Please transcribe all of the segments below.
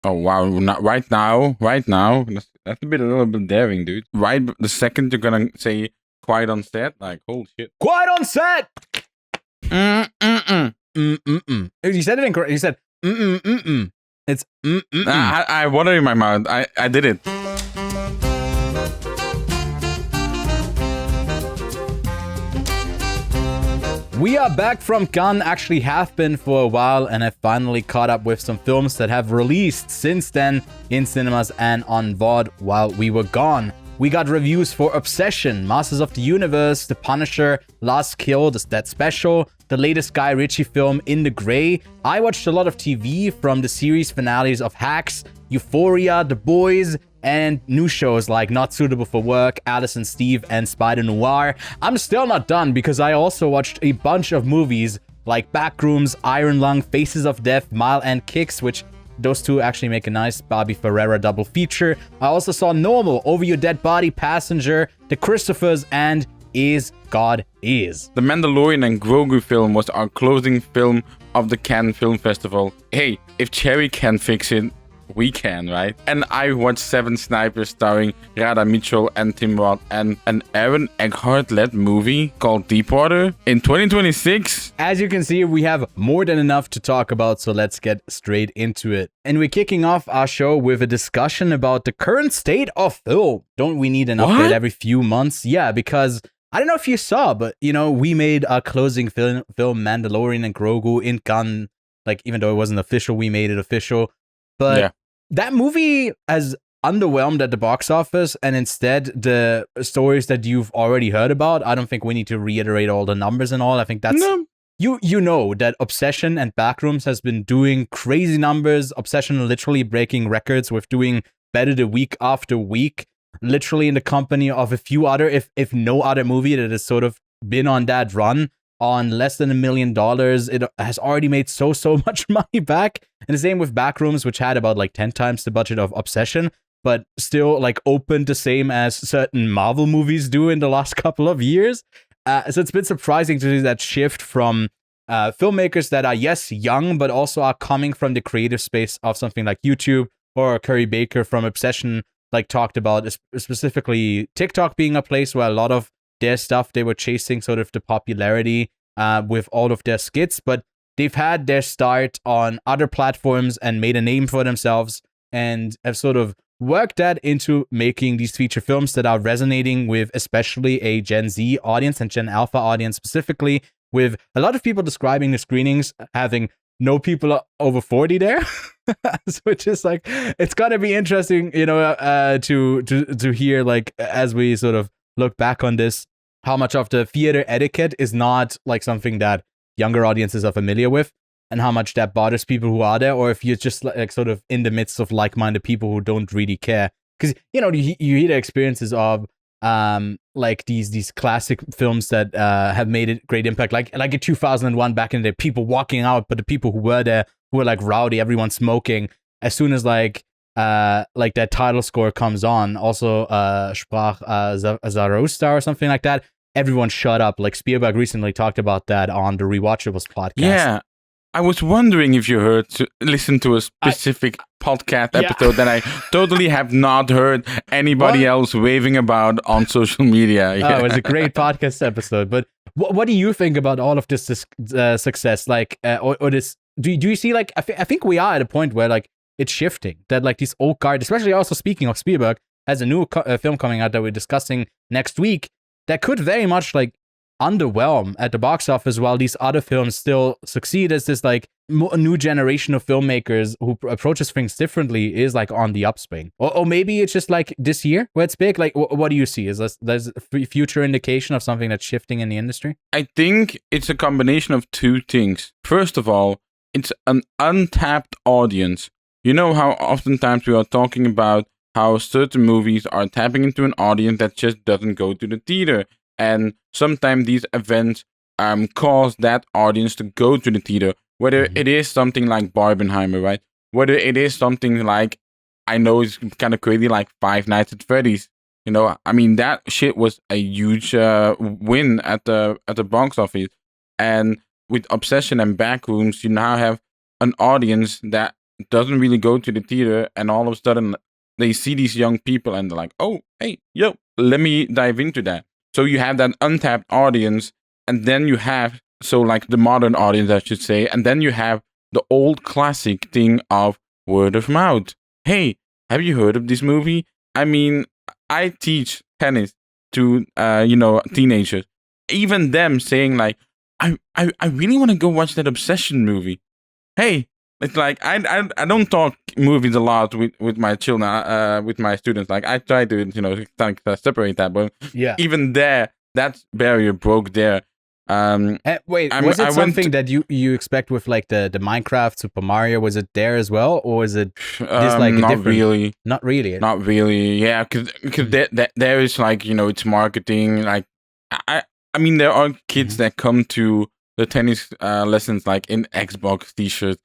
Oh wow! Not right now. That's a little bit daring, dude. Right, the second you're gonna say quiet on set, like holy shit. Quiet on set. Mm-mm-mm. You said it incorrect. You said mm. It's mm. I water in my mouth. I did it. We are back from Cannes, actually have been for a while, and have finally caught up with some films that have released since then in cinemas and on VOD while we were gone. We got reviews for Obsession, Masters of the Universe, The Punisher, Last Kill, that special, the latest Guy Ritchie film, In the Grey. I watched a lot of TV from the series finales of Hacks, Euphoria, The Boys, and new shows like Not Suitable for Work, Alice and Steve, and Spider-Noir. I'm still not done because I also watched a bunch of movies like Backrooms, Iron Lung, Faces of Death, Mile and Kicks, which those two actually make a nice Barbie Ferreira double feature. I also saw Normal, Over Your Dead Body, Passenger, The Christophers, and Is God Is. The Mandalorian and Grogu film was our closing film of the Cannes Film Festival. Hey, if Cherry can fix it, we can, right? And I watched Seven Snipers starring Radha Mitchell and Tim Roth and an Aaron Eckhart-led movie called Deepwater in 2026. As you can see, we have more than enough to talk about, so let's get straight into it. And we're kicking off our show with a discussion about the current state of film. Don't we need an update every few months? Yeah, because I don't know if you saw, but we made our closing film Mandalorian and Grogu in Cannes. Like, even though it wasn't official, we made it official. But that movie has underwhelmed at the box office, and instead the stories that you've already heard about, I don't think we need to reiterate all the numbers and all. I think that's... No. You know that Obsession and Backrooms has been doing crazy numbers. Obsession literally breaking records with doing better the week after week, literally in the company of a few other, if no other movie that has sort of been on that run. On less than $1 million, it has already made so much money back. And the same with Backrooms, which had about like 10 times the budget of Obsession, but still like opened the same as certain Marvel movies do in the last couple of years. So it's been surprising to see that shift from filmmakers that are, yes, young, but also are coming from the creative space of something like YouTube, or Curry Baker from Obsession, like talked about, specifically TikTok being a place where a lot of their stuff, they were chasing sort of the popularity with all of their skits, but they've had their start on other platforms and made a name for themselves and have sort of worked that into making these feature films that are resonating with especially a Gen Z audience and Gen Alpha audience specifically, with a lot of people describing the screenings having no people over 40 there, which is like, it's gonna be interesting, to hear, like, as we sort of look back on this, how much of the theater etiquette is not like something that younger audiences are familiar with, and how much that bothers people who are there, or if you're just like sort of in the midst of like-minded people who don't really care. Because you hear the experiences of like these classic films that have made a great impact, like in 2001 back in the day, people walking out, but the people who were there who were like rowdy, everyone smoking. As soon as like that title score comes on, also Sprach Zarathustra or something like that, everyone shut up. Like Spielberg recently talked about that on the Rewatchables podcast. Yeah, I was wondering if you listened to a specific podcast episode that I totally have not heard anybody else raving about on social media. Yeah. Oh, it was a great podcast episode. But what do you think about all of this success? Like, or this? Do you see, like, I think we are at a point where like it's shifting, that like these old guard, especially also speaking of Spielberg, has a new film coming out that we're discussing next week that could very much like underwhelm at the box office, while these other films still succeed. As this like a new generation of filmmakers who approaches things differently is like on the upswing. Or maybe it's just like this year where it's big. Like, what do you see? Is there's a future indication of something that's shifting in the industry? I think it's a combination of two things. First of all, it's an untapped audience. You know how oftentimes we are talking about how certain movies are tapping into an audience that just doesn't go to the theater. And sometimes these events cause that audience to go to the theater. Whether it is something like Barbenheimer, right? Whether it is something like, I know it's kind of crazy, like Five Nights at Freddy's. I mean, that shit was a huge win at the box office. And with Obsession and Backrooms, you now have an audience that doesn't really go to the theater, and all of a sudden they see these young people and they're like, oh, hey, yo, let me dive into that. So you have that untapped audience, and then you have, so like the modern audience, I should say, and then you have the old classic thing of word of mouth. Hey, have you heard of this movie? I mean, I teach tennis to, teenagers. Even them saying like, I really want to go watch that Obsession movie. Hey, it's like I don't talk movies a lot with my children, with my students. Like I try to separate that, but Yeah. even there, that barrier broke there. Wait, was it something that you expect with like the Minecraft, Super Mario? Was it there as well, or was it just like not different? really? Not really. Not really. Yeah, because there is like it's marketing. Like I mean, there are kids that come to the tennis lessons like in Xbox t-shirts,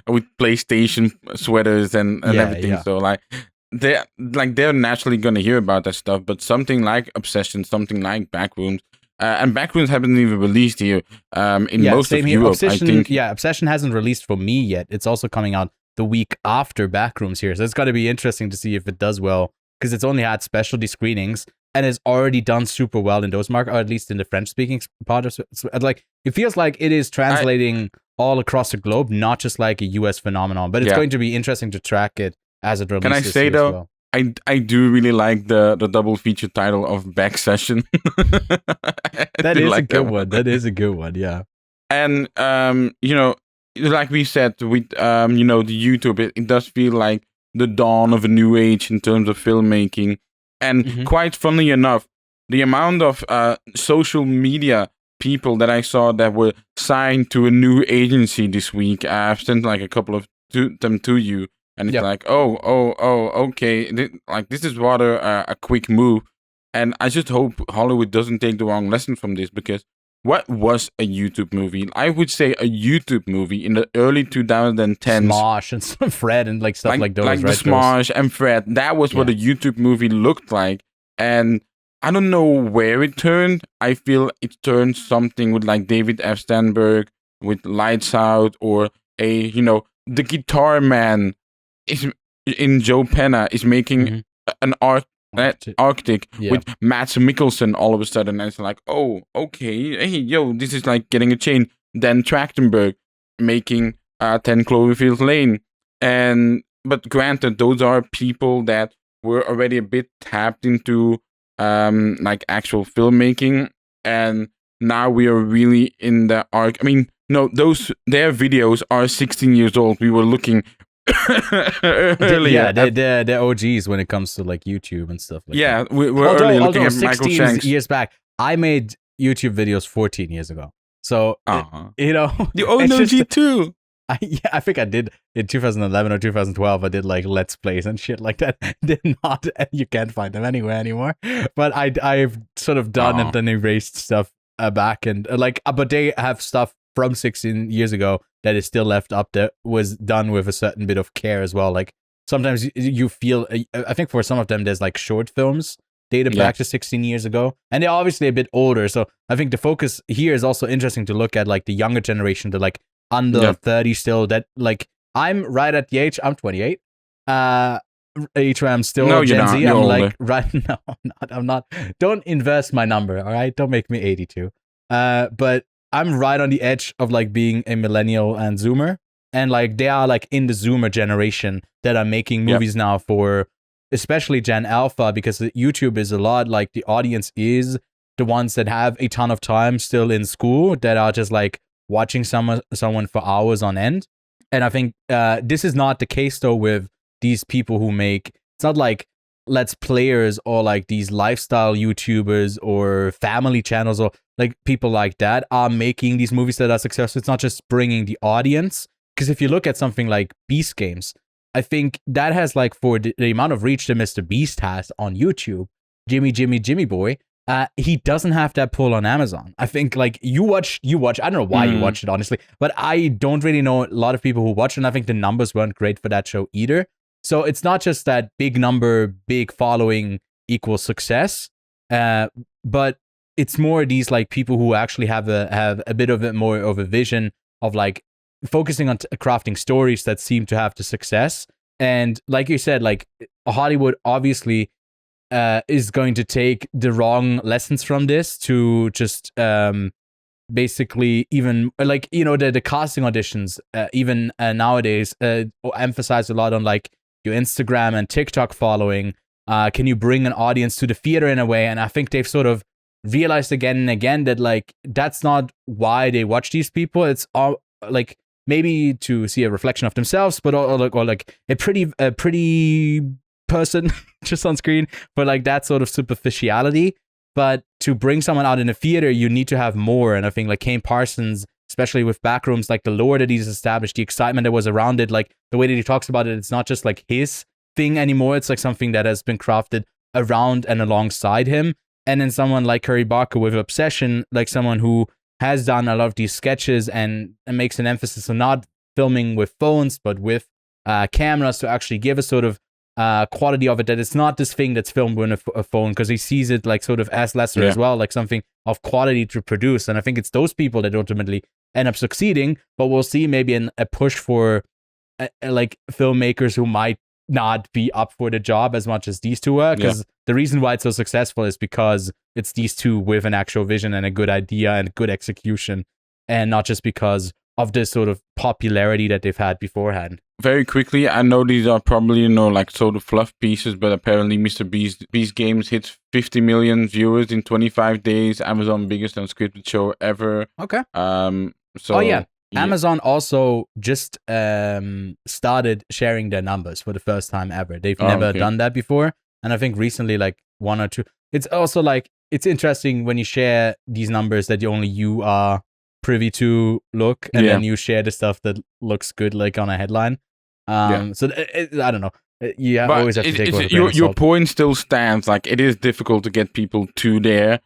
with PlayStation sweaters and everything. Yeah. So like they're naturally gonna hear about that stuff. But something like Obsession, something like Backrooms. And Backrooms haven't even released here in most of Europe, Obsession, I think. Yeah, Obsession hasn't released for me yet. It's also coming out the week after Backrooms here. So it's got to be interesting to see if it does well, because it's only had specialty screenings and has already done super well in those markets, or at least in the French-speaking part of it. Like, it feels like it is translating all across the globe, not just like a US phenomenon. But it's going to be interesting to track it as it releases. Can I say, though, well. I do really like the double feature title of Back Session. That is a good one. That is a good one, yeah. And like we said with the YouTube, it does feel like the dawn of a new age in terms of filmmaking. And quite funnily enough, the amount of social media people that I saw that were signed to a new agency this week, I've sent like a couple of them to you. And it's like, okay. This is rather a quick move. And I just hope Hollywood doesn't take the wrong lesson from this, because what was a YouTube movie? I would say a YouTube movie in the early 2010s. Smosh and some Fred and like stuff like those, like right? The Smosh and Fred. That was what a YouTube movie looked like. And I don't know where it turned. I feel it turned something with like David F. Sternberg with Lights Out, or the Guitar Man is in Joe Penna is making an Arctic with Mads Mikkelsen all of a sudden, and it's like, oh, okay, hey, yo, this is like getting a chain. Then Trachtenberg making 10 Cloverfield Lane, but granted, those are people that were already a bit tapped into like actual filmmaking, and now we are really in the arc. I mean, no, their videos are 16 years old. We were looking earlier. They're OGs when it comes to like YouTube and stuff like that. We're early looking at 16 Michael Shanks. years back. I made YouTube videos 14 years ago. So, you own OG too. I think I did in 2011 or 2012. I did like Let's Plays and shit like that. Did not, and you can't find them anywhere anymore. But I've sort of done and then erased stuff back, and but they have stuff from 16 years ago that is still left up, that was done with a certain bit of care as well. Like sometimes you feel, I think for some of them there's like short films dated back to 16 years ago, and they're obviously a bit older. So I think the focus here is also interesting to look at like the younger generation, the like under 30 still, that like I'm right at the age, I'm 28. Age where I'm still Gen Z. I'm like, right, no, I'm not. Don't invest my number, all right? Don't make me 82. But I'm right on the edge of like being a millennial and Zoomer. And like they are like in the Zoomer generation that are making movies now for especially Gen Alpha, because YouTube is a lot like the audience is the ones that have a ton of time still in school, that are just like watching someone for hours on end. And I think this is not the case though with these people who make, it's not like Let's Players or like these lifestyle YouTubers or family channels or like people like that are making these movies that are successful. It's not just bringing the audience, because if you look at something like Beast Games, I think that has like, for the amount of reach that Mr. Beast has on YouTube, Jimmy Boy, he doesn't have that pull on Amazon. I think like you watch, I don't know why you watch it honestly, but I don't really know a lot of people who watch it, and I think the numbers weren't great for that show either. So it's not just that big number, big following equals success, but it's more these like people who actually have a bit of more of a vision of like focusing on crafting stories that seem to have the success. And like you said, like Hollywood obviously is going to take the wrong lessons from this to just basically even like, you know, the casting auditions even nowadays emphasize a lot on like your Instagram and TikTok following. Can you bring an audience to the theater in a way? And I think they've sort of realized again and again that like that's not why they watch these people. It's all like maybe to see a reflection of themselves, but or like a pretty person just on screen, but like that sort of superficiality. But to bring someone out in a theater, you need to have more. And I think like Kane Parsons, especially with Backrooms, like the lore that he's established, the excitement that was around it, like the way that he talks about it, it's not just like his thing anymore. It's like something that has been crafted around and alongside him. And then someone like Curry Barker with Obsession, like someone who has done a lot of these sketches and makes an emphasis on not filming with phones, but with cameras to actually give a sort of quality of it, that it's not this thing that's filmed with a phone, because he sees it like sort of as lesser as well, like something of quality to produce. And I think it's those people that ultimately end up succeeding, but we'll see maybe a push for like filmmakers who might not be up for the job as much as these two are, because the reason why it's so successful is because it's these two with an actual vision and a good idea and good execution, and not just because of this sort of popularity that they've had beforehand. Very quickly, I know these are probably, you know, like sort of fluff pieces, but apparently Mr. Beast Games hits 50 million viewers in 25 days. Amazon biggest unscripted show ever. Okay. So Amazon also just started sharing their numbers for the first time ever. They've never done that before. And I think recently, like one or two. It's also like, it's interesting when you share these numbers that only you are privy to look, and then you share the stuff that looks good, like on a headline. So I don't know. You always have to take it your point still stands. Like, it is difficult to get people to the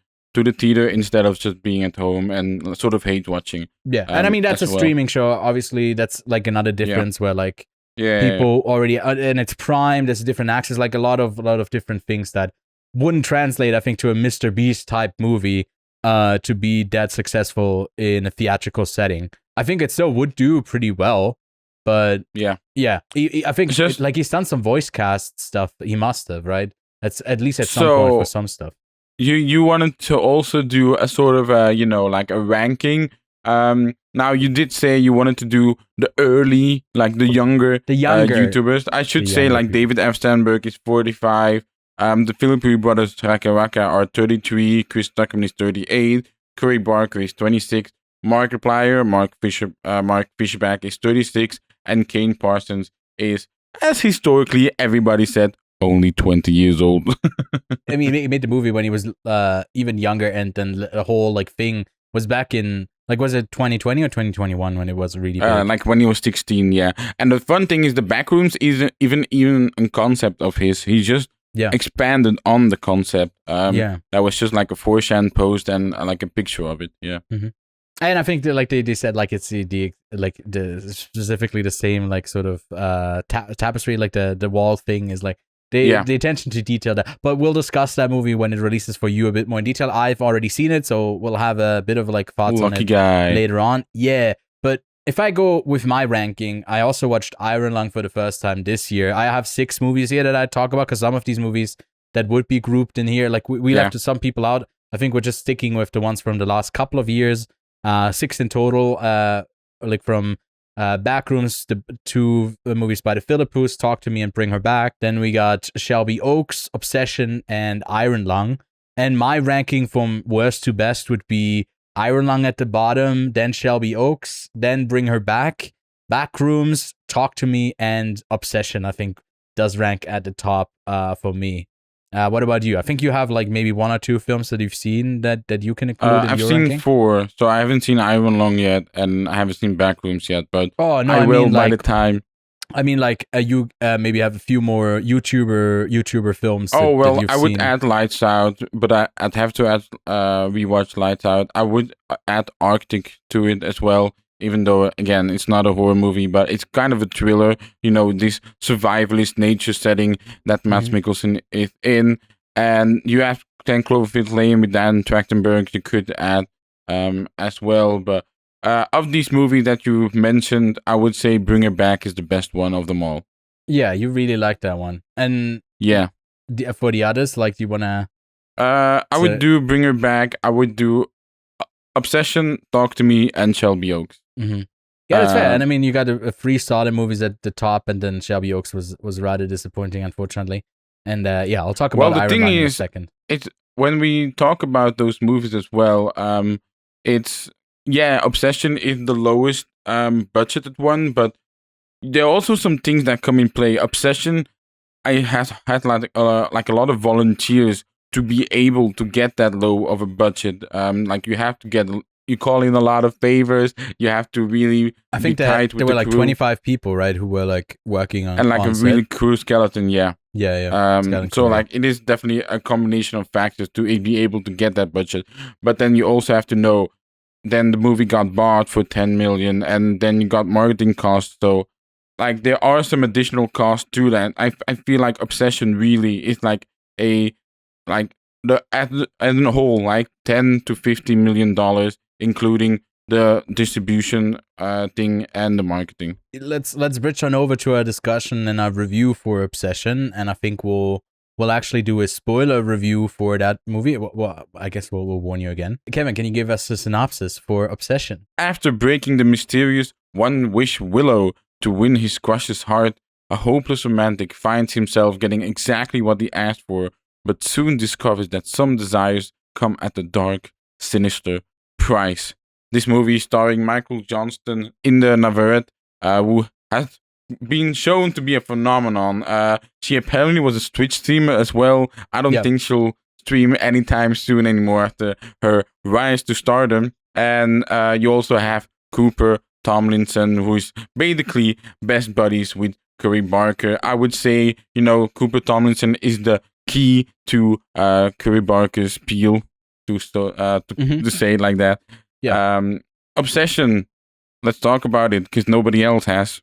theater instead of just being at home and sort of hate watching. And I mean, that's a streaming show. Obviously, that's like another difference where like people already, and it's Prime. There's different access, like a lot of different things that wouldn't translate, I think, to a Mr. Beast type movie to be that successful in a theatrical setting. I think it still would do pretty well, but I think just, like he's done some voice cast stuff. He must have, right? That's at least at some point for some stuff. You wanted to also do a sort of like a ranking. Now you did say you wanted to do the early, like the younger YouTubers. I should say like David F. Stanberg is 45. The Philippe brothers Raka Raka are 33. Chris Tuckerman is 38. Curry Barker is 26. Markiplier, Mark Fisherback is 36. And Kane Parsons is, as historically everybody said, only 20 years old. I mean, he made the movie when he was even younger, and then the whole like thing was back in, like, was it 2020 or 2021 when it was really big? Like when he was 16, yeah. And the fun thing is the Backrooms is even a concept of his. He just expanded on the concept. That was just like a 4chan post and like a picture of it. Yeah. Mm-hmm. And I think that, like they said, like it's the specifically the same like sort of tapestry, like the wall thing is like the attention to detail that. But we'll discuss that movie when it releases for you a bit more in detail. I've already seen it, so we'll have a bit of like thoughts on it later on. Yeah, but if I go with my ranking, I also watched Iron Lung for the first time this year. I have 6 movies here that I talk about, because some of these movies that would be grouped in here, like we left some people out. I think we're just sticking with the ones from the last couple of years. 6 in total, like from Backrooms, the 2 movies by the Philippus, Talk to Me and Bring Her Back. Then we got Shelby Oaks, Obsession, and Iron Lung. And my ranking from worst to best would be Iron Lung at the bottom, then Shelby Oaks, then Bring Her Back, Backrooms, Talk to Me, and Obsession, I think, does rank at the top for me. What about you? I think you have like maybe 1 or 2 films that you've seen that you can include in I've your seen ranking? 4, so I haven't seen Iron Lung yet, and I haven't seen Backrooms yet, but I will mean, by like, the time. I mean, like, you maybe have a few more YouTuber films. Well, that you've I would seen. add Lights Out, but I'd have to add rewatch Lights Out. I would add Arctic to it as well, even though, again, it's not a horror movie, but it's kind of a thriller. You know, this survivalist nature setting that Mads Mikkelsen is in. And you have 10 Cloverfield Lane with Dan Trachtenberg you could add as well. But of these movies that you mentioned, I would say Bring Her Back is the best one of them all. Yeah, you really like that one. And yeah, for the others, like, do you wanna? I would do Bring Her Back. I would do Obsession, Talk to Me, and Shelby Oaks. Mm-hmm. Yeah, that's fair. And I mean, you got a 3 solid movies at the top, and then Shelby Oaks was rather disappointing, unfortunately. And yeah, I'll talk about Iron Man in a second. It's when we talk about those movies as well. It's Obsession is the lowest budgeted one, but there are also some things that come in play. Obsession, I had like a lot of volunteers to be able to get that low of a budget. Like you have to you call in a lot of favors. You have to really. I think there were like 25 people, right, who were like working on and like on a set. really crew skeleton. Yeah. So like it is definitely a combination of factors to be able to get that budget. But then you also have to know, then the movie got bought for 10 million, and then you got marketing costs. So like there are some additional costs to that. I feel like Obsession really is like as a whole, like $10 to $50 million, including the distribution thing and the marketing. Let's bridge on over to our discussion and our review for Obsession, and I think we'll actually do a spoiler review for that movie. Well, I guess we'll warn you again. Kevin, can you give us a synopsis for Obsession? After breaking the mysterious one-wish willow to win his crush's heart, a hopeless romantic finds himself getting exactly what he asked for, but soon discovers that some desires come at a dark, sinister price. This movie starring Michael Johnston in the Navarrete, who has been shown to be a phenomenon. She apparently was a Twitch streamer as well. I don't think she'll stream anytime soon anymore after her rise to stardom. And you also have Cooper Tomlinson, who's basically best buddies with Curry Barker. I would say, Cooper Tomlinson is the key to Curry Barker's appeal, to say it like that. Yeah. Obsession. Let's talk about it because nobody else has.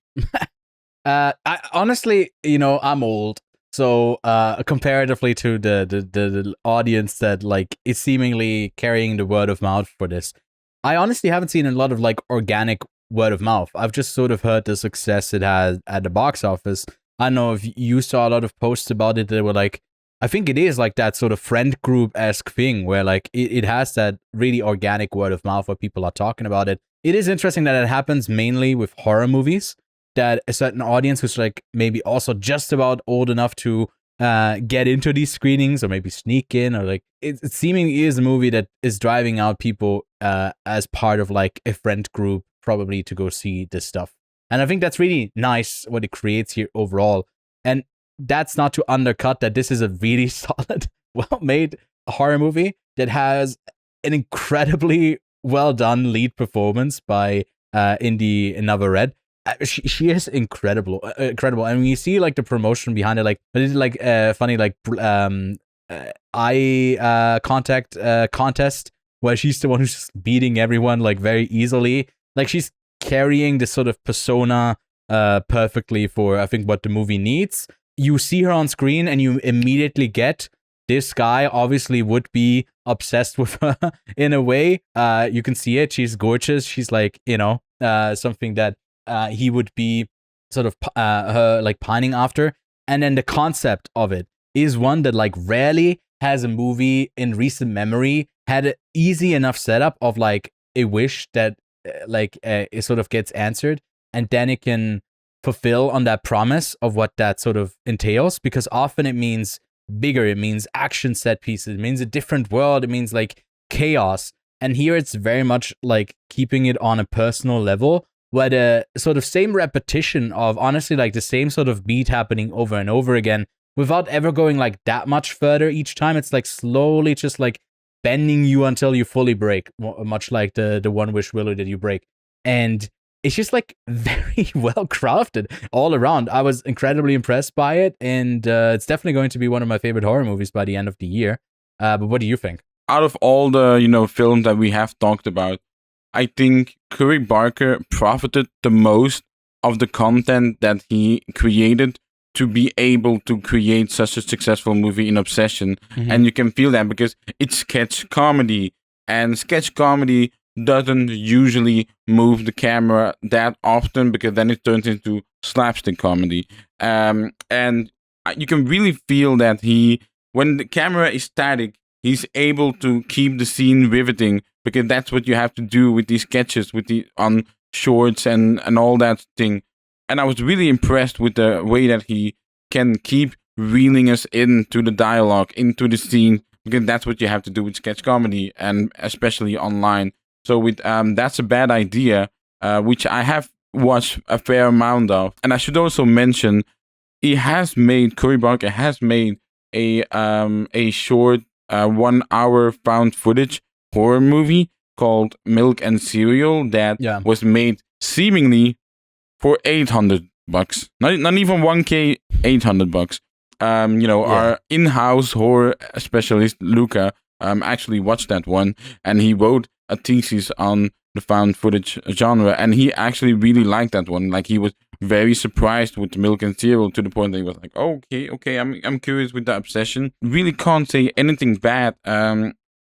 I honestly, I'm old, so comparatively to the audience that like is seemingly carrying the word of mouth for this, I honestly haven't seen a lot of like organic word of mouth. I've just sort of heard the success it has at the box office. I don't know if you saw a lot of posts about it that were like, I think it is like that sort of friend group-esque thing where like it has that really organic word of mouth where people are talking about it. It is interesting that it happens mainly with horror movies, that a certain audience who's like maybe also just about old enough to get into these screenings or maybe sneak in, or like it seemingly is a movie that is driving out people as part of like a friend group probably to go see this stuff. And I think that's really nice what it creates here overall. And that's not to undercut that this is a really solid, well-made horror movie that has an incredibly well-done lead performance by Indy Navarrete. She is incredible. And when you see like the promotion behind it, like it is like funny like eye contact contest where she's the one who's just beating everyone like very easily. Like she's carrying this sort of persona perfectly for I think what the movie needs. You see her on screen and you immediately get this guy obviously would be obsessed with her in a way. You can see it. She's gorgeous. She's like, something that he would be sort of her like pining after. And then the concept of it is one that like rarely has a movie in recent memory had an easy enough setup of like a wish that it sort of gets answered, and then it can fulfill on that promise of what that sort of entails, because often it means bigger, it means action set pieces, it means a different world, it means like chaos. And here it's very much like keeping it on a personal level, where the sort of same repetition of honestly like the same sort of beat happening over and over again without ever going like that much further each time. It's like slowly just like bending you until you fully break, much like the one wish willow that you break. And it's just like very well crafted all around. I was incredibly impressed by it, and it's definitely going to be one of my favorite horror movies by the end of the year. But what do you think? Out of all the films that we have talked about, I think Curry Barker profited the most of the content that he created to be able to create such a successful movie in Obsession. Mm-hmm. And you can feel that because it's sketch comedy, and sketch comedy doesn't usually move the camera that often because then it turns into slapstick comedy. And you can really feel that when the camera is static, he's able to keep the scene riveting because that's what you have to do with these sketches, on shorts and all that thing. And I was really impressed with the way that he can keep reeling us into the dialogue, into the scene, because that's what you have to do with sketch comedy, and especially online. So with That's a Bad Idea, which I have watched a fair amount of. And I should also mention, Cory Barker has made a short 1 hour found footage horror movie called Milk and Cereal that was made seemingly for $800. Not even $1K, $800. Our in-house horror specialist Luca actually watched that one, and he wrote a thesis on the found footage genre, and he actually really liked that one. Like, he was very surprised with the Milk and Cereal to the point that he was like, okay, I'm curious with the Obsession. Really can't say anything bad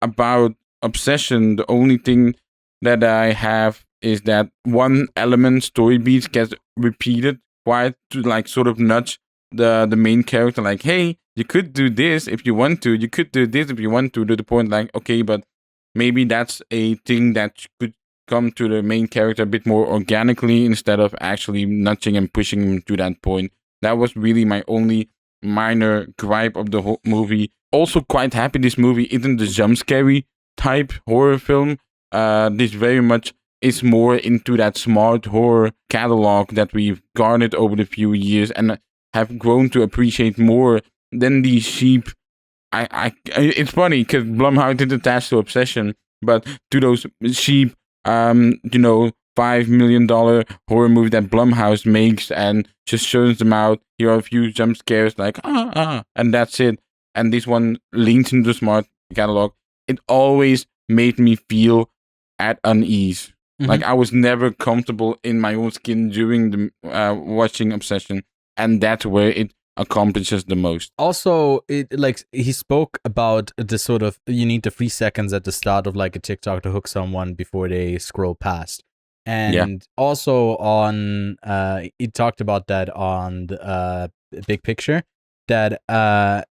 about Obsession. The only thing that I have is that one element, story beats, gets repeated quite to like sort of nudge the main character, like, hey, you could do this if you want to, you could do this if you want to the point like, okay, but maybe that's a thing that could come to the main character a bit more organically instead of actually nudging and pushing him to that point. That was really my only minor gripe of the whole movie. Also quite happy this movie isn't the jump scary type horror film. This very much is more into that smart horror catalog that we've garnered over the few years and have grown to appreciate more than these cheap. It's funny because Blumhouse did attach to Obsession, but to those cheap, $5 million horror movie that Blumhouse makes and just shows them out. Here are a few jump scares, like and that's it. And this one leans into the smart catalog. It always made me feel at unease. Mm-hmm. Like, I was never comfortable in my own skin during the watching Obsession, and that's where it accomplishes the most. Also, he spoke about the sort of, you need the 3 seconds at the start of like a TikTok to hook someone before they scroll past. And also on he talked about that on the Big Picture, that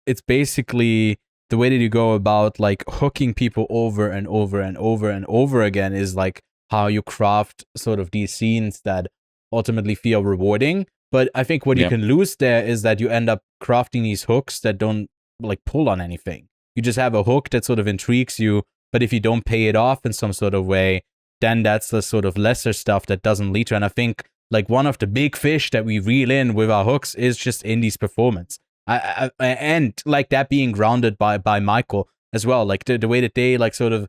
it's basically the way that you go about like hooking people over and over and over and over again is like how you craft sort of these scenes that ultimately feel rewarding. But I think what you can lose there is that you end up crafting these hooks that don't like pull on anything. You just have a hook that sort of intrigues you, but if you don't pay it off in some sort of way, then that's the sort of lesser stuff that doesn't lead to. And I think like one of the big fish that we reel in with our hooks is just Indy's performance. And like that being grounded by Michael as well. Like the way that they like sort of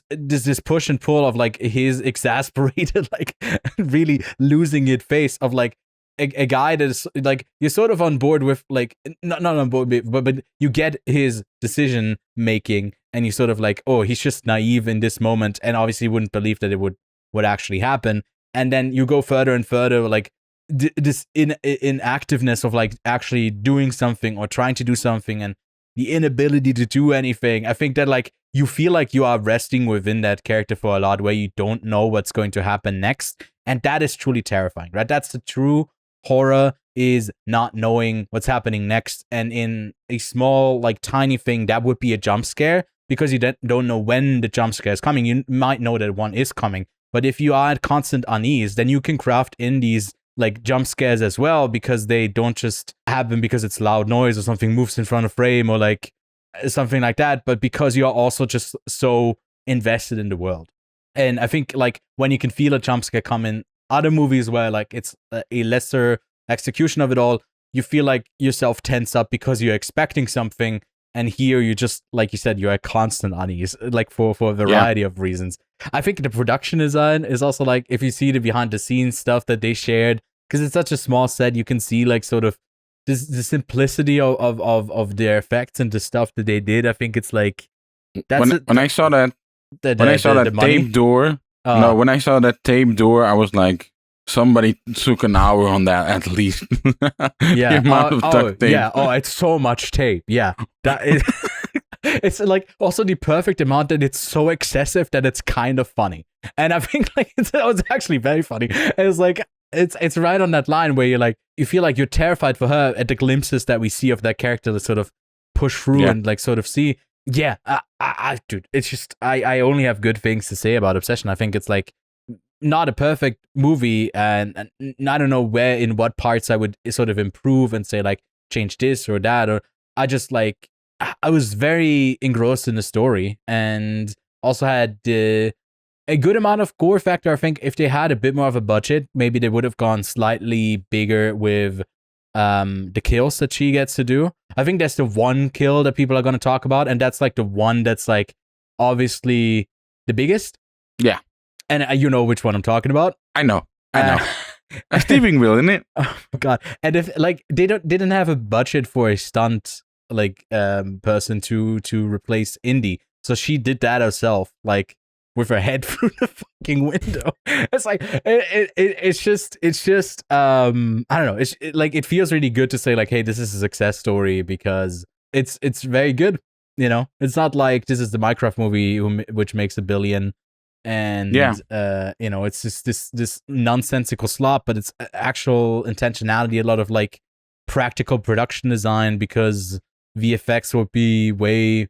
this push and pull of like his exasperated, like really losing it face of like a guy that is like, you're sort of on board with like, not on board, but you get his decision making and you sort of like, oh, he's just naive in this moment and obviously wouldn't believe that it would actually happen. And then you go further and further, like this inactiveness of like actually doing something or trying to do something and the inability to do anything. I think that like you feel like you are resting within that character for a lot where you don't know what's going to happen next. And that is truly terrifying, right? That's the true horror, is not knowing what's happening next. And in a small, like tiny thing, that would be a jump scare because you don't know when the jump scare is coming. You might know that one is coming. But if you are at constant unease, then you can craft in these like jump scares as well, because they don't just happen because it's loud noise or something moves in front of frame or like something like that, but because you're also just so invested in the world. And I think like when you can feel a jump scare come in other movies where like it's a lesser execution of it all, you feel like yourself tense up because you're expecting something, and here you just, like you said, you're at constant unease, like for a variety of reasons. I think the production design is also like, if you see the behind the scenes stuff that they shared, because it's such a small set, you can see like sort of the simplicity of their effects and the stuff that they did. I think it's like when I saw that tape door. When I saw that tape door, I was like, somebody took an hour on that at least. Yeah. The amount of duct tape. Yeah. Oh, it's so much tape. Yeah. That is It's like also the perfect amount that it's so excessive that it's kind of funny. And I think like it was actually very funny. It's like it's right on that line where you feel like you're terrified for her at the glimpses that we see of that character to sort of push through and like sort of see. Yeah, dude, it's just I only have good things to say about Obsession. I think it's like not a perfect movie, and I don't know where in what parts I would sort of improve and say like change this or that, or I just like I was very engrossed in the story and also had a good amount of gore factor. I think if they had a bit more of a budget, maybe they would have gone slightly bigger with the kills that she gets to do. I think that's the one kill that people are going to talk about, and that's like the one that's like obviously the biggest. Yeah. And you know which one I'm talking about. I know. A steering wheel, isn't it? Oh my god! And if like they didn't have a budget for a stunt like person to replace Indy, so she did that herself, like with her head through the fucking window. It's like it's just I don't know. It feels really good to say like, hey, this is a success story because it's very good. You know, it's not like this is the Minecraft movie which makes $1 billion. And you know, it's just this nonsensical slop, but it's actual intentionality, a lot of like practical production design, because VFX would be way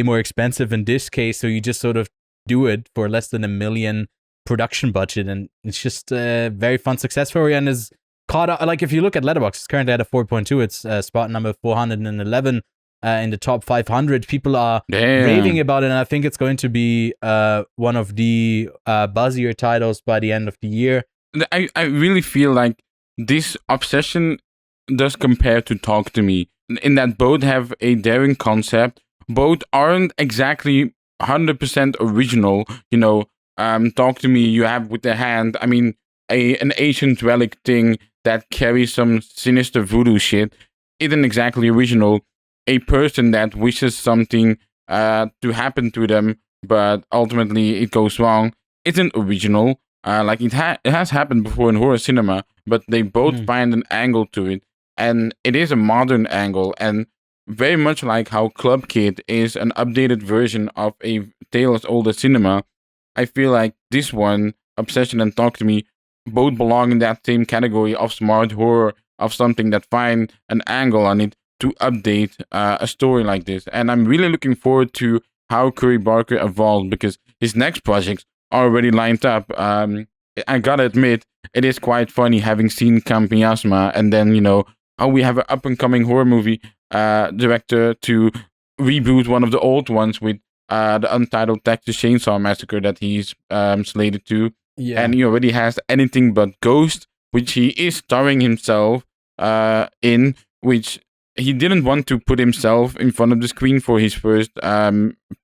more expensive in this case, so you just sort of do it for less than $1 million production budget, and it's just a very fun success story, and is caught up. Like if you look at Letterboxd, it's currently at a 4.2. It's spot number 411 in the top 500. People are raving about it, and I think it's going to be one of the buzzier titles by the end of the year. I really feel like this Obsession does compare to Talk to Me, in that both have a daring concept, both aren't exactly 100% original. You know, Talk to Me, you have with the hand, I mean, an ancient relic thing that carries some sinister voodoo shit, isn't exactly original. A person that wishes something to happen to them, but ultimately it goes wrong, isn't original. Like it has happened before in horror cinema, but they both find an angle to it, and it is a modern angle, and very much like how Club Kid is an updated version of a tale as old as cinema. I feel like this one, Obsession and Talk to Me, both belong in that same category of smart horror, of something that find an angle on it to update a story like this. And I'm really looking forward to how Curry Barker evolved, because his next projects are already lined up. I gotta admit, it is quite funny having seen Camp Miasma, and then, you know, how we have an up-and-coming horror movie director to reboot one of the old ones with the untitled Texas Chainsaw Massacre that he's slated to. Yeah. And he already has Anything But Ghost, which he is starring himself in, which he didn't want to put himself in front of the screen for his first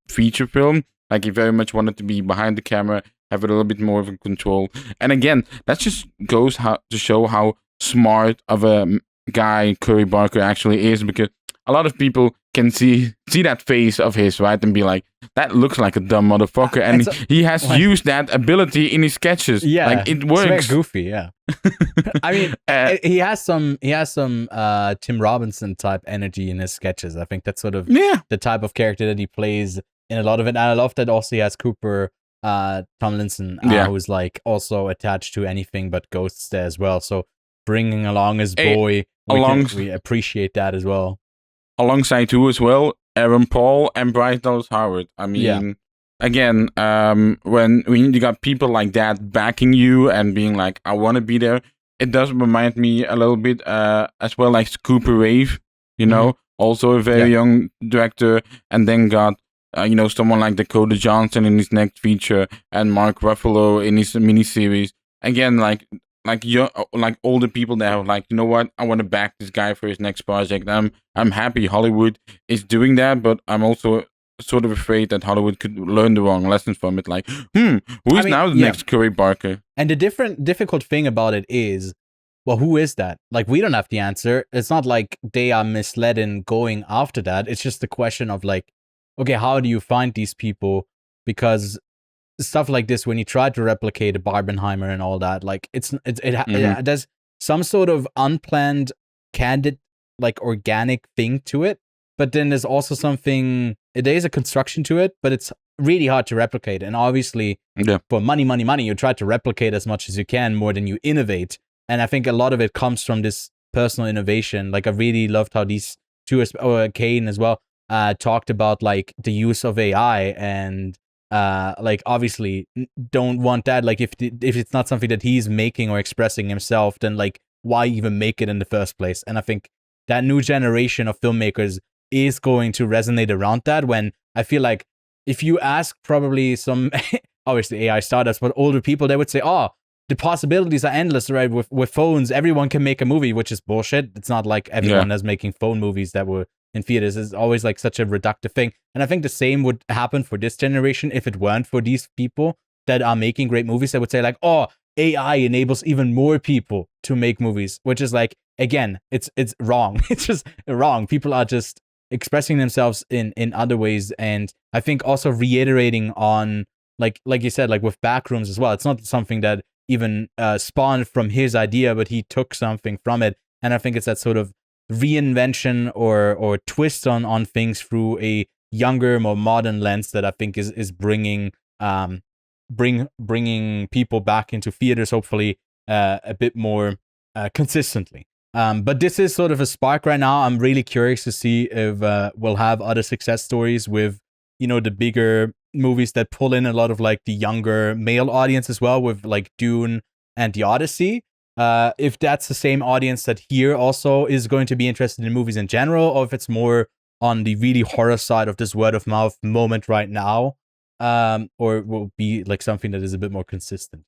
feature film. Like, he very much wanted to be behind the camera, have a little bit more of a control. And again, that just goes to show how smart of a guy Curry Barker actually is, because a lot of people can see that face of his, right, and be like, that looks like a dumb motherfucker, and he has used that ability in his sketches. Yeah, like it works. It's very goofy. Yeah, I mean, he has some Tim Robinson type energy in his sketches. I think that's sort of the type of character that he plays in a lot of it. And I love that also he has Cooper Tomlinson, who's like also attached to Anything But Ghosts there as well. So bringing along his boy, we appreciate that as well. Alongside who as well, Aaron Paul and Bryce Dallas Howard. I mean, again, when you got people like that backing you and being like, I want to be there, it does remind me a little bit as well like Cooper Rave, you know, also a very young director, and then got you know, someone like Dakota Johnson in his next feature, and Mark Ruffalo in his miniseries. Again, like older people that are like, you know what, I want to back this guy for his next project. I'm happy Hollywood is doing that, but I'm also sort of afraid that Hollywood could learn the wrong lessons from it. Like, who's now the next Curry Barker? And the difficult thing about it is, well, who is that? Like, we don't have the answer. It's not like they are misled in going after that. It's just the question of like, okay, how do you find these people? Because stuff like this, when you try to replicate a Barbenheimer and all that, like it there's some sort of unplanned, candid, like organic thing to it but then there's also something, there is a construction to it, but it's really hard to replicate. And obviously, for money, you try to replicate as much as you can more than you innovate. And I think a lot of it comes from this personal innovation. Like I really loved how these two, Kane as well, talked about like the use of AI and like obviously don't want that. Like if it's not something that he's making or expressing himself, then like why even make it in the first place? And I think that new generation of filmmakers is going to resonate around that, when I feel like if you ask probably some obviously AI startups, but older people, they would say, oh, the possibilities are endless, right? With phones, everyone can make a movie, which is bullshit. It's not like everyone is making phone movies that were in theaters. It's always like such a reductive thing. And I think the same would happen for this generation if it weren't for these people that are making great movies. That would say like, oh, AI enables even more people to make movies, which is like, again, it's wrong. It's just wrong. People are just expressing themselves in other ways. And I think also reiterating on, like you said, like with Backrooms as well, it's not something that even spawned from his idea, but he took something from it. And I think it's that sort of reinvention or twist on things through a younger, more modern lens that I think is bringing people back into theaters, hopefully a bit more consistently. But this is sort of a spark right now. I'm really curious to see if we'll have other success stories with, the bigger movies that pull in a lot of like the younger male audience as well, with like Dune and The Odyssey. If that's the same audience that here also is going to be interested in movies in general, or if it's more on the really horror side of this word of mouth moment right now, or will be like something that is a bit more consistent,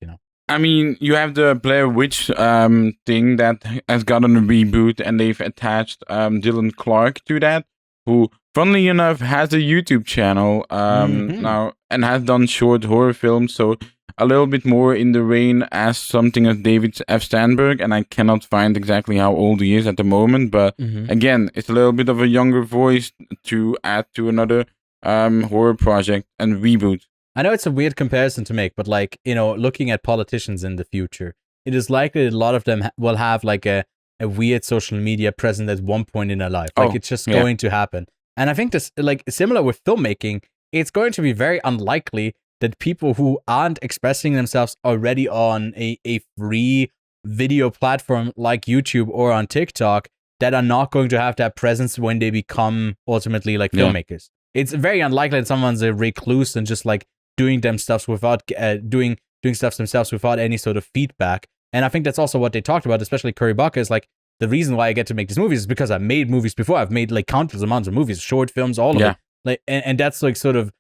I mean, you have the Blair Witch thing that has gotten a reboot, and they've attached Dylan Clark to that, who, funnily enough, has a YouTube channel now and has done short horror films, so a little bit more in the vein as something as David F. Sandberg, and I cannot find exactly how old he is at the moment, but again, it's a little bit of a younger voice to add to another horror project and reboot. I know it's a weird comparison to make, but like, looking at politicians in the future, it is likely that a lot of them will have like a weird social media presence at one point in their life. Like it's just going to happen. And I think this, like similar with filmmaking, it's going to be very unlikely that people who aren't expressing themselves already on a free video platform like YouTube or on TikTok, that are not going to have that presence when they become ultimately like filmmakers. It's very unlikely that someone's a recluse and just like doing stuff doing stuff themselves without any sort of feedback. And I think that's also what they talked about, especially Curry Buck, is like, the reason why I get to make these movies is because I've made movies before. I've made like countless amounts of movies, short films, all of it. Like, and that's like sort of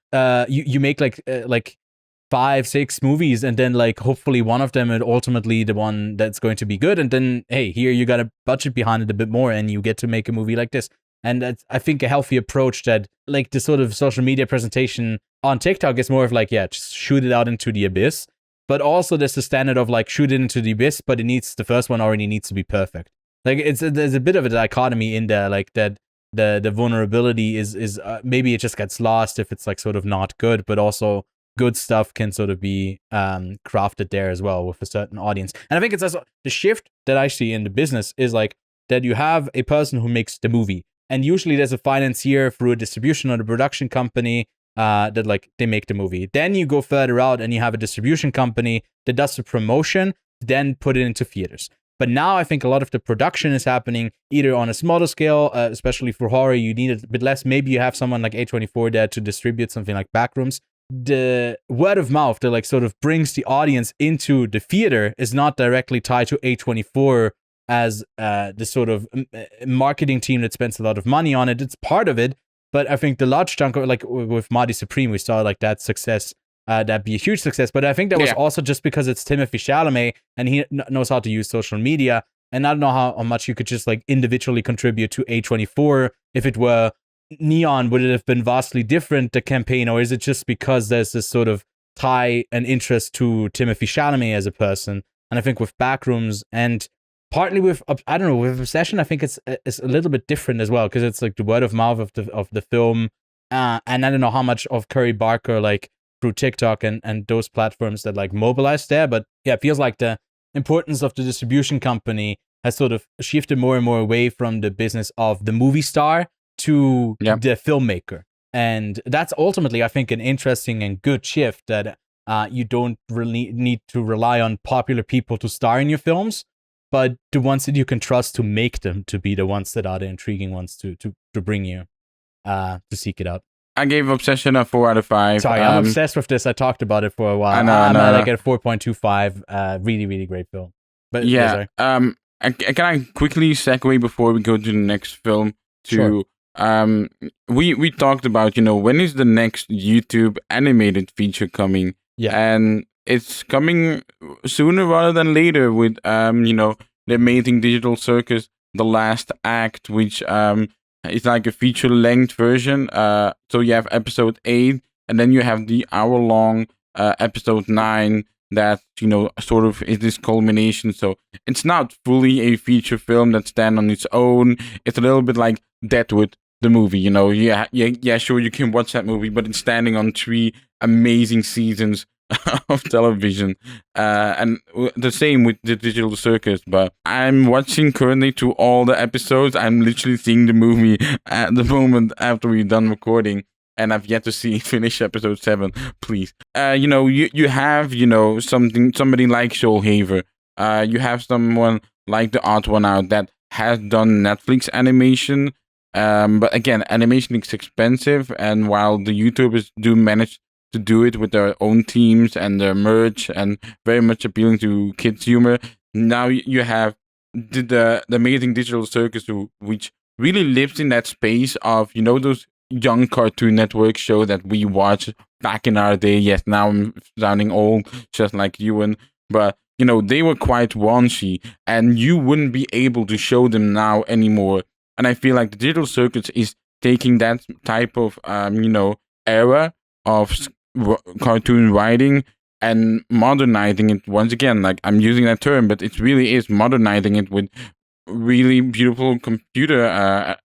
you make like 5-6 movies, and then like hopefully one of them is ultimately the one that's going to be good. And then hey, here you got a budget behind it a bit more, and you get to make a movie like this. And that's, I think, a healthy approach that like the sort of social media presentation on TikTok is more of like, just shoot it out into the abyss. But also there's the standard of like shoot it into the abyss, but the first one already needs to be perfect. Like there's a bit of a dichotomy in there, like that the vulnerability is maybe it just gets lost if it's like sort of not good, but also good stuff can sort of be crafted there as well with a certain audience. And I think it's also the shift that I see in the business is like that you have a person who makes the movie, and usually there's a financier through a distribution or the production company that like they make the movie. Then you go further out and you have a distribution company that does the promotion, then put it into theaters. But now I think a lot of the production is happening either on a smaller scale, especially for horror, you need a bit less. Maybe you have someone like A24 there to distribute something like Backrooms. The word of mouth that like sort of brings the audience into the theater is not directly tied to A24 as the sort of marketing team that spends a lot of money on it. It's part of it, but I think the large chunk of, like with Marty Supreme, we saw like that success. That'd be a huge success, but I think that was also just because it's Timothée Chalamet and he knows how to use social media. And I don't know how much you could just like individually contribute to A24. If it were Neon, would it have been vastly different, the campaign, or is it just because there's this sort of tie and interest to Timothée Chalamet as a person? And I think with Backrooms and partly with I don't know, with Obsession, I think it's a little bit different as well, because it's like the word of mouth of the film, and I don't know how much of Curry Barker like through TikTok and those platforms that like mobilize there. But yeah, it feels like the importance of the distribution company has sort of shifted more and more away from the business of the movie star to the filmmaker. And that's ultimately, I think, an interesting and good shift that you don't really need to rely on popular people to star in your films, but the ones that you can trust to make them to be the ones that are the intriguing ones to bring you to seek it out. I gave Obsession a 4 out of 5. Sorry, I'm obsessed with this. I talked about it for a while. I'm like at a 4.25. Really, really great film. But yeah, can I quickly segue before we go to the next film to we talked about, when is the next YouTube animated feature coming? Yeah. And it's coming sooner rather than later with the amazing digital circus, The Last Act, which is like a feature-length version. So you have episode 8, and then you have the hour-long episode 9 that, sort of is this culmination. So it's not fully a feature film that stands on its own. It's a little bit like Deadwood, the movie, yeah, sure, you can watch that movie, but it's standing on 3 amazing seasons of television, and the same with the digital circus. But I'm watching currently to all the episodes. I'm literally seeing the movie at the moment after we're done recording, and I've yet to finish episode 7. Please, you have somebody like Joel Haver. You have someone like the Odd One Out that has done Netflix animation. But again, animation is expensive, and while the YouTubers do manage to do it with their own teams and their merch and very much appealing to kids' humor, now you have the amazing digital circus, which really lives in that space of, those young Cartoon Network shows that we watched back in our day. Yes, now I'm sounding old, just like Ewan, but they were quite raunchy, and you wouldn't be able to show them now anymore. And I feel like the digital circuit is taking that type of, era of cartoon writing and modernizing it once again. Like, I'm using that term, but it really is modernizing it with really beautiful computer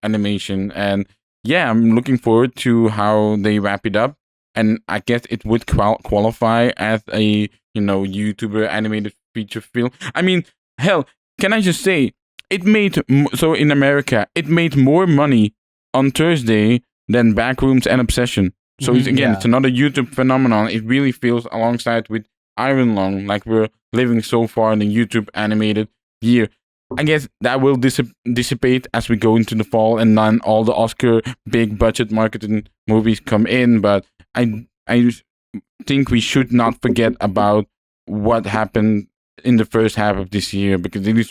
animation. And yeah, I'm looking forward to how they wrap it up. And I guess it would qualify as a, YouTuber animated feature film. I mean, hell, can I just say, it made, so in America, it made more money on Thursday than Backrooms and Obsession. So it's another YouTube phenomenon. It really feels alongside with Iron Lung, like we're living so far in the YouTube animated year. I guess that will dissipate as we go into the fall, and then all the Oscar big budget marketing movies come in. But I think we should not forget about what happened in the first half of this year, because it is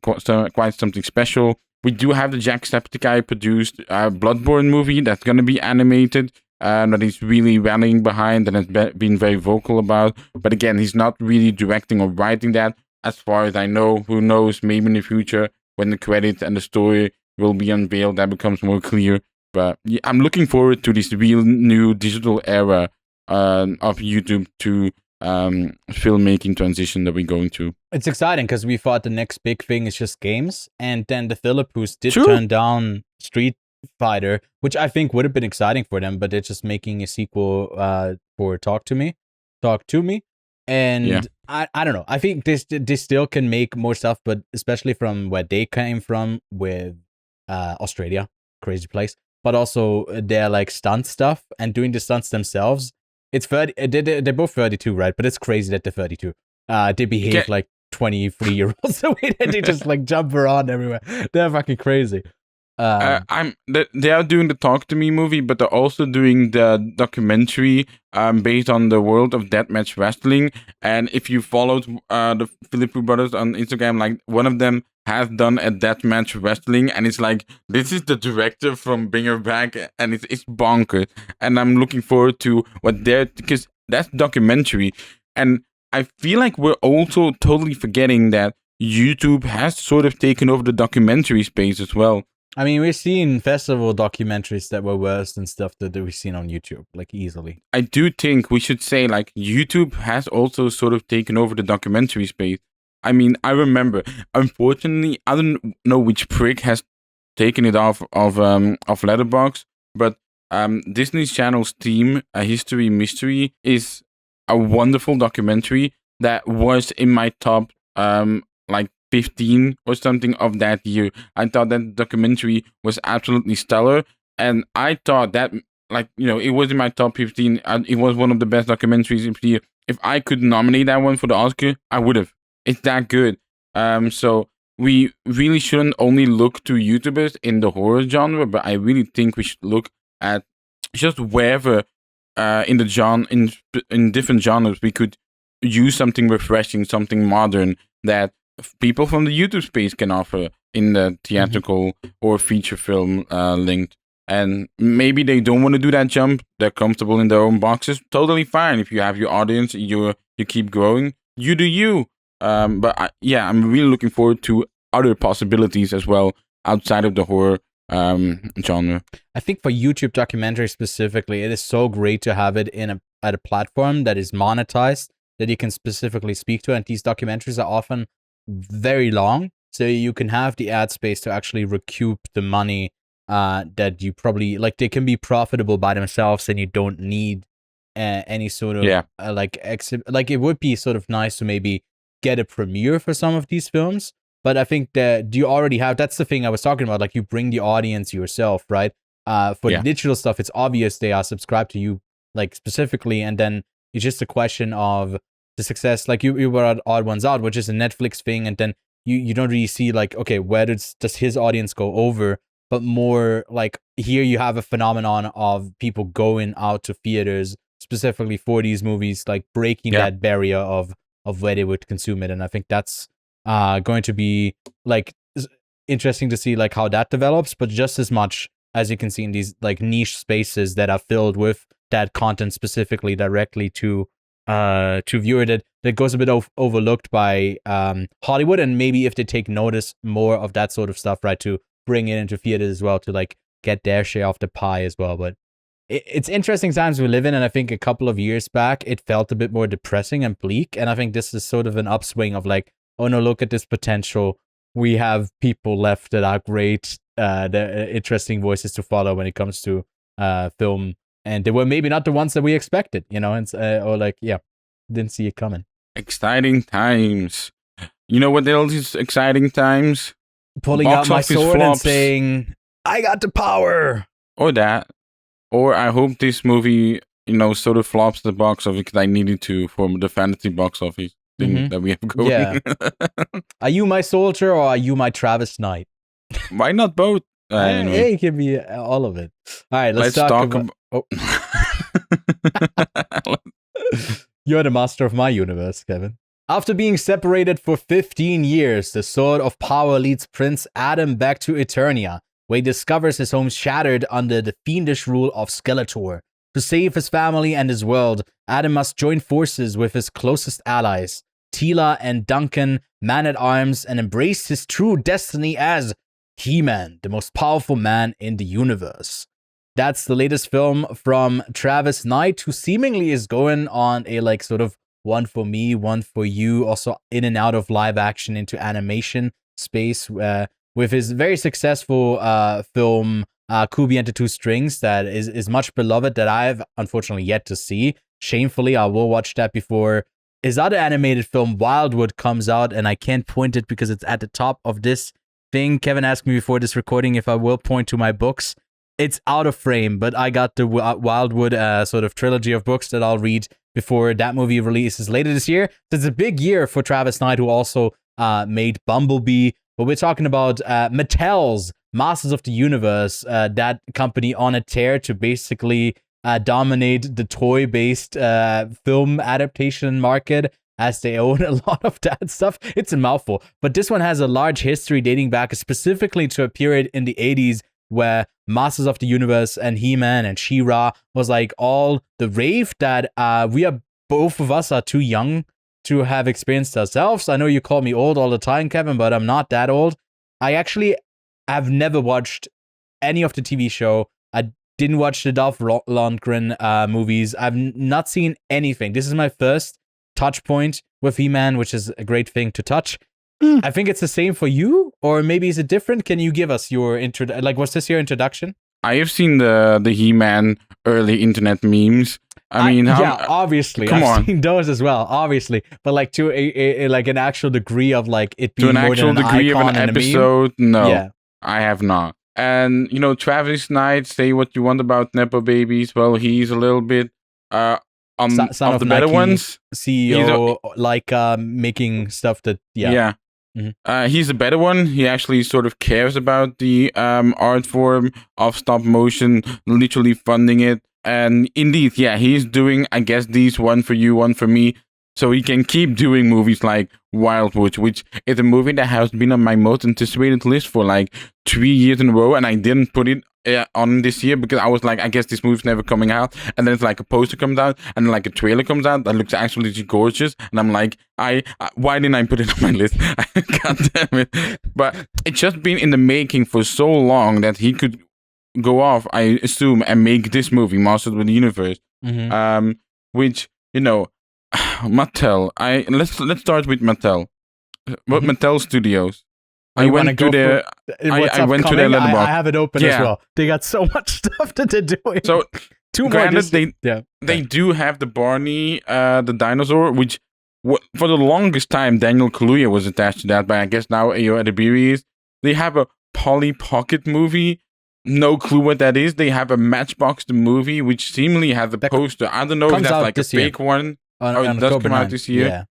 quite something special. We do have the Jacksepticeye produced Bloodborne movie that's going to be animated, that he's really rallying behind and has been very vocal about. But again, he's not really directing or writing that, as far as I know. Who knows, maybe in the future, when the credits and the story will be unveiled, that becomes more clear. But yeah, I'm looking forward to this real new digital era of YouTube to filmmaking transition that we're going through. It's exciting because we thought the next big thing is just games, and then the Philippines did turn down Street Fighter, which I think would have been exciting for them, but they're just making a sequel for Talk to Me, and I don't know. I think they still can make more stuff, but especially from where they came from with Australia, crazy place, but also their like stunt stuff and doing the stunts themselves. It's 30. They're both 32, right? But it's crazy that they're 32. They behave like 23-year-olds. The way that they just like jump around everywhere. They're fucking crazy. They are doing the Talk to Me movie, but they're also doing the documentary based on the world of deathmatch wrestling. And if you followed the Philippe brothers on Instagram, like one of them has done a deathmatch wrestling, and it's like, this is the director from Bring Her Back, and it's bonkers. And I'm looking forward to what because that's documentary. And I feel like we're also totally forgetting that YouTube has sort of taken over the documentary space as well. I mean, we've seen festival documentaries that were worse than stuff that we've seen on YouTube, like easily. I do think we should say, like, YouTube has also sort of taken over the documentary space. I mean, I remember, unfortunately, I don't know which prick has taken it off of Letterboxd, but Disney Channel's Team, A History Mystery, is a wonderful documentary that was in my top 50 15 or something of that year. I thought that documentary was absolutely stellar, and I thought that, like, it was in my top 15. It was one of the best documentaries of the year. If I could nominate that one for the Oscar, I would have. It's that good. So we really shouldn't only look to YouTubers in the horror genre, but I really think we should look at just wherever in the genre, in different genres, we could use something refreshing, something modern that people from the YouTube space can offer in the theatrical or feature film linked. And maybe they don't want to do that jump. They're comfortable in their own boxes. Totally fine. If you have your audience, you keep growing. You do you. But I'm really looking forward to other possibilities as well outside of the horror genre. I think for YouTube documentary specifically, it is so great to have it at a platform that is monetized, that you can specifically speak to. And these documentaries are often very long, so you can have the ad space to actually recoup the money that you probably, like, they can be profitable by themselves, and you don't need any sort of like it would be sort of nice to maybe get a premiere for some of these films. But I think that you already have, that's the thing I was talking about, like, you bring the audience yourself, right? For digital stuff, it's obvious they are subscribed to you, like, specifically, and then it's just a question of the success. Like, you brought Odd Ones Out, which is a Netflix thing, and then you don't really see, like, okay, where does his audience go over? But more like, here you have a phenomenon of people going out to theaters specifically for these movies, like breaking that barrier of where they would consume it. And I think that's going to be, like, interesting to see, like, how that develops. But just as much as you can see in these, like, niche spaces that are filled with that content specifically directly to viewer, that goes a bit overlooked by Hollywood. And maybe if they take notice more of that sort of stuff, right, to bring it into theaters as well, to, like, get their share of the pie as well. But it's interesting times we live in, and I think a couple of years back it felt a bit more depressing and bleak, and I think this is sort of an upswing of, like, oh no, look at this potential. We have people left that are great, interesting voices to follow when it comes to film, and they were maybe not the ones that we expected, and didn't see it coming. Exciting times. You know what else is exciting times? Pulling out my sword and saying, I got the power. Or that. Or I hope this movie, sort of flops the box office, because I needed to for the fantasy box office thing that we have going. Yeah. Are you my soldier or are you my Travis Knight? Why not both? Anyway. It can be all of it. All right, let's talk about... You're the master of my universe, Kevin. After being separated for 15 years, the Sword of Power leads Prince Adam back to Eternia, where he discovers his home shattered under the fiendish rule of Skeletor. To save his family and his world, Adam must join forces with his closest allies, Teela and Duncan, Man-at-Arms, and embrace his true destiny as He-Man, the most powerful man in the universe. That's the latest film from Travis Knight, who seemingly is going on a, like, sort of one for me, one for you, also in and out of live action into animation space, with his very successful film Kubi and the Two Strings, that is much beloved, that I've unfortunately yet to see. Shamefully, I will watch that before his other animated film Wildwood comes out, and I can't point it because it's at the top of this thing. Kevin asked me before this recording if I will point to my books. It's out of frame, but I got the Wildwood sort of trilogy of books that I'll read before that movie releases later this year. So it's a big year for Travis Knight, who also made Bumblebee. But we're talking about Mattel's Masters of the Universe, that company on a tear to basically dominate the toy-based film adaptation market, as they own a lot of that stuff. It's a mouthful. But this one has a large history dating back specifically to a period in the 80s where Masters of the Universe and He-Man and She-Ra was, like, all the rave that both of us are too young to have experienced ourselves. I know you call me old all the time, Kevin, but I'm not that old. I actually have never watched any of the TV show. I didn't watch the Dolph Lundgren movies. I've not seen anything. This is my first touch point with He-Man, which is a great thing to touch. I think it's the same for you, or maybe is it different? Can you give us your was this your introduction? I have seen the He-Man early internet memes, I mean, obviously, I've seen those as well, obviously, but like to a like an actual degree of like it being to an actual degree of an episode, no, I have not. And you know, Travis Knight, say what you want about nepo babies. Well, he's a little bit on son of the Nike, better ones. CEO, like making stuff that he's a better one. He actually sort of cares about the art form of stop motion, literally funding it. And indeed, he's doing, I guess, these one for you, one for me, so he can keep doing movies like Wildwood, which is a movie that has been on my most anticipated list for like 3 years in a row, and I didn't put it on this year because I was like, I guess this movie's never coming out. And then it's like a poster comes out, and then like a trailer comes out that looks absolutely gorgeous, and I'm like, why didn't I put it on my list? God damn it! But it's just been in the making for so long that he could go off, I assume, and make this movie, Masters of the Universe. Which, you know, Mattel. Let's start with Mattel. Mattel Studios. I went to their letterbox. I have it open as well. They got so much stuff that they're doing. So they do have the Barney, the dinosaur, which for the longest time Daniel Kaluuya was attached to that, but I guess now Ayo Edebiri is. They have a Polly Pocket movie. No clue what that is. They have a Matchbox the movie, which seemingly has a poster. I don't know if that's like a fake one. It does come out this year. Yeah.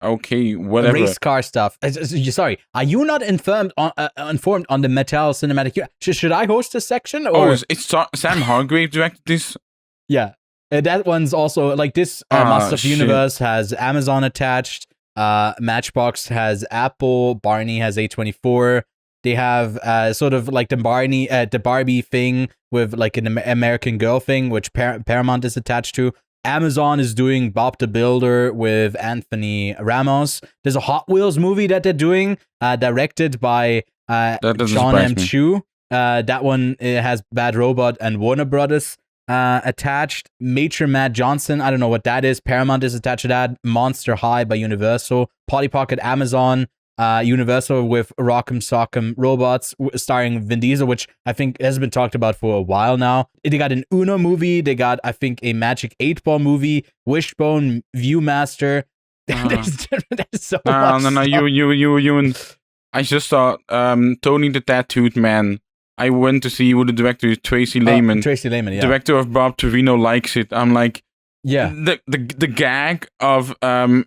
Okay, whatever. Race car stuff. Sorry, are you not informed on the Mattel cinematic? Should I host this section? Or? Oh, it's Sam Hargrave directed this. Yeah, that one's also like this. Masters of the Universe has Amazon attached. Matchbox has Apple. Barney has A24. They have sort of like the Barbie thing with like an American Girl thing, which Paramount is attached to. Amazon is doing Bob the Builder with Anthony Ramos. There's a Hot Wheels movie that they're doing, directed by Sean M. Chu. That one has Bad Robot and Warner Brothers attached. Major Matt Johnson, I don't know what that is. Paramount is attached to that. Monster High by Universal. Polly Pocket, Amazon. Universal with Rock'em Sock'em Robots starring Vin Diesel, which I think has been talked about for a while now. They got an Uno movie. They got, I think, a Magic 8-Ball movie. Wishbone, Viewmaster. There's so much No, you and I just saw Tony the Tattooed Man. I went to see who the director is, Tracy Lehman. Tracy Lehman, yeah. Director of Bob Trevino Likes It. I'm like, yeah. The gag of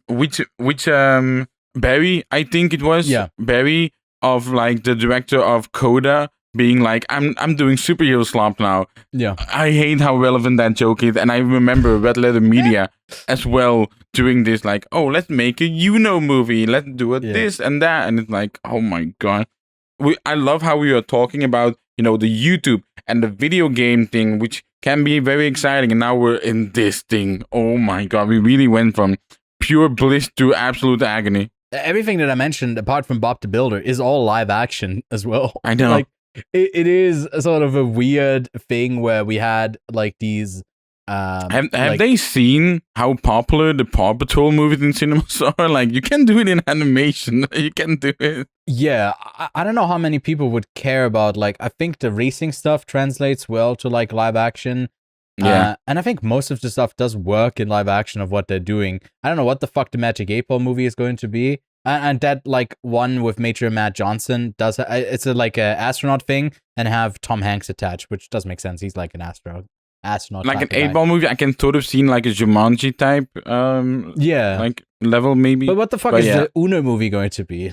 which Barry, I think it was. Yeah. Barry, of like the director of Coda being like, I'm doing superhero slop now. Yeah. I hate how relevant that joke is. And I remember Red Letter Media as well doing this, like, oh, let's make a movie. Let's do this and that. And it's like, oh my God. I love how we are talking about, you know, the YouTube and the video game thing, which can be very exciting. And now we're in this thing. Oh my God. We really went from pure bliss to absolute agony. Everything that I mentioned, apart from Bob the Builder, is all live action as well. I know. Like, it is a sort of a weird thing where we had like these. Have they seen how popular the Paw Patrol movies in cinemas are? Like, you can do it in animation. You can do it. Yeah, I don't know how many people would care about. Like, I think the racing stuff translates well to like live action. Yeah. And I think most of the stuff does work in live action of what they're doing. I don't know what the fuck the Magic 8-Ball movie is going to be. And that like one with Major Matt Johnson does, it's like a astronaut thing and have Tom Hanks attached, which does make sense. He's like an astronaut. Like an 8-Ball movie, I can sort of see like a Jumanji type like level maybe. But what the fuck is the Uno movie going to be?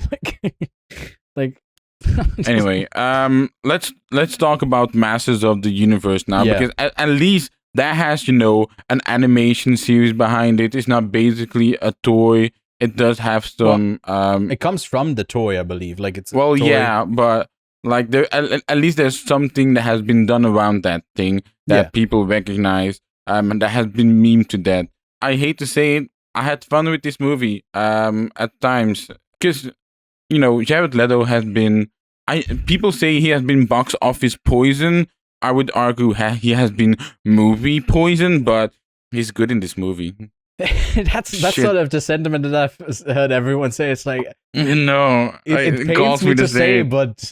Like anyway, let's talk about Masters of the Universe now, because at least that has, you know, an animation series behind it. It's not basically a toy. It does have some. It comes from the toy, I believe. Like it's but like there at least there's something that has been done around that thing that people recognize, and that has been memed to death. I hate to say it, I had fun with this movie at times because, you know, Jared Leto has been. People say he has been box office poison. I would argue he has been movie poison, but he's good in this movie. That's sort of the sentiment that I've heard everyone say. It's like, no, it pains me to say, but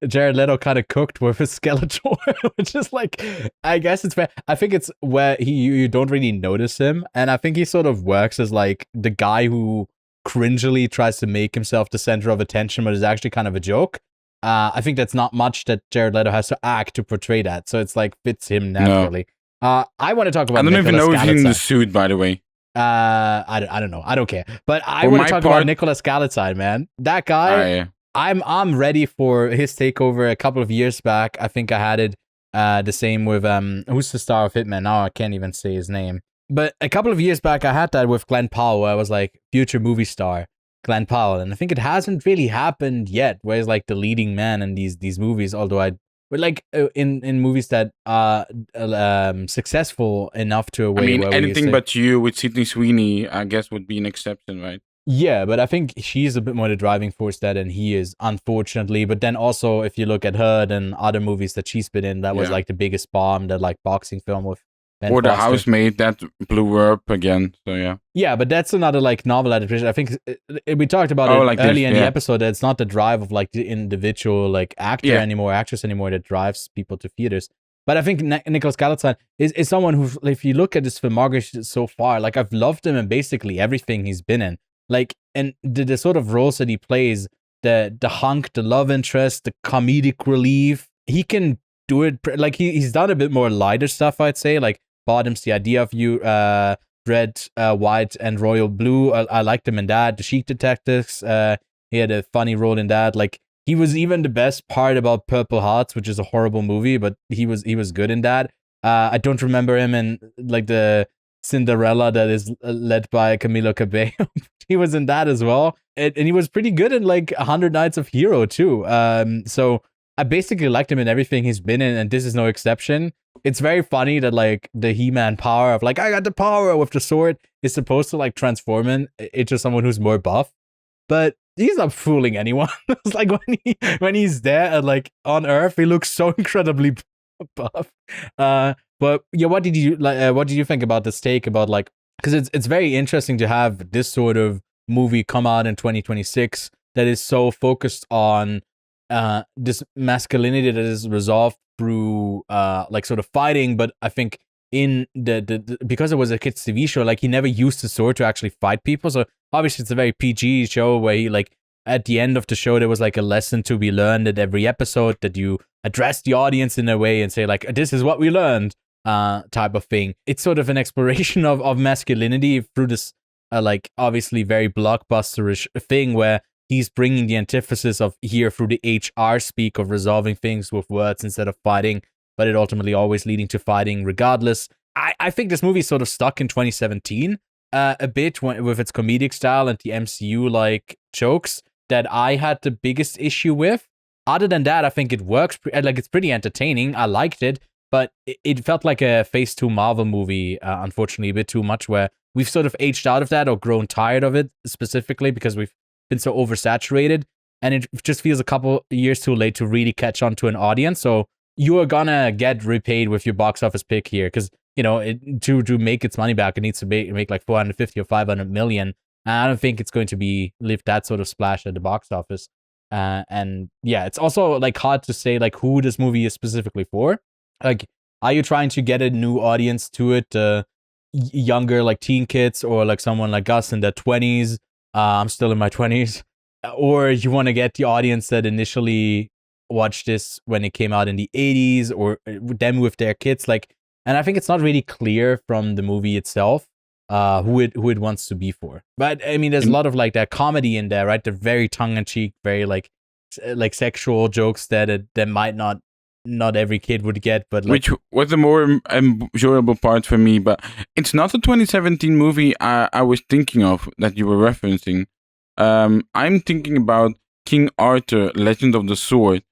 Jared Leto kind of cooked with his Skeletor, which is like, I guess it's fair. I think it's where you don't really notice him, and I think he sort of works as like the guy who cringily tries to make himself the center of attention, but is actually kind of a joke. I think that's not much that Jared Leto has to act to portray that, so it's like fits him naturally. No. I want to talk about. I don't even know if he's in the suit, by the way. I don't know. I don't care. But I want to talk about Nicholas Gallatside, man. That guy. Yeah. I'm ready for his takeover. A couple of years back, I think I had it. The same with who's the star of Hitman? Now I can't even say his name. But a couple of years back, I had that with Glenn Powell, where I was like, future movie star Glenn Powell, and I think it hasn't really happened yet. Where he's like the leading man in these movies. Although but like in movies that are successful enough to a way. I mean, where Anything But You with Sydney Sweeney, I guess, would be an exception, right? Yeah, but I think she's a bit more the driving force than he is, unfortunately. But then also, if you look at her and other movies that she's been in, that was like the biggest bomb, that like boxing film with Ben or Foster. The Housemaid, that blew her up again. So yeah. Yeah, but that's another like novel adaptation. I think we talked about it like early in the episode. That it's not the drive of like the individual like actor anymore, actress anymore that drives people to theaters. But I think Nicholas Gallatside is someone who, if you look at his filmography so far, like I've loved him in basically everything he's been in. Like, and the sort of roles that he plays, the hunk, the love interest, the comedic relief, he can do it. Like he's done a bit more lighter stuff, I'd say. Like Bottoms, The Idea of You, Red, White, and Royal Blue. I liked him in that. The Chic Detectives. He had a funny role in that. Like he was even the best part about Purple Hearts, which is a horrible movie, but he was good in that. I don't remember him in like the Cinderella that is led by Camilo Cabello. He was in that as well, and he was pretty good in like 100 Nights of Hero too. So I basically liked him in everything he's been in, and this is no exception. It's very funny that like the He-Man power of like I got the power with the sword is supposed to like transform him into someone who's more buff, but he's not fooling anyone. It's like when he's there and like on Earth, he looks so incredibly buff. But yeah, what did you think about this take about like, because it's very interesting to have this sort of movie come out in 2026 that is so focused on this masculinity that is resolved through like sort of fighting. But I think in the because it was a kids TV show, like he never used the sword to actually fight people. So obviously it's a very PG show where he like at the end of the show there was like a lesson to be learned at every episode that you address the audience in a way and say like this is what we learned. Type of thing. It's sort of an exploration of masculinity through this like obviously very blockbusterish thing where he's bringing the antithesis of here through the HR speak of resolving things with words instead of fighting, but it ultimately always leading to fighting regardless. I think this movie sort of stuck in 2017 a bit with its comedic style and the MCU like jokes that I had the biggest issue with. Other than that, I think it works. Like it's pretty entertaining. I liked it. But it felt like a Phase 2 Marvel movie, unfortunately, a bit too much, where we've sort of aged out of that or grown tired of it, specifically because we've been so oversaturated. And it just feels a couple years too late to really catch on to an audience. So you are going to get repaid with your box office pick here because, you know, to make its money back, it needs to make like 450 or 500 million. And I don't think it's going to leave that sort of splash at the box office. And yeah, it's also like hard to say like who this movie is specifically for. Like, are you trying to get a new audience to it, younger, like teen kids, or like someone like us in their 20s? I'm still in my 20s. Or you want to get the audience that initially watched this when it came out in the 80s, or them with their kids? Like, and I think it's not really clear from the movie itself who it wants to be for. But I mean, there's a lot of like that comedy in there, right? They're very tongue-in-cheek, very like sexual jokes that might not every kid would get, but like, which was the more enjoyable part for me. But it's not the 2017 movie I was thinking of that you were referencing. I'm thinking about King Arthur, Legend of the Sword,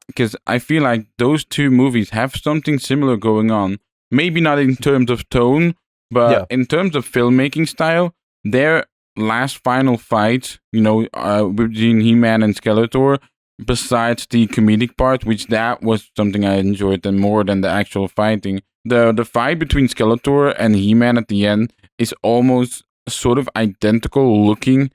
because I feel like those two movies have something similar going on. Maybe not in terms of tone, but in terms of filmmaking style. Their last final fight, you know, between He-Man and Skeletor, besides the comedic part, which that was something I enjoyed more than the actual fighting. The fight between Skeletor and He-Man at the end is almost sort of identical looking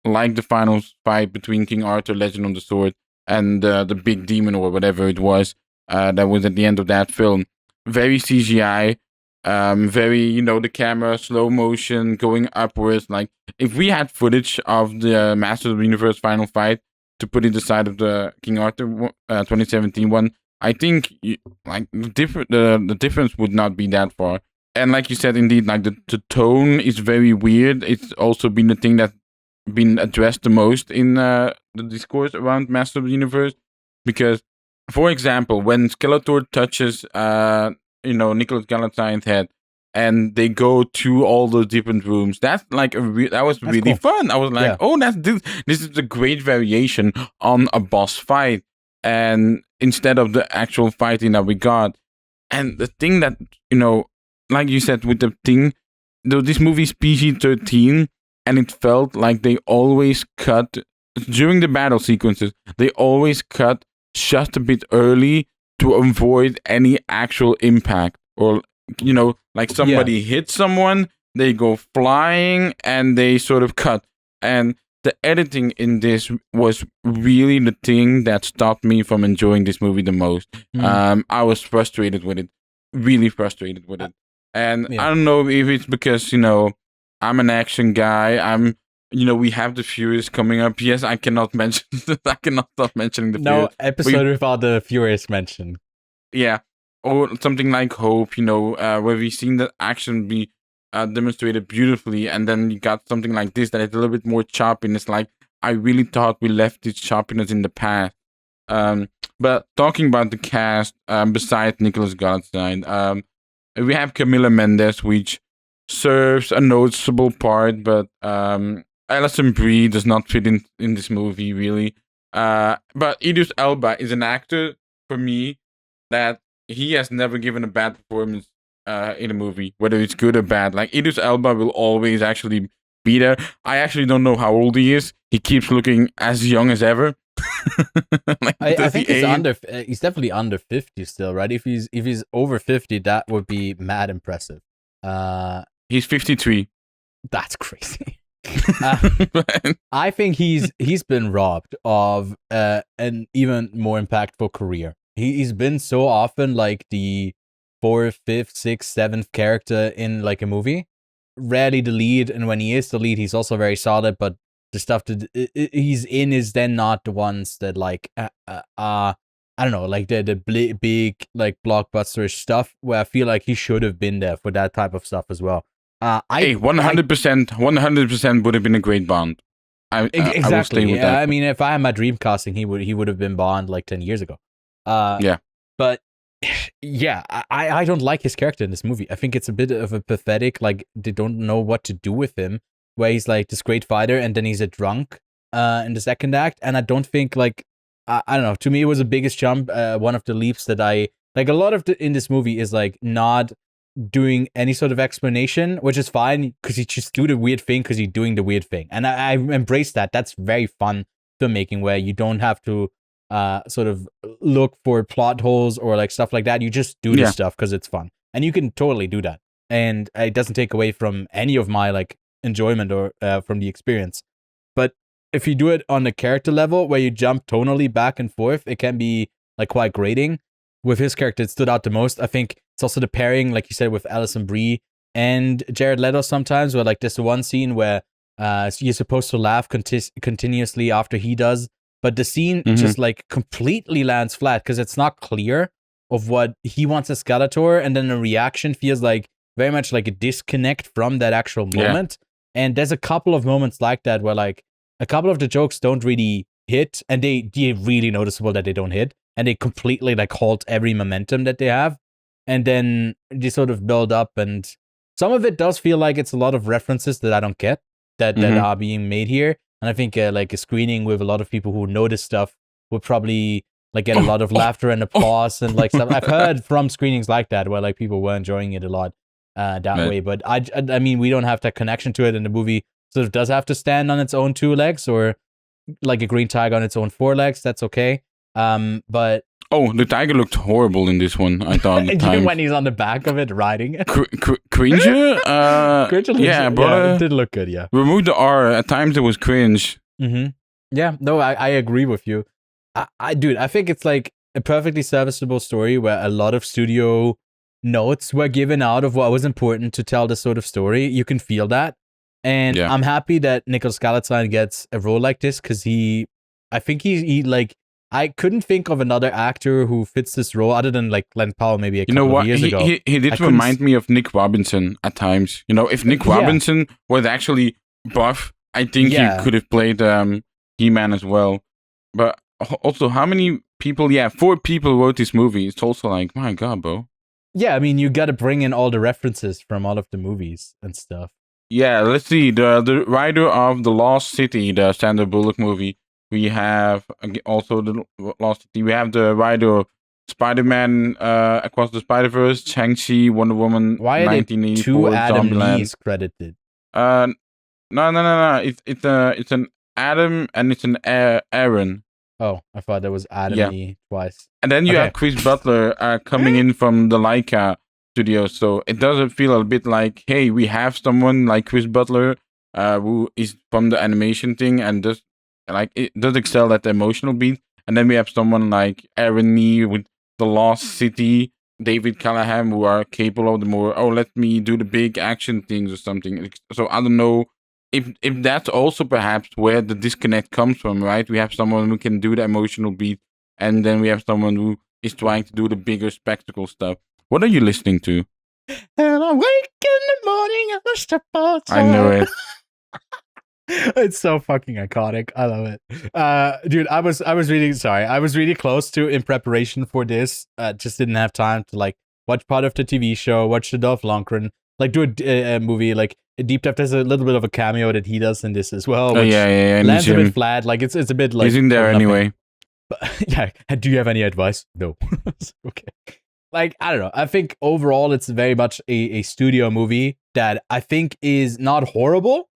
like the final fight between King Arthur, Legend of the Sword. and the big demon or whatever it was that was at the end of that film. Very CGI, very, the camera slow motion going upwards. Like, if we had footage of the Masters of the Universe final fight to put it aside of the King Arthur 2017 one, I think the difference would not be that far. And like you said, indeed, like the tone is very weird. It's also been the thing that's been addressed the most in the discourse around Master of the Universe. Because, for example, when Skeletor touches, Nicholas Galatine's head, and they go to all those different rooms, that's like that was really cool. Fun. I was like, this is a great variation on a boss fight, and instead of the actual fighting that we got. And the thing that, like you said, with the thing, though this movie's PG-13, and it felt like they always cut, during the battle sequences, they always cut just a bit early to avoid any actual impact. Or, like somebody hits someone, they go flying, and they sort of cut. And the editing in this was really the thing that stopped me from enjoying this movie the most. I was frustrated with it. Really frustrated with it. And I don't know if it's because, I'm an action guy. We have the Furious coming up. Yes, I cannot stop mentioning the Furious. No episode without the Furious mention. Yeah. Or something like Hope, where we've seen the action be demonstrated beautifully, and then you got something like this that is a little bit more choppy, and it's like, I really thought we left this choppiness in the past. But talking about the cast, besides Nicholas Goldstein, we have Camila Mendes, which serves a noticeable part, but Alison Brie does not fit in this movie, really. But Idris Elba is an actor, for me, that he has never given a bad performance in a movie, whether it's good or bad. Like, Idris Elba will always actually be there. I actually don't know how old he is. He keeps looking as young as ever. I think he's definitely under 50 still, right? If he's over 50, that would be mad impressive. He's 53. That's crazy. I think he's been robbed of an even more impactful career. He's been so often like the 4th, 5th, 6th, 7th character in like a movie. Rarely the lead, and when he is the lead, he's also very solid, but the stuff that he's in is then not the ones that like I don't know, like the big like blockbuster stuff, where I feel like he should have been there for that type of stuff as well. 100% would have been a great Bond. Exactly. I will stay with that. I mean, if I had my dream casting, he would have been Bond like 10 years ago. But yeah, I don't like his character in this movie. I think it's a bit of a pathetic, like, they don't know what to do with him, where he's like this great fighter, and then he's a drunk in the second act. And I don't think, like, I don't know, to me it was the biggest jump, one of the leaps that I like. A lot of in this movie is like not doing any sort of explanation, which is fine, because you just do the weird thing because you're doing the weird thing, and I embrace that. That's very fun filmmaking, where you don't have to sort of look for plot holes or like stuff like that. You just do this stuff because it's fun, and you can totally do that, and it doesn't take away from any of my like enjoyment or from the experience. But if you do it on the character level, where you jump tonally back and forth, it can be like quite grating. With his character, it stood out the most. I think it's also the pairing, like you said, with Alison Brie and Jared Leto sometimes, where like there's the one scene where you're supposed to laugh continuously after he does, but the scene just like completely lands flat because it's not clear of what he wants as Skeletor, and then the reaction feels like very much like a disconnect from that actual moment. And there's a couple of moments like that where like a couple of the jokes don't really hit, and they're really noticeable that they don't hit, and they completely like halt every momentum that they have, and then they sort of build up, and some of it does feel like it's a lot of references that I don't get that are being made here. And I think like a screening with a lot of people who know this stuff would probably like get a lot of laughter and applause and like stuff. I've heard from screenings like that where like people were enjoying it a lot that way. But I mean, we don't have that connection to it, and the movie sort of does have to stand on its own 2 legs, or like a green tiger on its own 4 legs. That's okay. But the tiger looked horrible in this one, I thought. Even when he's on the back of it riding. Cringer? Yeah, it did look good, yeah. Remove the R. At times it was cringe. Yeah, no, I agree with you. Dude, I think it's like a perfectly serviceable story where a lot of studio notes were given out of what was important to tell this sort of story. You can feel that. And Yeah. I'm happy that Nicholas Galatine gets a role like this because I think he like, I couldn't think of another actor who fits this role other than like Glenn Powell maybe a You know couple of what? years ago. He did remind me of Nick Robinson at times. You know, if Nick Yeah. Robinson was actually buff, I think Yeah. he could have played He-Man as well. But also, how many people? Yeah, 4 people wrote this movie. It's also like, my God, bro. Yeah, I mean, you got to bring in all the references from all of the movies and stuff. Yeah, let's see. The writer of The Lost City, the Sandra Bullock movie. We have also The Lost City. We have the writer of Spider-Man Across the Spider-Verse, Shang-Chi, Wonder Woman, Why are 1984, two Adam Zombieland. Lees credited? No. It's an Adam and it's an Aaron. Oh, I thought that was Adam Yeah. Lee twice. And then you Okay. have Chris Butler coming in from the Leica studio. So it doesn't feel a bit like, hey, we have someone like Chris Butler who is from the animation thing and does like it does excel at the emotional beat. And then we have someone like Aaron Lee with The Lost City, David Callahan, who are capable of the more, let me do the big action things or something. So I don't know if that's also perhaps where the disconnect comes from, right? We have someone who can do the emotional beat, and then we have someone who is trying to do the bigger spectacle stuff. What are you listening to? And I wake in the morning and I step outside. I know it. It's so fucking iconic. I love it. Dude, I was really close to in preparation for this. Just didn't have time to like watch part of the TV show, watch the Dolph Lundgren, like do a movie, like a deep dive. There's a little bit of a cameo that he does in this as well. Which yeah. lands a bit flat. Like it's a bit like he's in there nothing. anyway. But, yeah. Do you have any advice? No. Okay. Like, I don't know. I think overall it's very much a studio movie that I think is not horrible.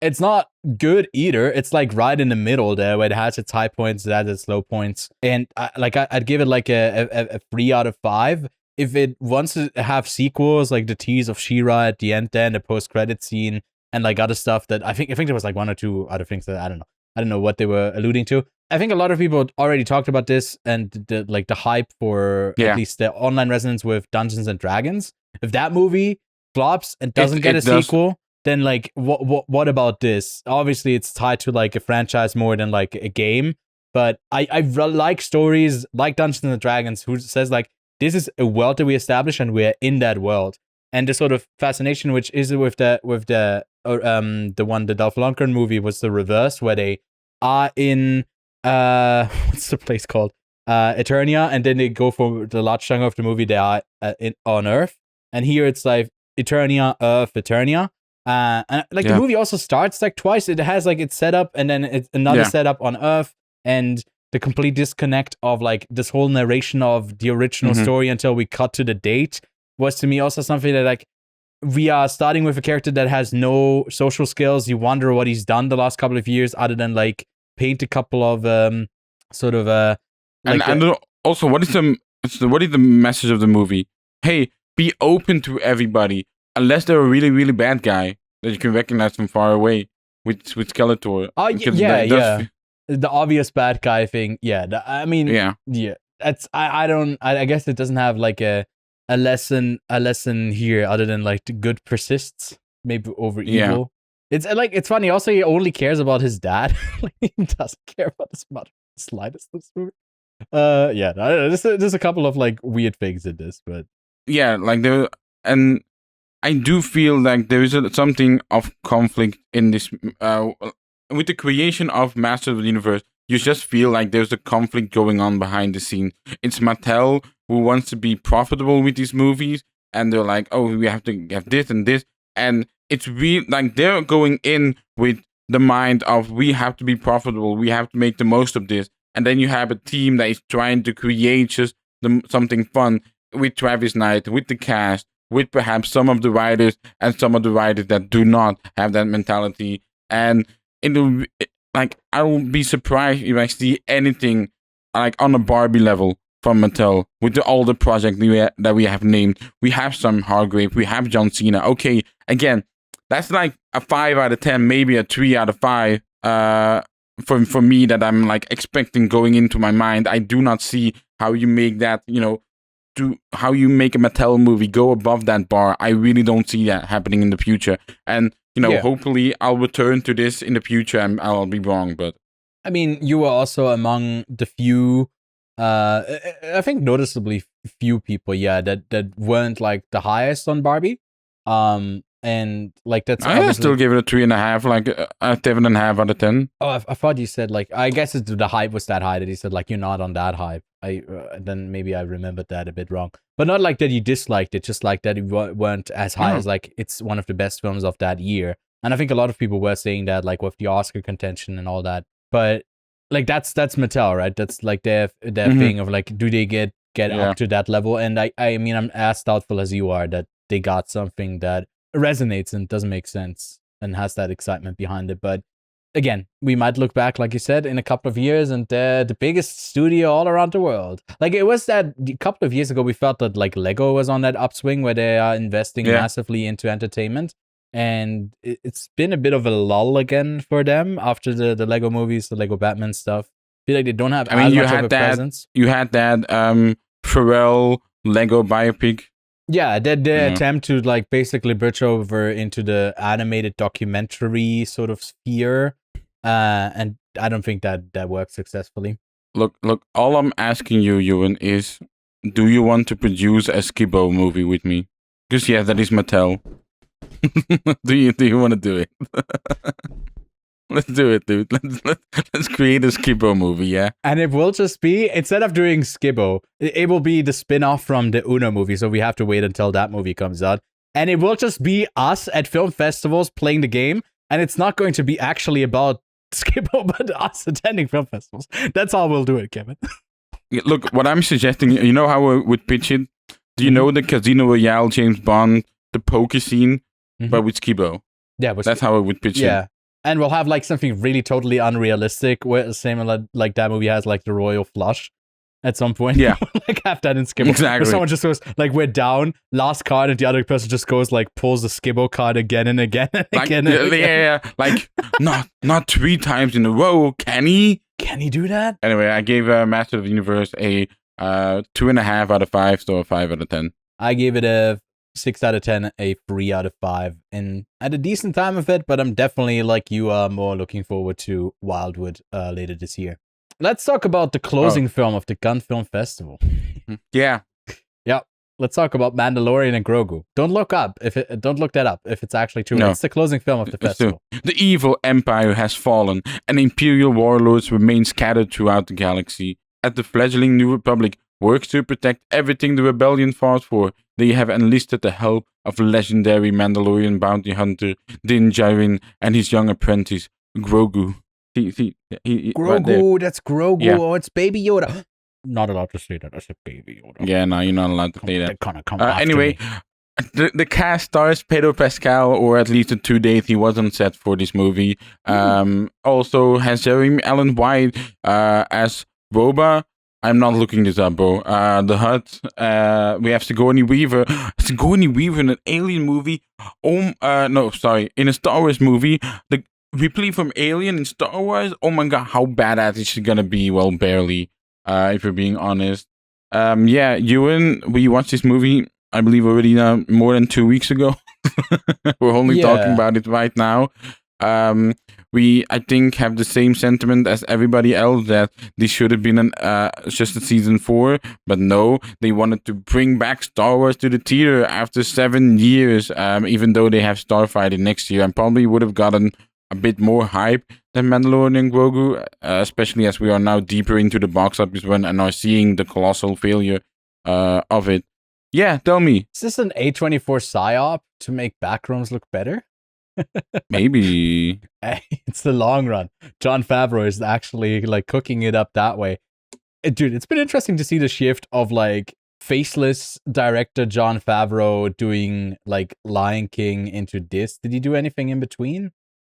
It's not good either. It's like right in the middle there where it has its high points, it has its low points. And I'd give it like a 3 out of 5. If it wants to have sequels, like the tease of She-Ra at the end, then the post-credit scene and like other stuff that I think there was like 1 or 2 other things that I don't know what they were alluding to. I think a lot of people already talked about this and the hype for at least the online resonance with Dungeons and Dragons. If that movie flops and doesn't get a sequel, then like what about this? Obviously, it's tied to like a franchise more than like a game. But I like stories like Dungeons and Dragons, who says like this is a world that we establish and we're in that world. And the sort of fascination which is with the one the Dolph Lundgren movie was the reverse, where they are in what's the place called? Eternia, and then they go for the large chunk of the movie they are on Earth. And here it's like Eternia, Earth, Eternia. And like the movie also starts like twice. It has like its setup and then it's another setup on Earth, and the complete disconnect of like this whole narration of the original story until we cut to the date was to me also something that like we are starting with a character that has no social skills. You wonder what he's done the last couple of years other than like paint a couple of and also what is the message of the movie? Hey, be open to everybody. Unless they're a really, really bad guy that you can recognize from far away with Skeletor. Oh, the obvious bad guy thing. Yeah, That's I guess it doesn't have like a lesson here other than like the good persists maybe over evil. It's funny. Also, he only cares about his dad. He doesn't care about his mother the slightest in this movie. There's a couple of like weird things in this, but I do feel like there is something of conflict in this. With the creation of Masters of the Universe, you just feel like there's a conflict going on behind the scenes. It's Mattel who wants to be profitable with these movies, and they're like, oh, we have to have this and this. And it's really like they're going in with the mind of we have to be profitable, we have to make the most of this. And then you have a team that is trying to create just something fun with Travis Knight, with the cast, with perhaps some of the writers and some of the writers that do not have that mentality. And I will be surprised if I see anything like on a Barbie level from Mattel with all the projects that we have named. We have Sam Hargrave, we have John Cena. Okay, again, that's like a 5 out of 10, maybe a 3 out of 5. for me that I'm like expecting going into my mind. I do not see how you make that, how you make a Mattel movie go above that bar. I really don't see that happening in the future. And, hopefully I'll return to this in the future and I'll be wrong, but. I mean, you were also among the few, I think noticeably few people, that weren't like the highest on Barbie. And like that's I still give it a 3.5, like a 7.5 out of 10. Oh, I thought you said like, I guess the hype was that high that he said like you're not on that hype. Then maybe I remembered that a bit wrong, but not like that you disliked it, just like that you weren't as high as like it's one of the best films of that year. And I think a lot of people were saying that like with the Oscar contention and all that. But like that's Mattel, right? That's like their thing of like, do they get up to that level? And I mean, I'm as doubtful as you are that they got something that resonates and doesn't make sense and has that excitement behind it. But again, we might look back, like you said, in a couple of years and they're the biggest studio all around the world. Like it was that a couple of years ago, we felt that like Lego was on that upswing where they are investing massively into entertainment. And it's been a bit of a lull again for them after the Lego movies, the Lego Batman stuff. I feel like they don't have as much of a presence. You had that Pharrell Lego biopic. Yeah, the attempt to like basically bridge over into the animated documentary sort of sphere. And I don't think that works successfully. Look, all I'm asking you, Ewan, is do you want to produce a Skibbo movie with me? Because that is Mattel. do you want to do it? Let's do it, dude. Let's create a Skibbo movie, yeah? And it will just be, instead of doing Skibbo, it will be the spin-off from the Uno movie, so we have to wait until that movie comes out. And it will just be us at film festivals playing the game, and it's not going to be actually about Skibbo, but us attending film festivals. That's how we'll do it, Kevin. Look, what I'm suggesting, you know how I would pitch it? Do you know the Casino Royale, James Bond, the poker scene, but with Skibbo? Yeah, that's how I would pitch it. Yeah. And we'll have like something really totally unrealistic, where same like that movie has like the royal flush at some point. Yeah, like have that in Skibbo. Exactly. Where someone just goes like, we're down, last card, and the other person just goes like pulls the Skibbo card again and again and again. And again. Yeah, like not 3 times in a row. Can he? Can he do that? Anyway, I gave Master of the Universe a 2.5 out of 5, so a 5 out of 10. I gave it a 6 out of 10, a 3 out of 5, and at a decent time of it, but I'm definitely, like you are, more looking forward to Wildwood later this year. Let's talk about the closing film of the Cannes Film Festival. Yeah. Let's talk about Mandalorian and Grogu. Don't look that up if it's actually true. No. It's the closing film of the festival. The evil empire has fallen, and imperial warlords remain scattered throughout the galaxy. As the fledgling New Republic works to protect everything the rebellion fought for, they have enlisted the help of legendary Mandalorian bounty hunter Din Djarin and his young apprentice, Grogu. Grogu, right, that's Grogu. Yeah. Oh, it's Baby Yoda. Not allowed to say that. I said Baby Yoda. Yeah, no, you're not allowed to say that. Come anyway, the cast stars Pedro Pascal, or at least the 2 days he was on set for this movie. Also has Jeremy Allen White as Boba. I'm not looking this up, bro. The Hutt. We have Sigourney Weaver. Sigourney Weaver in an Alien movie. In a Star Wars movie. The Ripley from Alien in Star Wars. Oh my god, how badass is she gonna be? Well, barely. If we're being honest. Ewan, we watched this movie, I believe, already more than 2 weeks ago. We're only talking about it right now. We, I think, have the same sentiment as everybody else that this should have been just a season 4, but no, they wanted to bring back Star Wars to the theater after 7 years, even though they have Starfighter next year, and probably would have gotten a bit more hype than Mandalorian Grogu, especially as we are now deeper into the box office and are seeing the colossal failure of it. Yeah, tell me. Is this an A24 psyop to make Backrooms look better? Maybe. It's the long run. Jon Favreau is actually like cooking it up that way. Dude, it's been interesting to see the shift of like faceless director Jon Favreau doing like Lion King into this. Did he do anything in between?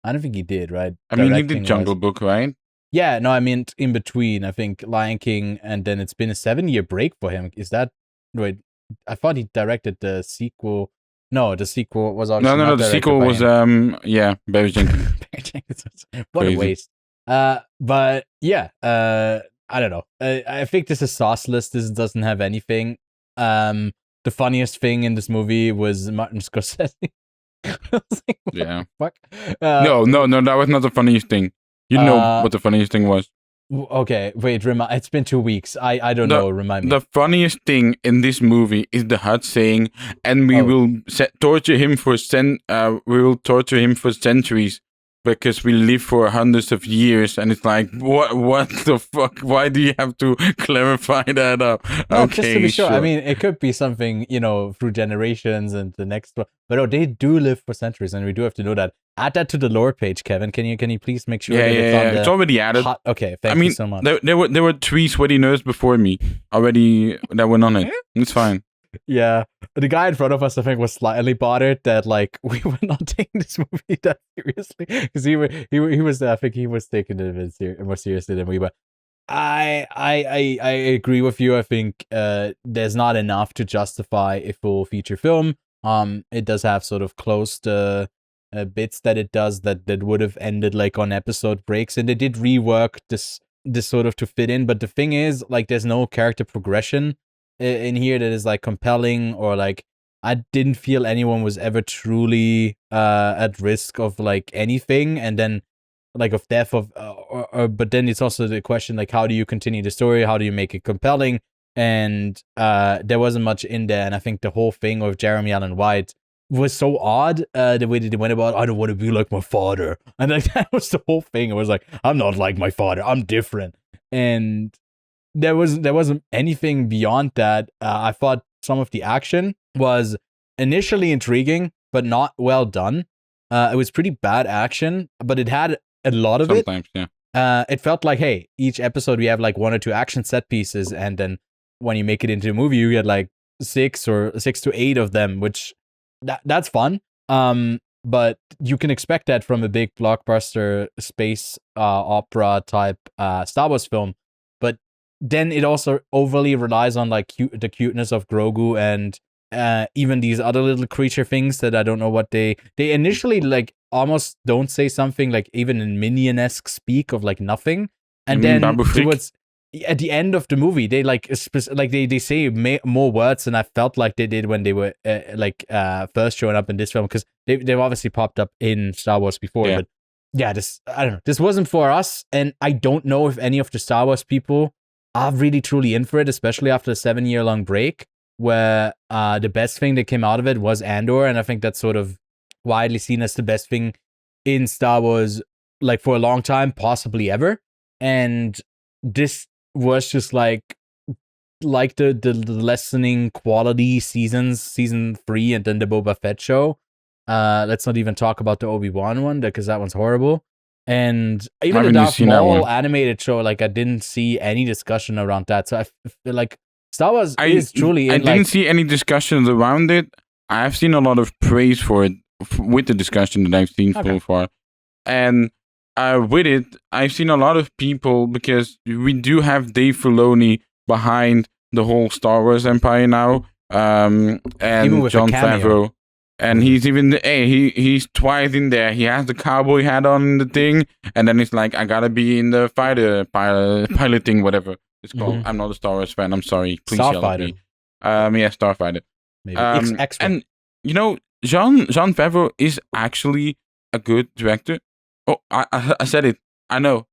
I don't think he did, right? I mean, he did Jungle Book, right? Yeah, no, I mean in between. I think Lion King, and then it's been a 7-year break for him. Is that right? I thought he directed the sequel. No, the sequel was obviously no. The sequel was Barry Jenkins. What a waste. But yeah, I don't know. I think this is sauceless. This doesn't have anything. The funniest thing in this movie was Martin Scorsese. I was like, what Yeah. the fuck? No, that was not the funniest thing. You know what the funniest thing was. Okay, wait, it's been 2 weeks. I don't know, remind me. The funniest thing in this movie is the Hut saying, and we will torture him for centuries because we live for hundreds of years. And it's like, what the fuck? Why do you have to clarify that up? No, okay, just to be sure. sure. I mean, it could be something, through generations and the next one. But they do live for centuries, and we do have to know that. Add that to the lore page, Kevin. Can you please make sure that it's on the... It's already added. Okay, thank you so much. There were 3 sweaty nerds before me already that went on it. It's fine. Yeah, the guy in front of us, I think, was slightly bothered that we were not taking this movie that seriously, because he was I think he was taking it a bit more seriously than we were. I agree with you. I think there's not enough to justify a full feature film. It does have sort of closed bits that it does that would have ended on episode breaks, and they did rework this sort of to fit in. But the thing is, there's no character progression in here that is compelling, or I didn't feel anyone was ever truly at risk of anything, and then of death of but then it's also the question how do you continue the story, how do you make it compelling, and there wasn't much in there. And I think the whole thing of Jeremy Allen White was so odd, the way that they went about, I don't want to be like my father, and that was the whole thing. It was I'm not like my father, I'm different. And there wasn't anything beyond that. I thought some of the action was initially intriguing, but not well done. It was pretty bad action, but it had a lot of Sometimes, it. Yeah. It felt hey, each episode we have 1 or 2 action set pieces, and then when you make it into a movie, you get 6 to 8 of them, which that's fun. But you can expect that from a big blockbuster space opera type Star Wars film. But then it also overly relies on the cuteness of Grogu and even these other little creature things that I don't know what they initially almost don't say something even in minion-esque speak of nothing, and then towards at the end of the movie they they say more words than I felt they did when they were first showing up in this film, because they've obviously popped up in Star Wars before. But yeah, I don't know, this wasn't for us, and I don't know if any of the Star Wars people are really truly in for it, especially after a 7-year-long break where the best thing that came out of it was Andor, and I think that's sort of widely seen as the best thing in Star Wars for a long time, possibly ever. And this was just the lessening quality season 3 and then the Boba Fett show. Let's not even talk about the Obi-Wan one, because that one's horrible. And even the Darth Maul animated show, I didn't see any discussion around that. So I feel Star Wars is truly... I didn't see any discussions around it. I've seen a lot of praise for it with the discussion that I've seen so far. And with it, I've seen a lot of people, because we do have Dave Filoni behind the whole Star Wars empire now, and Jon Favreau. And he's even he's twice in there. He has the cowboy hat on in the thing, and then he's I gotta be in the fighter piloting, whatever it's called. I'm not a Star Wars fan. I'm sorry. Please yell at me. Yeah, Starfighter. Maybe X-Men. And Jon Favreau is actually a good director. Oh, I said it. I know.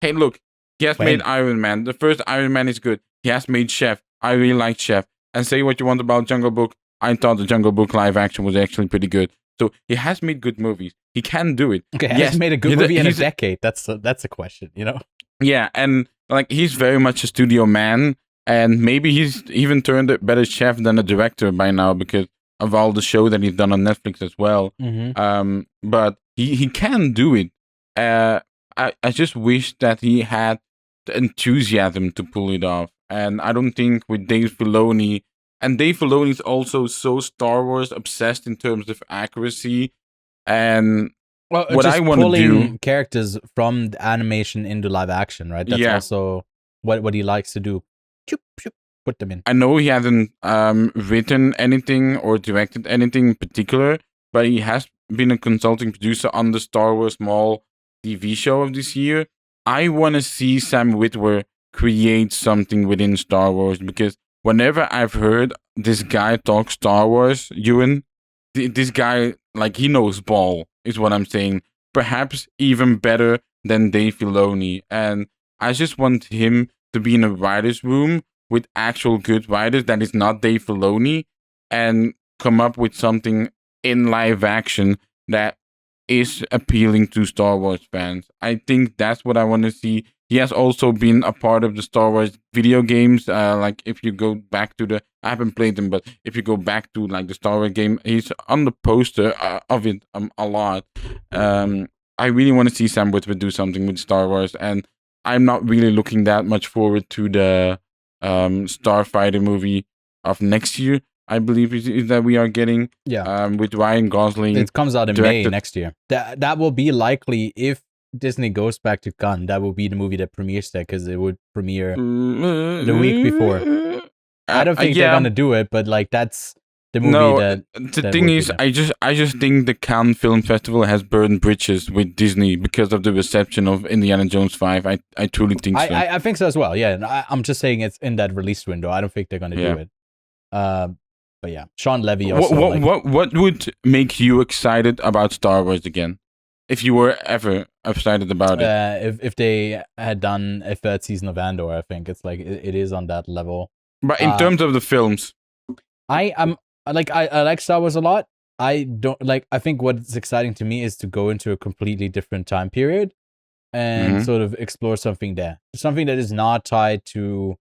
Hey, look, he has made Iron Man. The first Iron Man is good. He has made Chef. I really like Chef. And say what you want about Jungle Book. I thought the Jungle Book live action was actually pretty good. So he has made good movies. He can do it. Okay, he has made a good movie in a decade. That's a question, Yeah, and he's very much a studio man, and maybe he's even turned a better chef than a director by now because of all the show that he's done on Netflix as well. But he can do it. I just wish that he had the enthusiasm to pull it off, and I don't think with Dave Filoni. And Dave Filoni is also so Star Wars obsessed in terms of accuracy. And what I want to do, characters from the animation into live action, right? That's also what he likes to do. Put them in. I know he hasn't written anything or directed anything in particular, but he has been a consulting producer on the Star Wars Mall TV show of this year. I want to see Sam Witwer create something within Star Wars, because whenever I've heard this guy talk Star Wars, Ewan, this guy, like, he knows ball, is what I'm saying. Perhaps even better than Dave Filoni. And I just want him to be in a writer's room with actual good writers that is not Dave Filoni, and come up with something in live action that is appealing to Star Wars fans. I think that's what I want to see. He has also been a part of the Star Wars video games. Like, if you go back to I haven't played them, but if you go back to like the Star Wars game, he's on the poster of it a lot. I really want to see Sam Witwer do something with Star Wars, and I'm not really looking that much forward to the Starfighter movie of next year. I believe is that we are getting with Ryan Gosling. It comes out in May next year. That will be likely, if Disney goes back to Cannes, that will be the movie that premieres there, because it would premiere the week before. I don't think they're gonna do it, but like, that's the movie the thing is, I just think the Cannes Film Festival has burned bridges with Disney because of the reception of Indiana Jones 5. I truly think so. I think so as well. Yeah, and I'm just saying it's in that release window. I don't think they're gonna do it. But yeah, Sean Levy also. What would make you excited about Star Wars again, if you were ever excited about it? If they had done a third season of Andor, I think it's like it is on that level. But in terms of the films, I like Star Wars a lot. I think what's exciting to me is to go into a completely different time period and sort of explore something there, something that is not tied to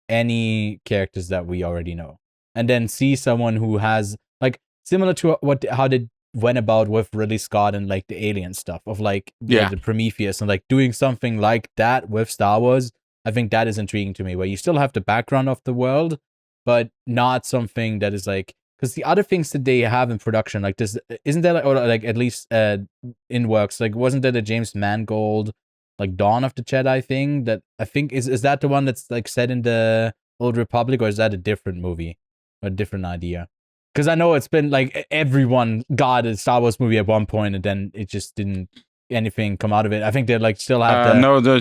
any characters that we already know. And then see someone who has, like, similar to how they went about with Ridley Scott and like the alien stuff of like the Prometheus, and like doing something like that with Star Wars. I think that is intriguing to me, where you still have the background of the world, but not something that is like, because the other things that they have in production, like this, isn't there, like, or like at least in works, like, wasn't there the James Mangold, like Dawn of the Jedi thing that I think is that the one that's like set in the Old Republic, or is that a different movie? A different idea, because I know it's been like everyone got a Star Wars movie at one point, and then it just didn't anything come out of it. I think they like still have the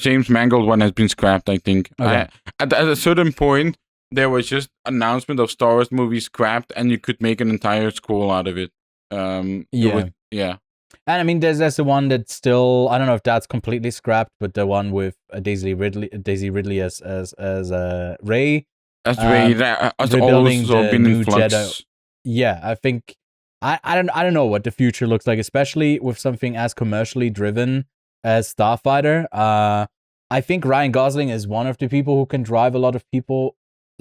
James Mangold one has been scrapped, I think. Okay. At a certain point, there was just announcement of Star Wars movies scrapped, and you could make an entire scroll out of it. And I mean, there's the one that's still, I don't know if that's completely scrapped, but the one with Daisy Ridley as Rey. As Rey, has also been in flux. Jedi. Yeah, I think I don't know what the future looks like, especially with something as commercially driven as Starfighter. I think Ryan Gosling is one of the people who can drive a lot of people's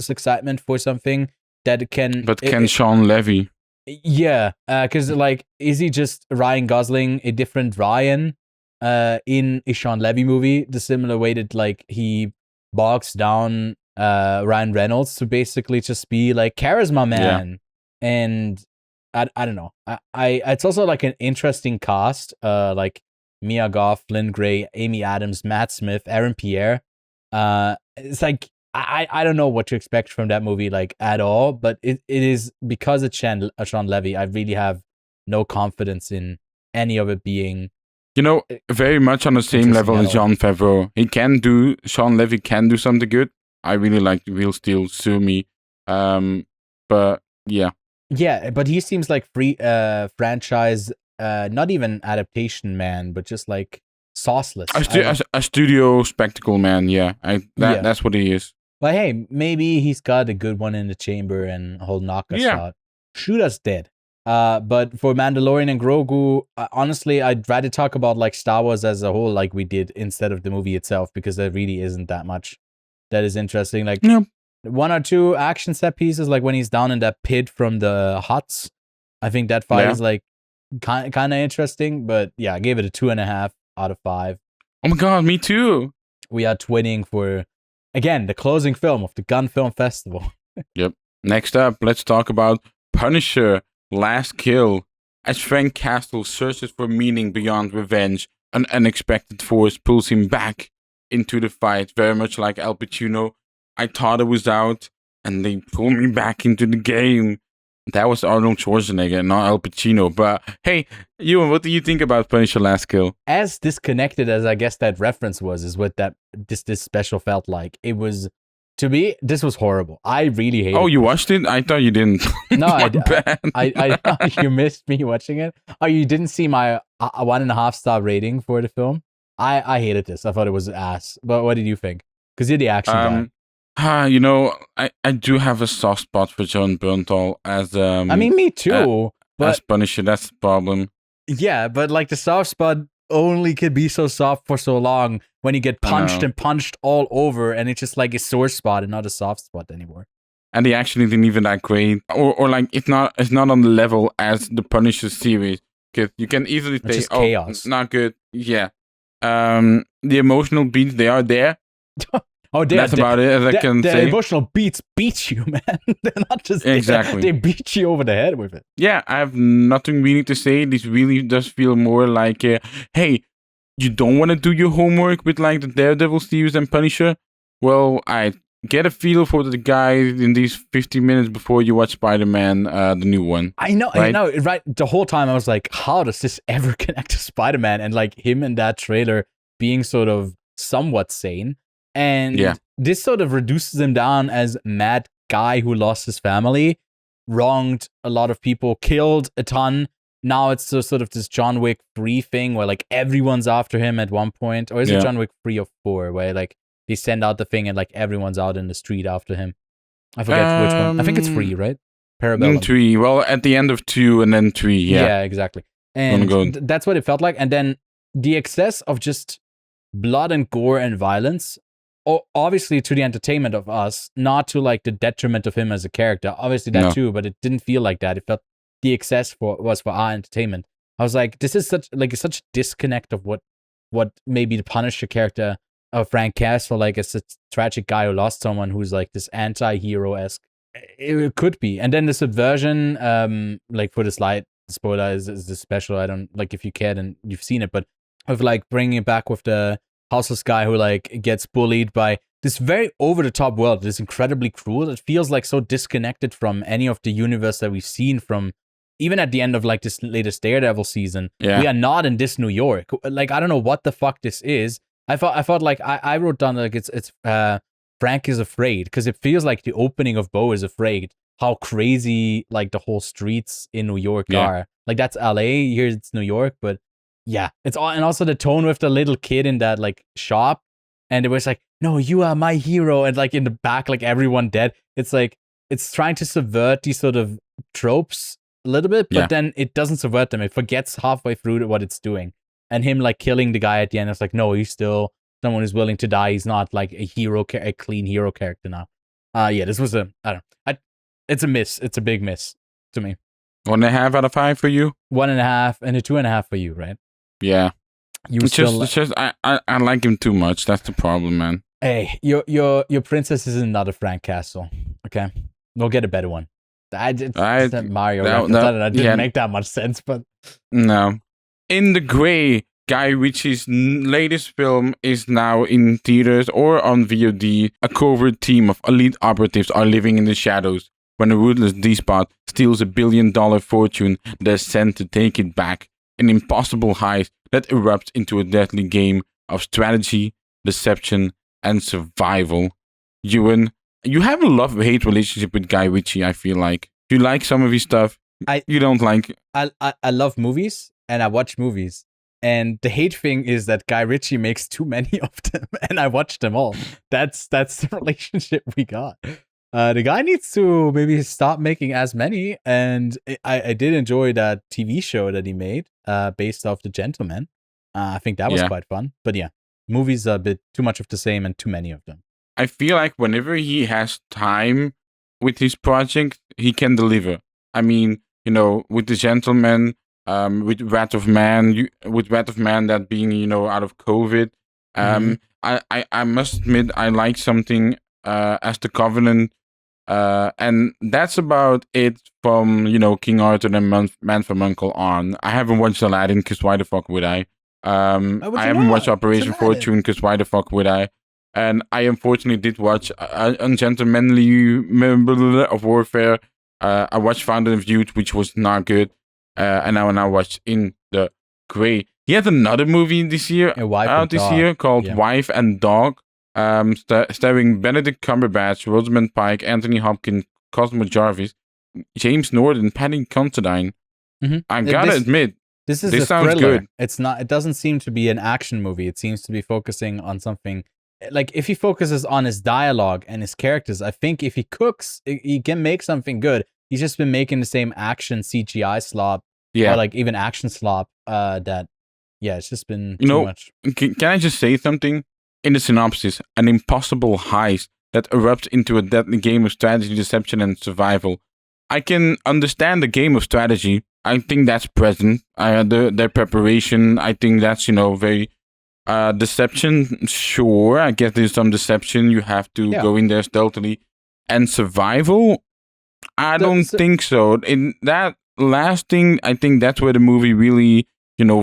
excitement for something that can. But can Sean Levy? Yeah, because like, is he just Ryan Gosling, a different Ryan, in a Sean Levy movie, the similar way that like he bogs down Ryan Reynolds to basically just be like charisma man, and I don't know. I it's also like an interesting cast, like Mia Goth, Lynn Gray, Amy Adams, Matt Smith, Aaron Pierre. It's like I don't know what to expect from that movie like at all, but it is because it's Sean Levy. I really have no confidence in any of it being, very much on the same level as Jon Favreau. Sean Levy can do something good. I really like Real Steel, Sue Me. But yeah. Yeah, but he seems like free franchise, not even adaptation man, but just like sauceless. A studio spectacle man, that's what he is. But hey, maybe he's got a good one in the chamber and he'll knock us out. Shoot us dead. But for Mandalorian and Grogu, honestly, I'd rather talk about like Star Wars as a whole, like we did, instead of the movie itself, because there really isn't that much that is interesting. Like one or two action set pieces, like when he's down in that pit from the huts. I think that fight is like kind of interesting. But yeah, I gave it a 2.5 out of 5. Oh my god, me too. We are twinning for, again, the closing film of the Gun Film Festival. Yep. Next up, let's talk about Punisher: Last Kill. As Frank Castle searches for meaning beyond revenge, an unexpected force pulls him back into the fight, very much like Al Pacino. I thought it was out, and they pulled me back into the game. That was Arnold Schwarzenegger, not Al Pacino. But hey, Ewan, what do you think about Punisher Last Kill? As disconnected as I guess that reference is what that this special felt like. It was, to me, this was horrible. I really hated it. Oh, you watched it? I thought you didn't. No, I you missed me watching it. Oh, you didn't see my 1.5 star rating for the film? I hated this. I thought it was ass. But what did you think? Because you're the action guy. I do have a soft spot for John Bernthal as I mean, me too. But as Punisher. That's the problem. Yeah, but like the soft spot only could be so soft for so long when you get punched and punched all over, and it's just like a sore spot and not a soft spot anymore. And the action isn't even that great, or like it's not on the level as the Punisher series. Because you can easily say, just chaos. Not good. Yeah. The emotional beats, they are there. That's about it, as I can say. The emotional beats beat you, man. They're not just exactly. They beat you over the head with it. Yeah, I have nothing really to say. This really does feel more like, hey, you don't want to do your homework with like the Daredevil series and Punisher? Well, I get a feel for the guys in these 50 minutes before you watch Spider-Man, the new one. I know, right? The whole time I was like, how does this ever connect to Spider-Man? And like him in that trailer being sort of somewhat sane. And this sort of reduces him down as mad guy who lost his family, wronged a lot of people, killed a ton. Now it's sort of this John Wick 3 thing where like everyone's after him at one point. Or is it John Wick 3 or 4 where like they send out the thing and like everyone's out in the street after him? I forget which one. I think it's 3, right? Parabellum. 3. Well, at the end of 2 and then 3, Yeah, exactly. And that's what it felt like. And then the excess of just blood and gore and violence, obviously to the entertainment of us, not to like the detriment of him as a character. Obviously that too, but it didn't feel like that. It felt the excess was for our entertainment. I was like, this is such a disconnect of what maybe the Punisher character of Frank Castle, like it's a tragic guy who lost someone who's like this anti-hero-esque. It could be. And then the subversion, like for the slide, spoiler is the special. I don't like if you cared and you've seen it, but of like bringing it back with the houseless guy who like gets bullied by this very over-the-top world. This incredibly cruel. It feels like so disconnected from any of the universe that we've seen from even at the end of like this latest Daredevil season. Yeah. We are not in this New York. Like I don't know what the fuck this is. I thought like I wrote down like it's Frank is afraid because it feels like the opening of Bo is afraid. How crazy like the whole streets in New York are. Like that's LA, here it's New York, but yeah, it's all, and also the tone with the little kid in that like shop, and it was like, no, you are my hero, and like in the back, like everyone dead. It's like it's trying to subvert these sort of tropes a little bit, but then it doesn't subvert them. It forgets halfway through what it's doing, and him like killing the guy at the end. It's like, no, he's still someone who's willing to die. He's not like a hero, a clean hero character now. This was it's a miss. It's a big miss to me. 1.5 out of 5 for you. 1.5 and a 2.5 for you, right? Yeah. You still I like him too much. That's the problem, man. Hey, your princess is not a Frank Castle. Okay, we'll get a better one. Mario. That didn't make that much sense, but no. In the Gray, Guy Ritchie's latest film is now in theaters or on VOD. A covert team of elite operatives are living in the shadows when a ruthless despot steals $1 billion fortune. They're sent to take it back. An impossible heist that erupts into a deadly game of strategy, deception, and survival. Ewan, you have a love-hate relationship with Guy Ritchie, I feel like. You like some of his stuff. You don't like... I love movies, and I watch movies. And the hate thing is that Guy Ritchie makes too many of them, and I watch them all. That's the relationship we got. The guy needs to maybe stop making as many, and I did enjoy that TV show that he made based off The Gentleman. I think that was quite fun. But yeah, movies are a bit too much of the same and too many of them. I feel like whenever he has time with his project, he can deliver. I mean, with The Gentleman, with Wrath of Man, that being, out of COVID. I must admit, I like something as The Covenant. And that's about it from, King Arthur and Man from U.N.C.L.E. on. I haven't watched Aladdin, because why the fuck would I? I haven't watched Operation Fortune, because why the fuck would I? And I unfortunately did watch Ungentlemanly of Warfare, I watched Fountain of Youth, which was not good. And I now watched In the Grey. He had another movie this year out this year called Wife and Dog, starring Benedict Cumberbatch, Rosamund Pike, Anthony Hopkins, Cosmo Jarvis, James Norton, Patty Considine. I gotta admit, this is a sounds thriller. Good. It's not. It doesn't seem to be an action movie. It seems to be focusing on something. Like if he focuses on his dialogue and his characters, I think if he cooks, he can make something good. He's just been making the same action CGI slop, or like even action slop. It's just been too much. Can I just say something? In the synopsis, an impossible heist that erupts into a deadly game of strategy, deception, and survival. I can understand the game of strategy. I think that's present. Their preparation, I think that's, very deception. Sure, I guess there's some deception. You have to go in there stealthily. And survival? I don't think so. In that last thing, I think that's where the movie really,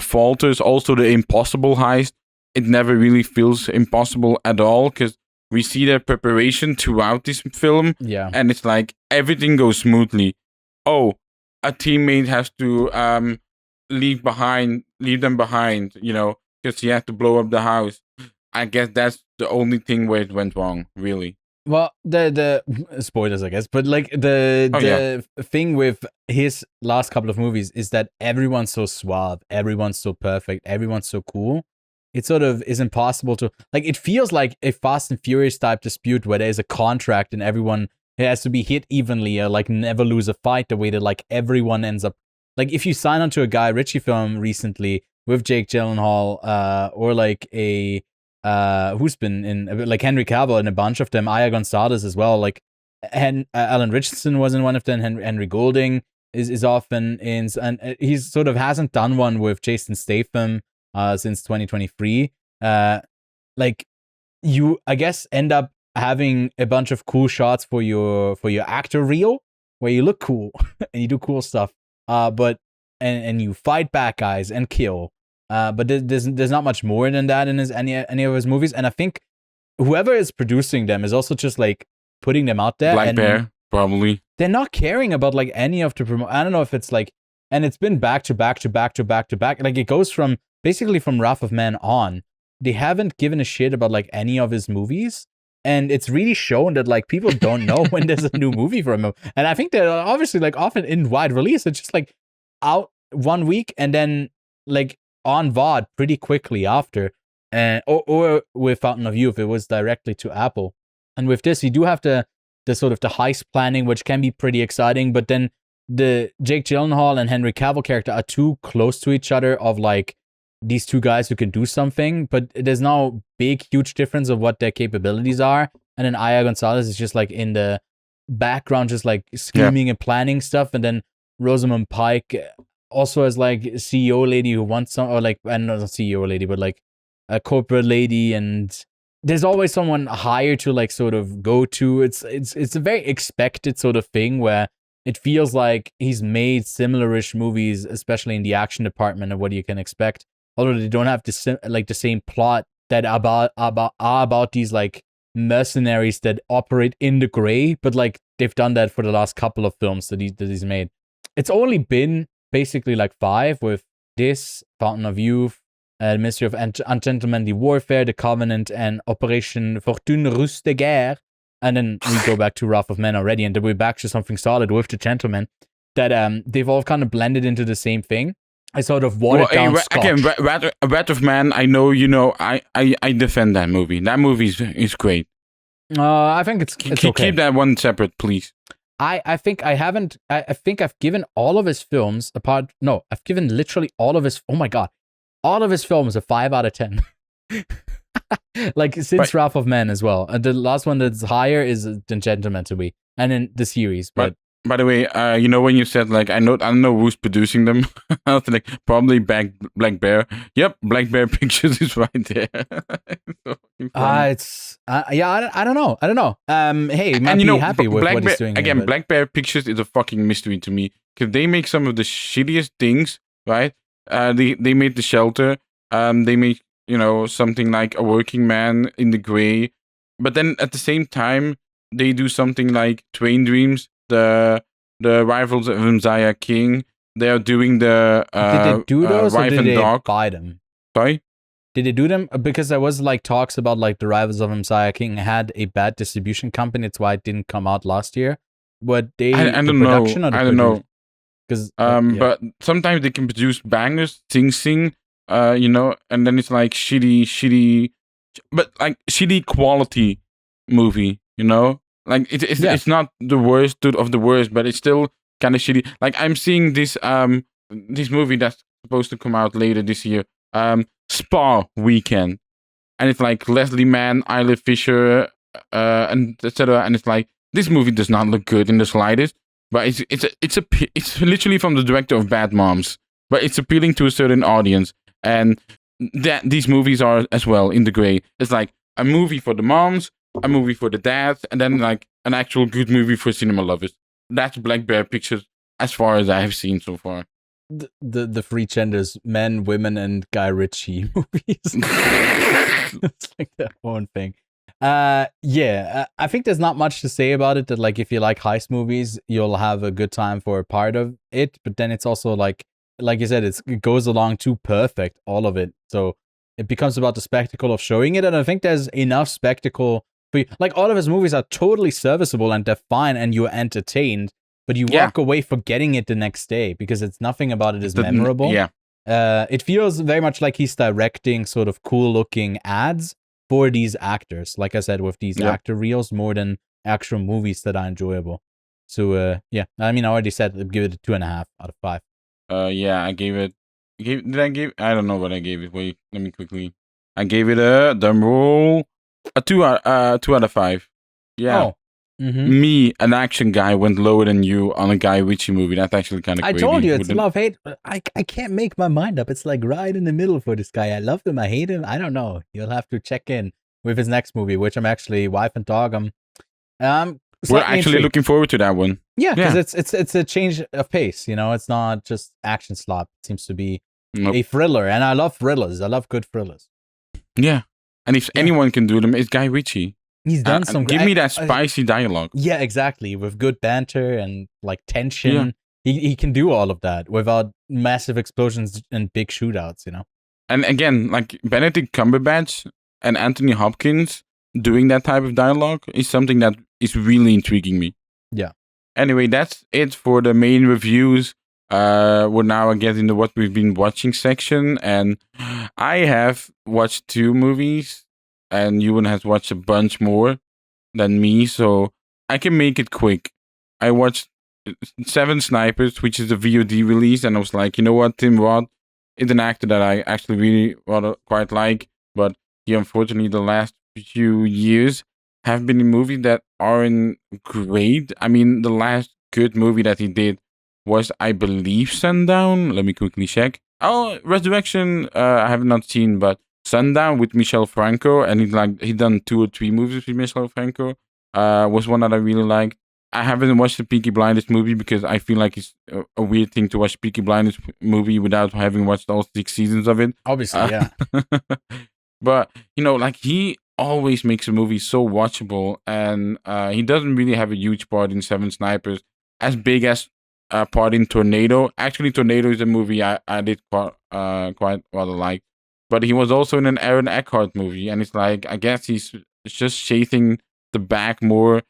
falters. Also, the impossible heist, it never really feels impossible at all because we see their preparation throughout this film. Yeah. And it's like everything goes smoothly. Oh, a teammate has to leave them behind, because he has to blow up the house. I guess that's the only thing where it went wrong, really. Well, the spoilers, I guess, but like the thing with his last couple of movies is that everyone's so suave, everyone's so perfect, everyone's so cool. It sort of is impossible to like. It feels like a Fast and Furious type dispute where there's a contract and everyone has to be hit evenly or like never lose a fight. The way that like everyone ends up like if you sign onto a Guy Ritchie film recently with Jake Gyllenhaal, or like a who's been in like Henry Cavill in a bunch of them, Aya Gonzalez as well. Like Alan Richardson was in one of them. Henry Golding is often in, and he sort of hasn't done one with Jason Statham since 2023. Like you, I guess, end up having a bunch of cool shots for your actor reel where you look cool and you do cool stuff. But you fight bad guys and kill. But there's not much more than that in any of his movies. And I think whoever is producing them is also just like putting them out there. Black Bear, probably. They're not caring about like any of the promo. I don't know if it's like, and it's been back to back to back to back to back. Like it goes from basically from Wrath of Man on. They haven't given a shit about like any of his movies. And it's really shown that like people don't know when there's a new movie from him. And I think they're obviously like often in wide release. It's just like out 1 week and then like on VOD pretty quickly after. Or with Fountain of Youth, it was directly to Apple. And with this, you do have the sort of the heist planning, which can be pretty exciting. But then the Jake Gyllenhaal and Henry Cavill character are too close to each other of like these two guys who can do something, but there's no big, huge difference of what their capabilities are. And then Aya Gonzalez is just like in the background, just like scheming and planning stuff. And then Rosamund Pike also as like CEO lady who wants some, or like, and not a CEO lady, but like a corporate lady. And there's always someone higher to like sort of go to. It's a very expected sort of thing where it feels like he's made similar-ish movies, especially in the action department of what you can expect. Although they don't have the same plot that are about these like mercenaries that operate in the gray, but like they've done that for the last couple of films that he's made. It's only been basically like 5 with this, Fountain of Youth, Mystery of Ungentlemanly Warfare, The Covenant, and Operation Fortune Russe de Guerre. And then we go back to Wrath of Man already, and then we're back to something solid with The Gentleman that they've all kind of blended into the same thing. I sort of watered down Scotch. Again, Wrath of Man, I know, I defend that movie. That movie is great. I think it's okay. Keep that one separate, please. I think I haven't, I think I've given all of his films I've given literally all of his, oh my God, all of his films a 5 out of 10. Like since Wrath of Man as well. And the last one that's higher is The Gentleman to me. And then the series, but by the way, when you said like I don't know who's producing them, I was like probably Black Bear. Yep, Black Bear Pictures is right there. I don't know. Hey, might be happy with what he's doing. Again, Black Bear Pictures is a fucking mystery to me because they make some of the shittiest things, right? They made The Shelter. They made something like A Working Man in the Gray, but then at the same time they do something like Train Dreams. The the Rivals of Messiah King. They are doing the did they do those or Wife did and they Dog. buy them? Sorry? Did they do them? Because there was like talks about like the Rivals of Messiah King had a bad distribution company. That's why it didn't come out last year. But they I don't know. I don't know. Because but sometimes they can produce bangers, sing, you know, and then it's like shitty, but like shitty quality movie, you know, like it's not the worst of the worst, but it's still kind of shitty. Like I'm seeing this movie that's supposed to come out later this year, Spa Weekend, and it's like Leslie Mann, Isla Fisher, and etc. And it's like this movie does not look good in the slightest. But it's literally from the director of Bad Moms, but it's appealing to a certain audience, and that these movies are as well in the gray. It's like a movie for the moms, a movie for the dads, and then like an actual good movie for cinema lovers. That's Black Bear Pictures as far as I have seen so far. The three genders, men, women, and Guy Ritchie movies. It's like that one thing. I think there's not much to say about it. That like if you like heist movies, you'll have a good time for a part of it. But then it's also like you said, it goes along too perfect, all of it. So it becomes about the spectacle of showing it. And I think there's enough spectacle for you. Like all of his movies are totally serviceable and they're fine, and you're entertained. But you walk away forgetting it the next day because it's nothing about it is memorable. Yeah. It feels very much like he's directing sort of cool looking ads for these actors, like I said, with these actor reels more than actual movies that are enjoyable. So I mean, I already said I'd give it a 2.5 out of 5. I gave it. I don't know what I gave it. Wait, let me quickly. I gave it a drum roll, a 2 out of 5. Yeah. Oh. Mm-hmm. Me, an action guy, went lower than you on a Guy Ritchie movie. That's actually kind of crazy. I told you, it's love-hate. I can't make my mind up. It's like right in the middle for this guy. I love him. I hate him. I don't know. You'll have to check in with his next movie, which I'm actually, Wife and Dog. We're actually looking forward to that one. Yeah, because it's a change of pace. You know, it's not just action slop. It seems to be a thriller, and I love thrillers. I love good thrillers. Yeah, and if anyone can do them, it's Guy Ritchie. He's done some. Give me that spicy dialogue. Yeah, exactly. With good banter and like tension, he can do all of that without massive explosions and big shootouts. You know. And again, like Benedict Cumberbatch and Anthony Hopkins doing that type of dialogue is something that is really intriguing me. Yeah. Anyway, that's it for the main reviews. We're now getting to what we've been watching section, and I have watched 2 movies. And Ewan has watched a bunch more than me, so I can make it quick. I watched 7 Snipers, which is a VOD release, and I was like, you know what, Tim Roth is an actor that I actually really quite like, but he unfortunately the last few years have been in movies that aren't great. I mean, the last good movie that he did was, I believe, Sundown. Let me quickly check. Oh, Resurrection, I have not seen, but Sundown with Michel Franco, and he done 2 or 3 movies with Michel Franco. Was one that I really liked. I haven't watched the Peaky Blinders movie because I feel like it's a weird thing to watch Peaky Blinders movie without having watched all 6 seasons of it. Obviously, yeah. But you know, like he always makes a movie so watchable, and he doesn't really have a huge part in 7 Snipers, as big as a part in Tornado. Actually, Tornado is a movie I did quite rather like. But he was also in an Aaron Eckhart movie, and it's like, I guess he's just chasing the bag more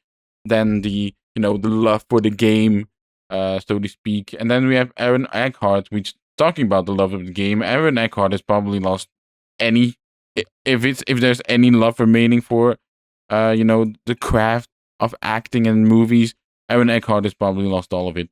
than the love for the game, so to speak. And then we have Aaron Eckhart, which, talking about the love of the game, Aaron Eckhart has probably lost any, if there's any love remaining for, the craft of acting and movies. Aaron Eckhart has probably lost all of it.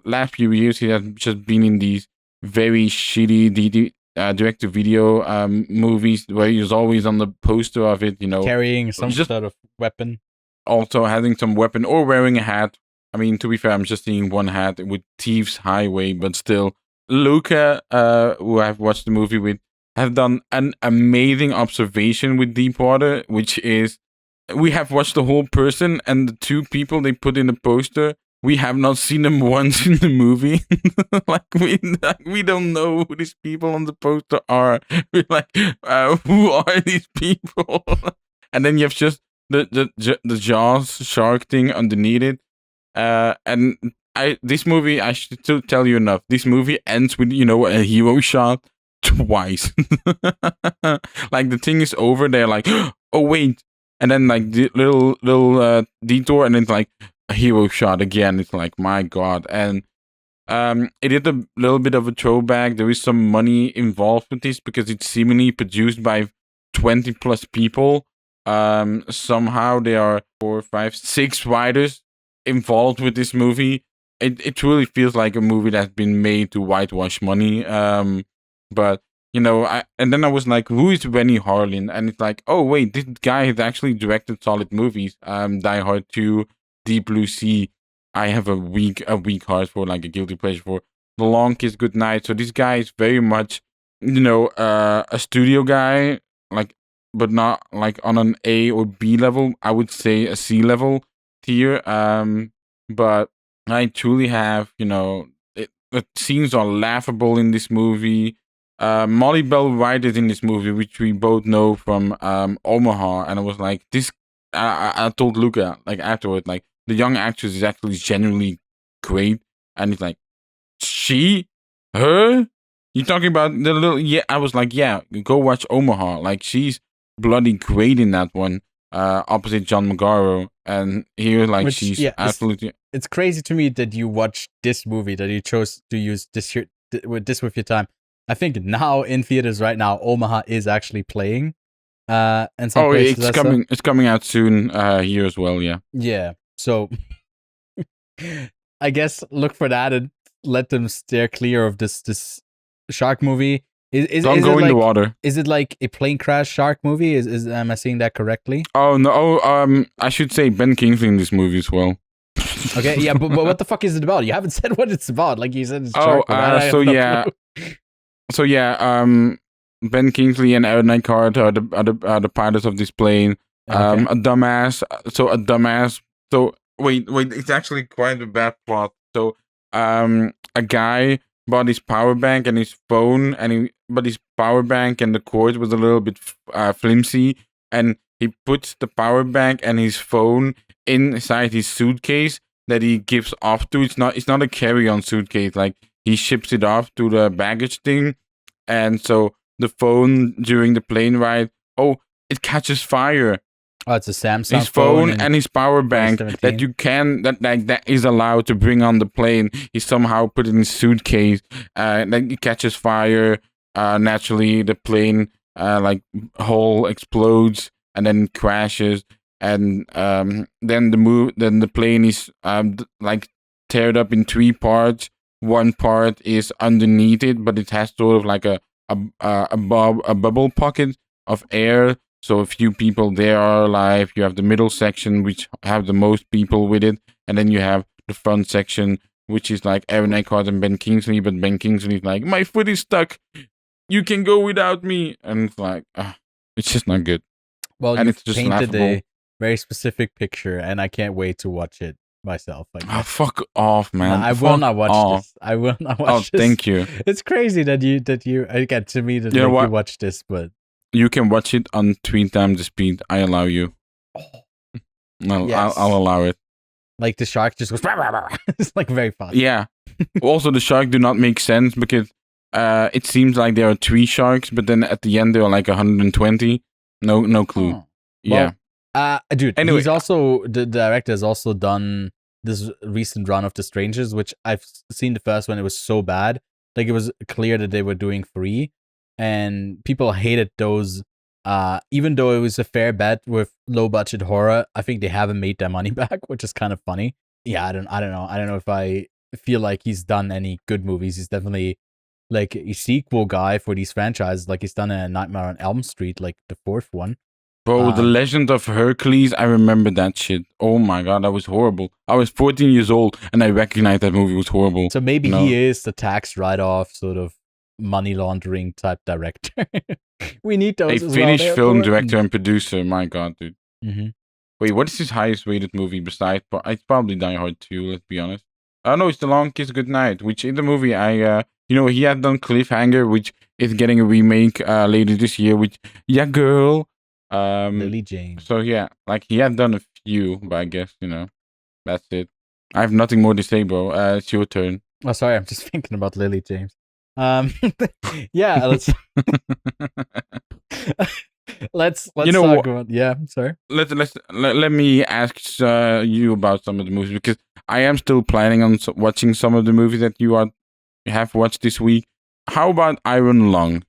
Last few years, he has just been in these very shitty direct-to-video movies where he was always on the poster of it, carrying some sort of weapon. Also having some weapon or wearing a hat. I mean, to be fair, I'm just seeing one hat with Thieves Highway, but still. Luca, who I've watched the movie with, have done an amazing observation with Deepwater, which is, we have watched the whole person, and the 2 people they put in the poster, we have not seen them once in the movie. we don't know who these people on the poster are. We're like, who are these people? And then you have just the Jaws shark thing underneath it. And this movie, I should still tell you enough. This movie ends with, a hero shot twice. Like the thing is over, they're like, oh wait, and then like the little detour, and then it's like a hero shot again. It's like, my god. And it is a little bit of a throwback. There is some money involved with this because it's seemingly produced by 20 plus people. Somehow there are 4, 5, 6 writers involved with this movie. It truly feels like a movie that's been made to whitewash money. But and then I was like, who is Rennie Harlin? And it's like, oh wait, this guy has actually directed solid movies. Die Hard 2, Deep Blue Sea. I have a weak heart for, like, a guilty pleasure for The Long Kiss Goodnight. So this guy is very much, a studio guy, like, but not like on an A or B level. I would say a C level tier. But I truly have, the scenes are laughable in this movie. Molly Bell Wright is in this movie, which we both know from Omaha, and I was like, this. I told Luca, like, afterward, like, the young actress is actually genuinely great, and it's like, her. You talking about the little? Yeah, I was like, yeah, go watch Omaha. Like, she's bloody great in that one. Opposite John Magaro, and he was like, she's absolutely. It's crazy to me that you watched this movie, that you chose to use this with your time. I think now in theaters right now, Omaha is actually playing. And some places it's coming. It's coming out soon here as well. Yeah. Yeah. So I guess look for that and let them steer clear of this shark movie. Don't go in the water. Is it like a plane crash shark movie? Am I saying that correctly? Oh no. I should say Ben Kingsley in this movie as well. Okay. Yeah. But what the fuck is it about? You haven't said what it's about. Like you said, it's shark. So yeah. Ben Kingsley and Aaron Eckhart are the pilots of this plane. Okay. A dumbass. So wait. It's actually quite a bad plot. So a guy bought his power bank and his phone, but his power bank and the cord was a little bit flimsy, and he puts the power bank and his phone inside his suitcase that he gives off to. It's not a carry-on suitcase. Like, he ships it off to the baggage thing, and so the phone during the plane ride, it catches fire. Oh, it's a Samsung his phone and his power bank that is allowed to bring on the plane. He somehow put it in his suitcase. Then it catches fire. Naturally, the plane hole explodes and then crashes. And then the plane is teared up in 3 parts. One part is underneath it, but it has sort of like a bubble pocket of air. So a few people there are alive. You have the middle section, which have the most people with it. And then you have the front section, which is like Aaron Eckhart and Ben Kingsley. But Ben Kingsley is like, my foot is stuck. You can go without me. And it's like, it's just not good. Well, and it's just painted a very specific picture, and I can't wait to watch it myself. Fuck off, man. I will not watch this. I will not watch this. Thank you. It's crazy that you again, to me, that you watch this, but... You can watch it on 3 times the speed. I allow you. I'll allow it. Like the shark just goes... It's like very fast. Yeah. Also, the shark do not make sense because it seems like there are 3 sharks, but then at the end there are like 120. No clue. Oh. Yeah. Dude, anyway, the director has also done this recent run of The Strangers, which I've seen the first one. It was so bad. Like, it was clear that they were doing 3. And people hated those, even though it was a fair bet with low budget horror. I think they haven't made their money back, which is kind of funny. Yeah, I don't know. I don't know if I feel like he's done any good movies. He's definitely like a sequel guy for these franchises. Like, he's done a Nightmare on Elm Street, like the 4th one. Bro, The Legend of Hercules, I remember that shit. Oh my god, that was horrible. I was 14 years old and I recognized that movie was horrible. So maybe he is the tax write-off sort of money laundering type director. We need those. A Finnish film director and producer. My god, dude. Mm-hmm. Wait, what is his highest rated movie besides? It's probably Die Hard 2. Let's be honest. No, it's The Long Kiss Goodnight, which in the movie he had done Cliffhanger, which is getting a remake later this year. Which girl. Lily James. So yeah, like he had done a few, but I guess that's it. I have nothing more to say, bro. It's your turn. Oh, sorry, I'm just thinking about Lily James. Yeah, let's talk about. Yeah, sorry. Let me ask you about some of the movies, because I am still planning on watching some of the movies that you have watched this week. How about Iron Lung?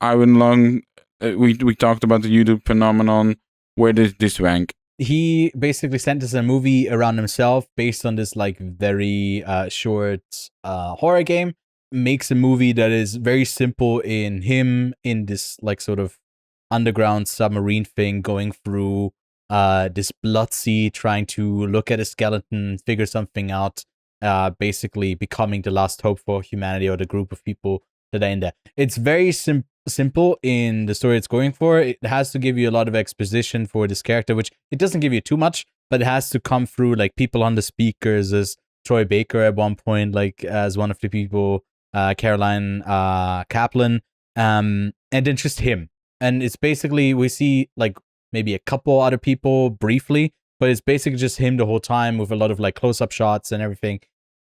Iron Lung. We talked about the YouTube phenomenon. Where does this rank? He basically sent us a movie around himself based on this like very short horror game. Makes a movie that is very simple in him in this like sort of underground submarine thing, going through this blood sea, trying to look at a skeleton, figure something out, basically becoming the last hope for humanity or the group of people that are in there. It's very simple in the story it's going for. It has to give you a lot of exposition for this character, which it doesn't give you too much, but it has to come through like people on the speakers as Troy Baker at one point, like as one of the people, Caroline Kaplan, and then just him. And it's basically, we see like maybe a couple other people briefly, but it's basically just him the whole time with a lot of like close-up shots and everything.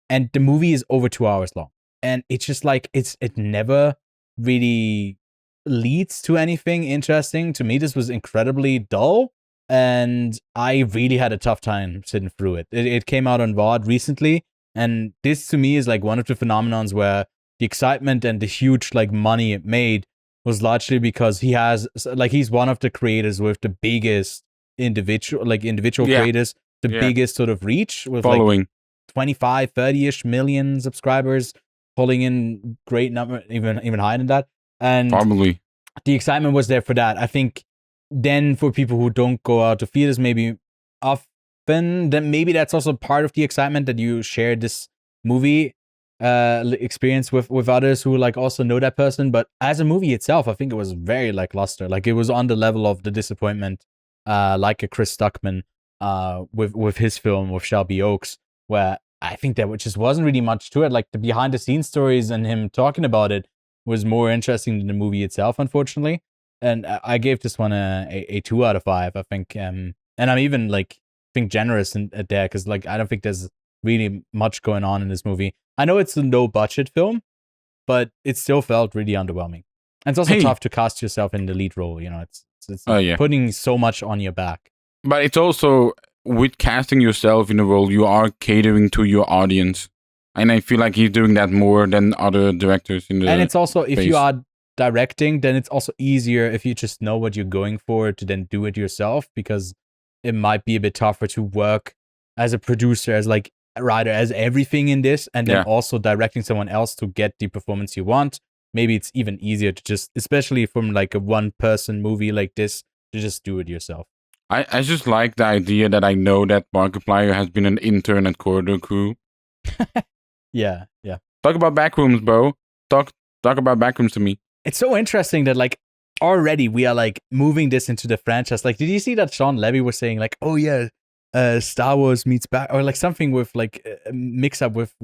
And the movie is over 2 hours long. And it's just like, it never really leads to anything interesting. To me, this was incredibly dull, and I really had a tough time sitting through it. It came out on VOD recently, and this to me is like one of the phenomenons where the excitement and the huge like money it made was largely because he's one of the creators with the biggest individual creators, the biggest sort of reach with following. Like 25, 30-ish million subscribers, pulling in great number, even higher than that. And probably the excitement was there for that. I think then for people who don't go out to theaters maybe often, then maybe that's also part of the excitement that you share this movie experience with others who like also know that person. But as a movie itself, I think it was very lackluster. Like it was on the level of the disappointment, like a Chris Stuckman with his film with Shelby Oaks, where I think there just wasn't really much to it. Like the behind the scenes stories and him talking about it was more interesting than the movie itself, unfortunately. And I gave this one a 2 out of 5, I think. And I'm even like generous at there, because like I don't think there's really much going on in this movie. I know it's a low budget film, but it still felt really underwhelming. And it's also tough to cast yourself in the lead role. You know, it's putting so much on your back. But it's also, with casting yourself in a role, you are catering to your audience. And I feel like he's doing that more than other directors in the And it's also, if you are directing, then it's also easier if you just know what you're going for to then do it yourself, because it might be a bit tougher to work as a producer, as like a writer, as everything in this, and then also directing someone else to get the performance you want. Maybe it's even easier to just, especially from like a one-person movie like this, to just do it yourself. I just like the idea that I know that Markiplier has been an intern at Corridor Crew. Yeah. Talk about Backrooms, bro. Talk about Backrooms to me. It's so interesting that like already we are like moving this into the franchise. Like, did you see that Sean Levy was saying like, oh yeah, Star Wars meets back, or like something with like a mix up with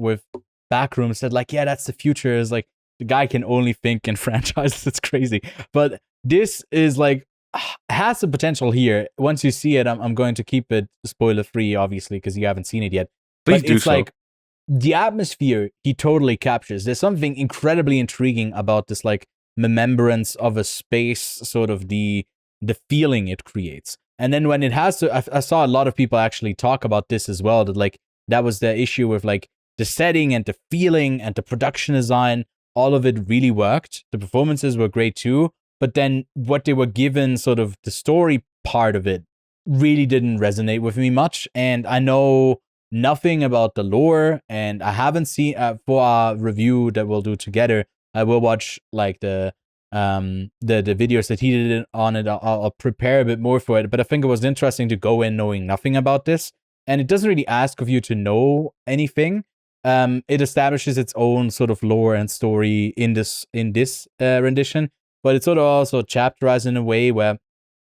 Backrooms, said like, yeah, that's the future. Is like the guy can only think in franchises. It's crazy. But this is like has the potential here. Once you see it, I'm going to keep it spoiler free, obviously, because you haven't seen it yet. Please but do it's so. Like the atmosphere he totally captures. There's something incredibly intriguing about this like remembrance of a space, sort of the feeling it creates. And then when it has to, I saw a lot of people actually talk about this as well, that like that was the issue with like the setting and the feeling and the production design. All of it really worked. The performances were great too, but then what they were given, sort of the story part of it, really didn't resonate with me much. And I know nothing about the lore, and I haven't seen for our review that we'll do together. I will watch like the videos that he did on it. I'll prepare a bit more for it. But I think it was interesting to go in knowing nothing about this, and it doesn't really ask of you to know anything. It establishes its own sort of lore and story in this rendition, but it's sort of also chapterized in a way where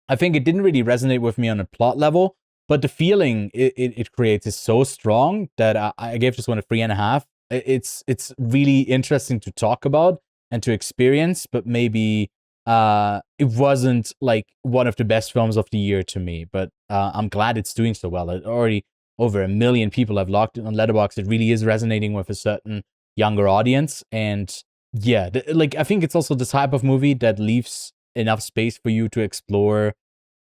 I think it didn't really resonate with me on a plot level. But the feeling it creates is so strong that I gave this one a 3.5. It's really interesting to talk about and to experience, but maybe it wasn't like one of the best films of the year to me. But I'm glad it's doing so well. It already over 1 million people have logged it on Letterboxd. It really is resonating with a certain younger audience. And yeah, like I think it's also the type of movie that leaves enough space for you to explore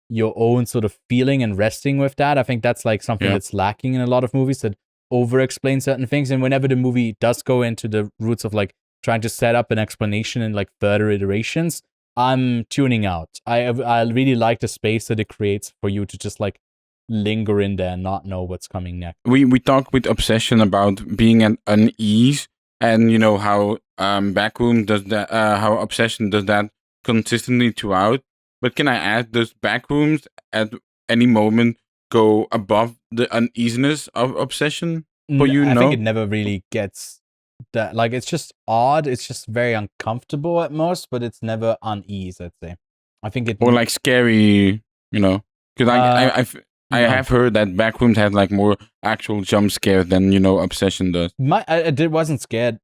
your own sort of feeling and resting with that. I think that's like something that's lacking in a lot of movies, that over explain certain things. And whenever the movie does go into the roots of like trying to set up an explanation and like further iterations, I'm tuning out. I really like the space that it creates for you to just like linger in there and not know what's coming next. We talked with Obsession about being at unease, and you know how Backroom does that, how Obsession does that consistently throughout. But can I add, does Backrooms at any moment go above the uneasiness of Obsession for you? I No? think it never really gets that. Like, it's just odd. It's just very uncomfortable at most, but it's never unease, I'd say. I think it... Or like scary, you know? Because I have heard that Backrooms has like more actual jump scares than, you know, Obsession does. I wasn't scared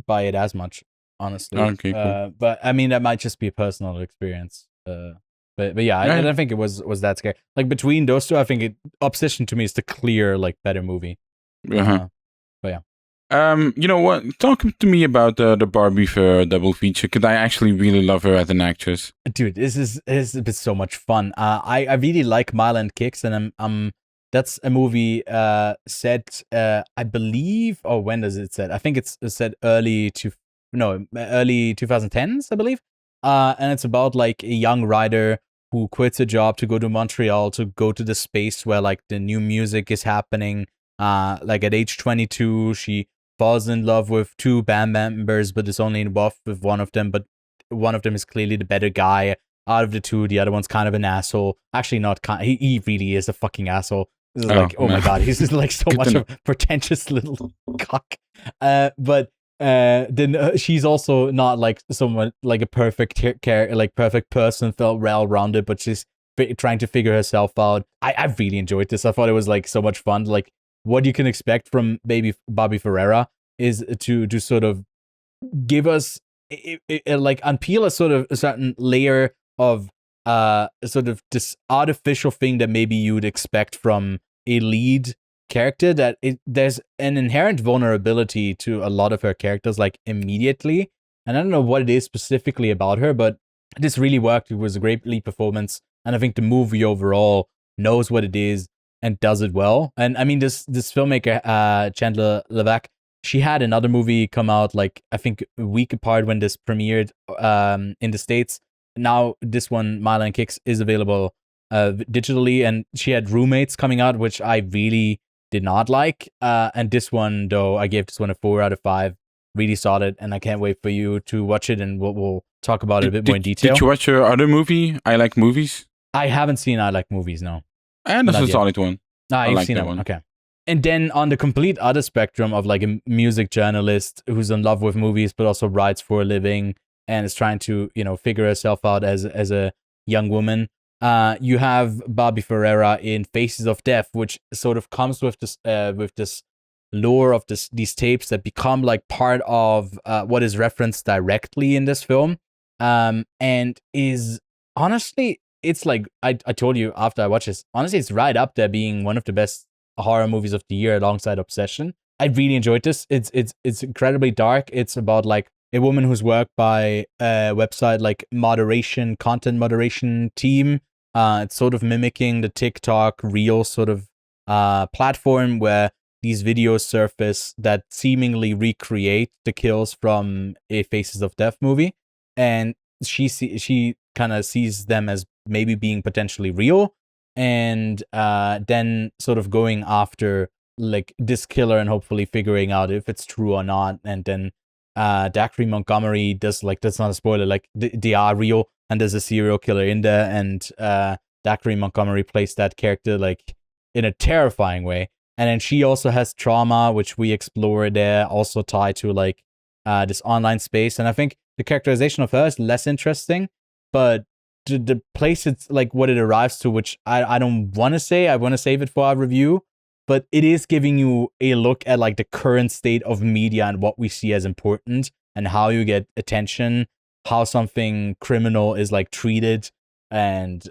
by it as much, honestly. Okay, cool. But I mean, that might just be a personal experience. But yeah, I don't think it was that scary. Like between those two, I think Obsession to me is the clear like better movie. Uh-huh. But yeah. You know what? Talk to me about the Barbie for double feature, because I actually really love her as an actress. Dude, this is been so much fun. I really like Mile and Kicks, and that's a movie set I believe, or when does it set? I think it's set early 2010s, I believe. And it's about like a young writer who quits a job to go to Montreal to go to the space where like the new music is happening. Like at age 22, she falls in love with 2 band members, but is only in love with one of them. But one of them is clearly the better guy out of the 2. The other one's kind of an asshole. Actually, not kind. He really is a fucking asshole. This is like, oh my god, he's just like so much of a pretentious little cock. But then she's also not like someone like a perfect perfect person, felt well-rounded, but she's trying to figure herself out. I really enjoyed this. I thought it was like so much fun. Like, what you can expect from Barbie Ferreira is to sort of give us like unpeel a certain layer of sort of this artificial thing that maybe you'd expect from a lead character, that there's an inherent vulnerability to a lot of her characters like immediately. And I don't know what it is specifically about her, but this really worked. It was a great lead performance, and I think the movie overall knows what it is and does it well. And I mean, this filmmaker Chandler Levac, she had another movie come out like I think a week apart when this premiered in the States. Now this one, Mile and Kicks, is available digitally, and she had Roommates coming out, which I really did not like. And this one, though, I gave this one a 4 out of 5. Really solid, and I can't wait for you to watch it, and we'll talk about it a bit more in detail. Did you watch her other movie, I Like Movies? I haven't seen I Like Movies, no. And that's a solid one. You've like seen that one. Okay. And then on the complete other spectrum of like a music journalist who's in love with movies, but also writes for a living and is trying to, you know, figure herself out as a young woman. You have Barbie Ferreira in Faces of Death, which sort of comes with this lore of these tapes that become like part of what is referenced directly in this film, and is honestly, it's like I told you after I watched this, honestly, it's right up there being one of the best horror movies of the year alongside Obsession. I really enjoyed this. It's incredibly dark. It's about like a woman who's worked by a website like content moderation team. It's sort of mimicking the TikTok Reel sort of platform where these videos surface that seemingly recreate the kills from a Faces of Death movie, and she kind of sees them as maybe being potentially real, and then sort of going after like this killer and hopefully figuring out if it's true or not. And then Dacre Montgomery does, like, that's not a spoiler, like they are real and there's a serial killer in there, and Dacre Montgomery plays that character like in a terrifying way. And then she also has trauma, which we explore there, also tied to like this online space. And I think the characterization of her is less interesting, but the place it's like what it arrives to, which I don't want to say, I want to save it for our review, but it is giving you a look at like the current state of media and what we see as important and how you get attention, how something criminal is like treated and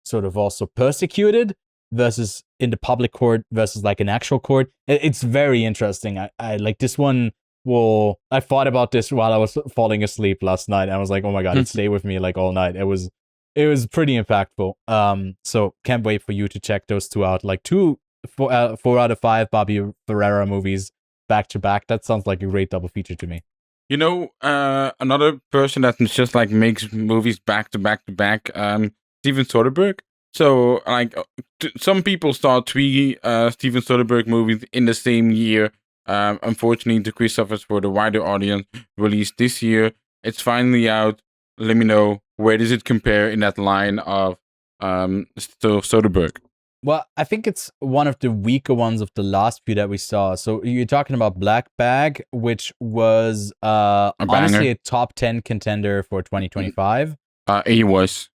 sort of also persecuted. versus in the public court versus like an actual court. It's very interesting. I like this one. Well, I thought about this while I was falling asleep last night. I was like, oh my god, it stayed with me like all night. It was pretty impactful. So can't wait for you to check those two out. Like 4 out of 5 Barbie Ferreira movies back to back. That sounds like a great double feature to me. You know, another person that just like makes movies back to back to back, Steven Soderbergh. So, like, some people saw 3 Steven Soderbergh movies in the same year. Unfortunately, the Christophers for the wider audience released this year. It's finally out. Let me know, where does it compare in that line of Soderbergh? Well, I think it's one of the weaker ones of the last few that we saw. So you're talking about Black Bag, which was honestly a top 10 contender for 2025. It was.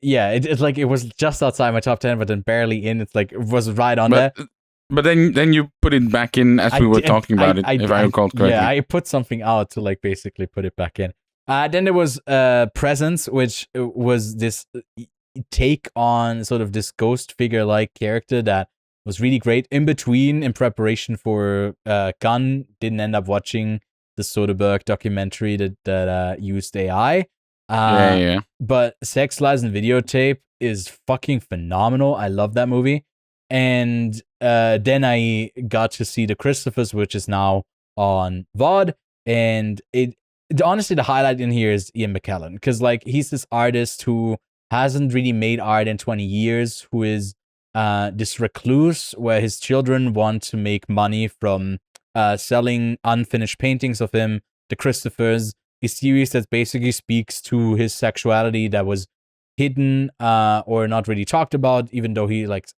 Yeah, it's like it was just outside my top 10, but then barely in. It's like it was right on there. But then you put it back in as we were talking about it, if I recall correctly. Yeah, I put something out to like basically put it back in. Then there was Presence, which was this take on sort of this ghost figure-like character that was really great. In preparation for Gun, didn't end up watching the Soderbergh documentary that used AI. Yeah. But Sex, Lies, and Videotape is fucking phenomenal. I love that movie. And then I got to see The Christophers, which is now on VOD. And honestly, the highlight in here is Ian McKellen. Because like he's this artist who hasn't really made art in 20 years, who is this recluse where his children want to make money from selling unfinished paintings of him. The Christophers, a series that basically speaks to his sexuality that was hidden or not really talked about, even though he like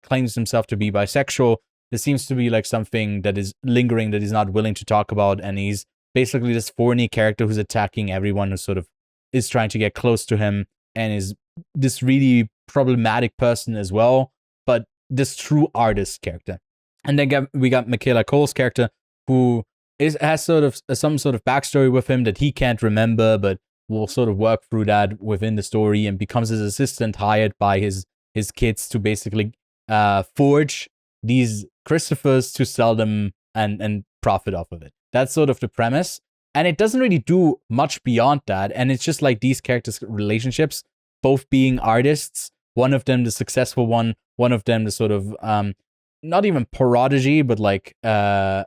claims himself to be bisexual. There seems to be like something that is lingering that he's not willing to talk about, and he's basically this thorny character who's attacking everyone who sort of is trying to get close to him, and is this really problematic person as well, but this true artist character. And then we got Michaela Cole's character, who has sort of some sort of backstory with him that he can't remember, but will sort of work through that within the story and becomes his assistant hired by his kids to basically forge these Christophers to sell them and profit off of it. That's sort of the premise. And it doesn't really do much beyond that. And it's just like these characters' relationships, both being artists, one of them the successful one of them the sort of, not even prodigy, but like, I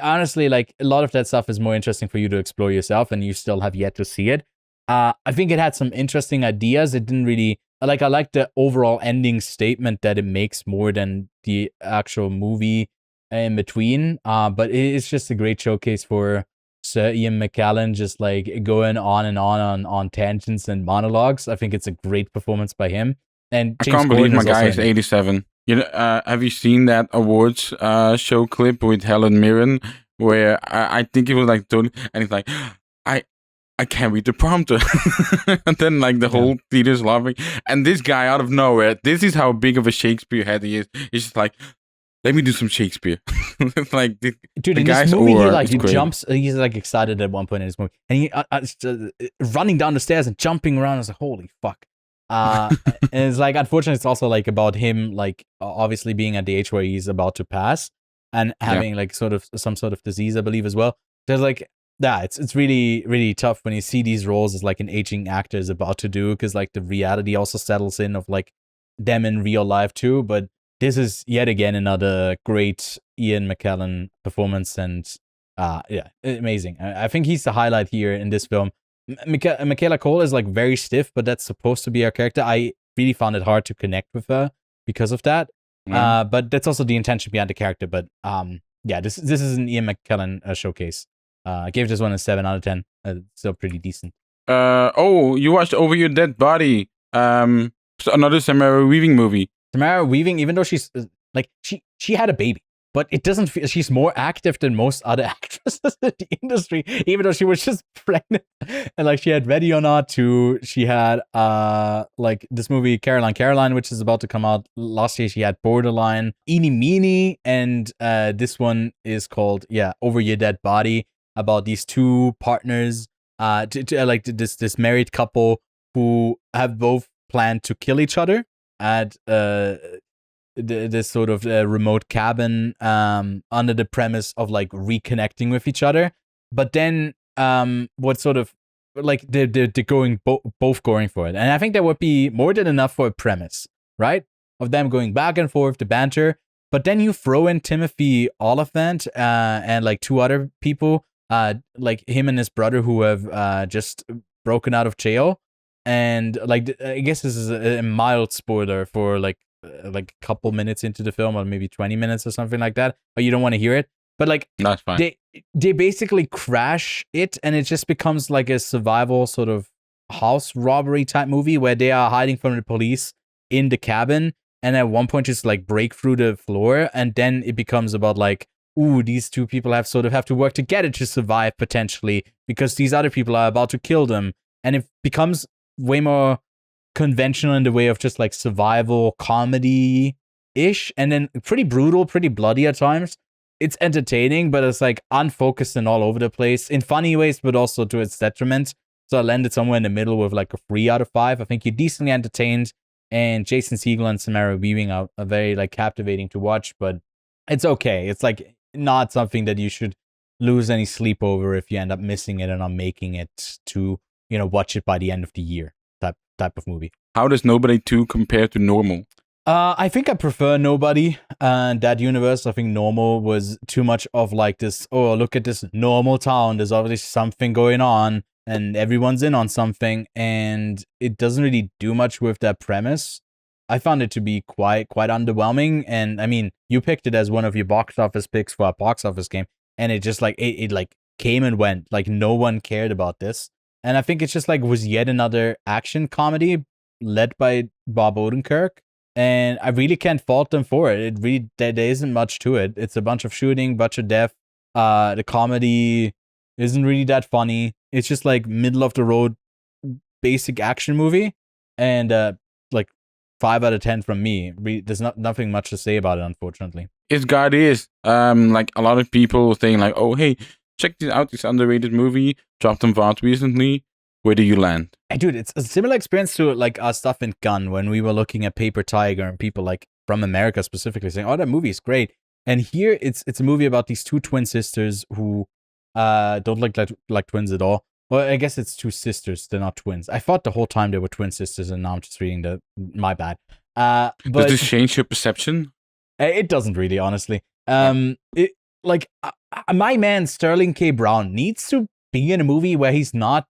honestly, like, a lot of that stuff is more interesting for you to explore yourself, and you still have yet to see it. I think it had some interesting ideas. It didn't really, I like the overall ending statement that it makes more than the actual movie in between. But it's just a great showcase for Sir Ian McKellen, just like going on and on tangents and monologues. I think it's a great performance by him. And James I can't believe my guy is 87. You know, have you seen that awards show clip with Helen Mirren where I think it was like Tony, and he's like, I can't read the prompter, and then like the whole theater's laughing, and this guy out of nowhere, this is how big of a Shakespeare head he is. He's just like, let me do some Shakespeare. It's like, dude, the in guy's this movie, he great. jumps. He's like excited at one point in this movie, and he running down the stairs and jumping around. I was like, holy fuck. And it's like, unfortunately, it's also like about him, like obviously being at the age where he's about to pass and having like sort of some sort of disease, I believe, as well. There's like, it's really, really tough when you see these roles as like an aging actor is about to do, because like the reality also settles in of like them in real life too. But this is yet again another great Ian McKellen performance, and amazing. I think he's the highlight here in this film. Michaela Cole is like very stiff, but that's supposed to be her character. I really found it hard to connect with her because of that. But that's also the intention behind the character. But this is an Ian McKellen showcase. I gave this one a 7 out of 10. Still pretty decent. You watched Over Your Dead Body. Another Samara Weaving movie. Samara Weaving, even though she's like she had a baby, but it doesn't feel she's more active than most other actresses in the industry, even though she was just pregnant. And like she had Ready or Not too. She had like this movie Caroline, which is about to come out last year. She had Borderline, Eeny Meeny, and this one is called Over Your Dead Body, about these two partners, like this married couple who have both planned to kill each other. at this sort of remote cabin under the premise of like reconnecting with each other. But then what sort of like they're going both going for it. And I think that would be more than enough for a premise, right? Of them going back and forth, the banter. But then you throw in Timothy Olyphant and like two other people, like him and his brother who have just broken out of jail. And like I guess this is a mild spoiler for like a couple minutes into the film, or maybe 20 minutes or something like that. But you don't want to hear it. But like that's fine. They basically crash it, and it just becomes like a survival sort of house robbery type movie where they are hiding from the police in the cabin, and at one point just like break through the floor, and then it becomes about like, ooh, these two people have to work together to survive potentially because these other people are about to kill them, and it becomes way more conventional in the way of just like survival comedy ish, and then pretty brutal, pretty bloody at times. It's entertaining, but it's like unfocused and all over the place in funny ways, but also to its detriment. So I landed somewhere in the middle with like a 3 out of 5. I think you're decently entertained, and Jason Segel and Samara Weaving are very like captivating to watch, but it's okay. It's like not something that you should lose any sleep over if you end up missing it and not making it to, you know, watch it by the end of the year type of movie. How does Nobody 2 compare to Normal? I think I prefer Nobody and that universe. I think Normal was too much of like this, oh, look at this normal town. There's obviously something going on and everyone's in on something, and it doesn't really do much with that premise. I found it to be quite underwhelming. And I mean, you picked it as one of your box office picks for a box office game, and it just like, it like came and went. Like no one cared about this. And I think it's just like was yet another action comedy led by Bob Odenkirk. And I really can't fault them for it. It really, there isn't much to it. It's a bunch of shooting, bunch of death. The comedy isn't really that funny. It's just like middle of the road, basic action movie, and like 5 out of 10 from me. There's nothing much to say about it, unfortunately. It's got is like a lot of people saying like, oh hey, check this out, this underrated movie dropped on VOD recently. Where do you land? Hey, dude, it's a similar experience to like our stuff in Gun when we were looking at Paper Tiger and people like from America specifically saying, "Oh, that movie is great." And here it's a movie about these two twin sisters who don't look like twins at all. Well, I guess it's two sisters; they're not twins. I thought the whole time they were twin sisters, and now I'm just reading my bad. But does this change your perception? It doesn't really, honestly. It like my man Sterling K. Brown needs to be in a movie where he's not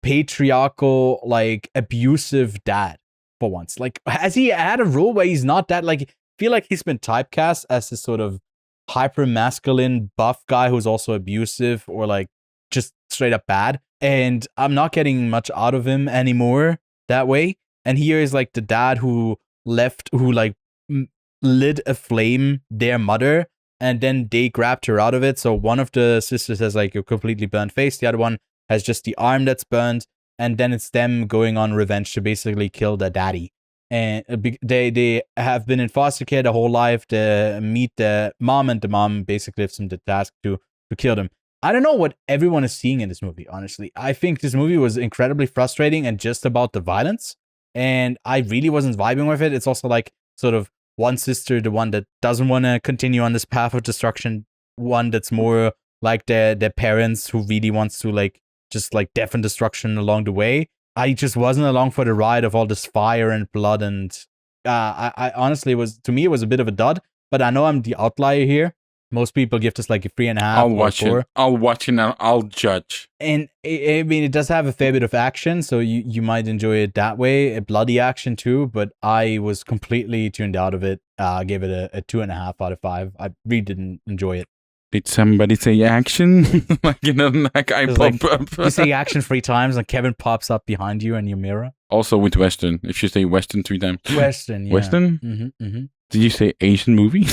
patriarchal, like abusive dad for once. Like, has he had a role where he's not that? Like, I feel like he's been typecast as this sort of hyper masculine buff guy who's also abusive or like just straight up bad. And I'm not getting much out of him anymore that way. And here is like the dad who like lit a flame their mother, and then they grabbed her out of it. So one of the sisters has like a completely burnt face. The other one has just the arm that's burned. And then it's them going on revenge to basically kill their daddy. And they have been in foster care their whole life. They meet the mom, and the mom basically gives them the task to kill them. I don't know what everyone is seeing in this movie, honestly. I think this movie was incredibly frustrating and just about the violence. And I really wasn't vibing with it. It's also like sort of one sister, the one that doesn't want to continue on this path of destruction, one that's more like their parents who really wants to like just like death and destruction along the way. I just wasn't along for the ride of all this fire and blood, and I honestly it was a bit of a dud, but I know I'm the outlier here. Most people give this like a 3.5. I'll watch it. I'll watch it and I'll judge. And I mean, it does have a fair bit of action, so you might enjoy it that way. A bloody action too, but I was completely tuned out of it. I gave it a 2.5 out of 5. I really didn't enjoy it. Did somebody say action? Like, you know, like I pop like, up. You say action 3 times, and Kevin pops up behind you in your mirror. Also with Western. If you say Western 3 times. Western, yeah. Western? Mm-hmm. Did you say Asian movie?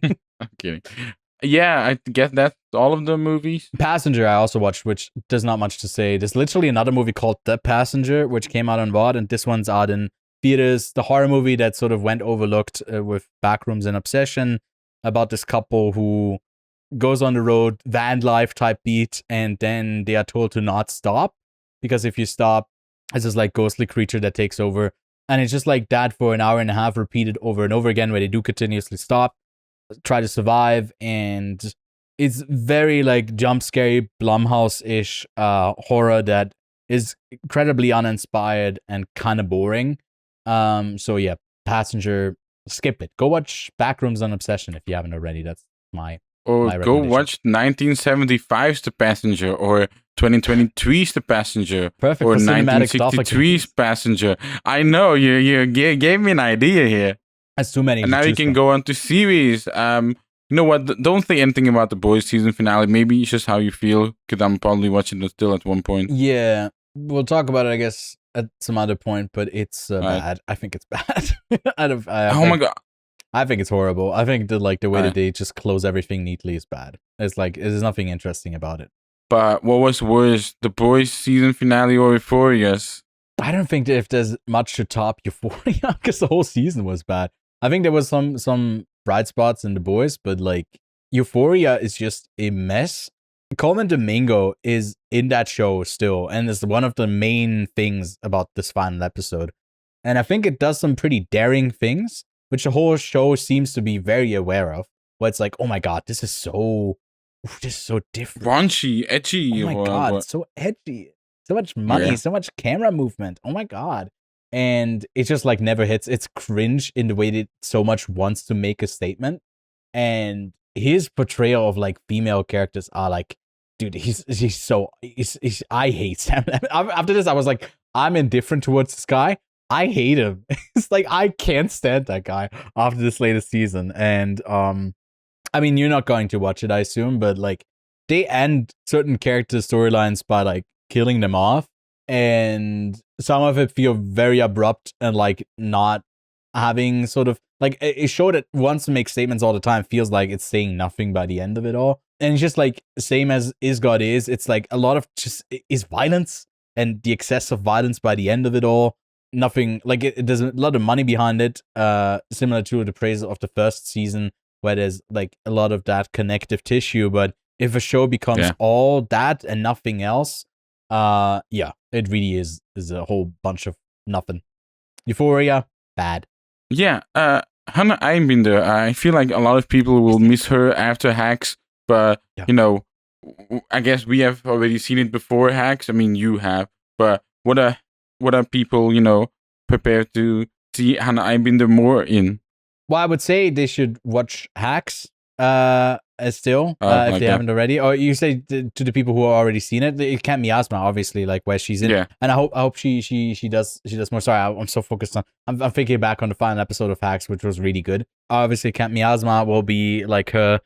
I'm kidding. Yeah, I guess that's all of the movies. Passenger I also watched, which there's not much to say. There's literally another movie called The Passenger, which came out on VOD, and this one's out in theaters. The horror movie that sort of went overlooked with Backrooms and Obsession, about this couple who goes on the road, van life type beat, and then they are told to not stop, because if you stop, it's this like ghostly creature that takes over. And it's just like that for an hour and a half, repeated over and over again, where they do continuously stop, try to survive, and it's very like jump scary Blumhouse-ish horror that is incredibly uninspired and kind of boring. So yeah, Passenger, skip it. Go watch Backrooms on Obsession if you haven't already. That's my go watch 1975's The Passenger, or 2023's The Passenger, Perfect or for cinematic stuff like 1963's Passenger. I know you gave me an idea here. That's too many. And now you can go on to series. You know what? Don't say anything about The Boys season finale. Maybe it's just how you feel, because I'm probably watching it still at one point. Yeah, we'll talk about it, I guess, at some other point. But it's bad. I think it's bad. Oh my god! I think it's horrible. I think the way that they just close everything neatly is bad. It's like there's nothing interesting about it. But what was worse, The Boys season finale or Euphoria's? I don't think that if there's much to top Euphoria, because the whole season was bad. I think there was some bright spots in The Boys, but like Euphoria is just a mess. Coleman Domingo is in that show still, and is one of the main things about this final episode. And I think it does some pretty daring things, which the whole show seems to be very aware of. Where it's like, oh my god, this is so different. Raunchy, edgy. Oh my god, so edgy. So much money, so much camera movement. Oh my god. And it just like never hits. It's cringe in the way that it so much wants to make a statement. And his portrayal of like female characters are like, dude, he's I hate Sam. After this, I was like, I'm indifferent towards this guy. I hate him. It's like I can't stand that guy after this latest season. And I mean, you're not going to watch it, I assume, but like they end certain character storylines by like killing them off, and some of it feel very abrupt and like not having sort of like a show that wants to make statements all the time feels like it's saying nothing by the end of it all. And it's just like same as Is God Is. It's like a lot of just is violence and the excess of violence by the end of it all. Nothing like there's a lot of money behind it, similar to the praise of the first season, where there's like a lot of that connective tissue. But if a show becomes all that and nothing else, it really is a whole bunch of nothing. Euphoria, bad. Yeah, Hannah Einbinder, I feel like a lot of people will miss her after Hacks, but you know, I guess we have already seen it before Hacks. I mean, you have, but what are people, you know, prepared to see Hannah Einbinder more in? Well, I would say they should watch Hacks still, if they haven't already. Or you say to the people who have already seen it, it can't be Miasma, obviously, like where she's in. Yeah. And I hope she does more. Sorry, I'm so focused on. I'm thinking back on the final episode of Hacks, which was really good. Obviously, Camp Miasma will be like her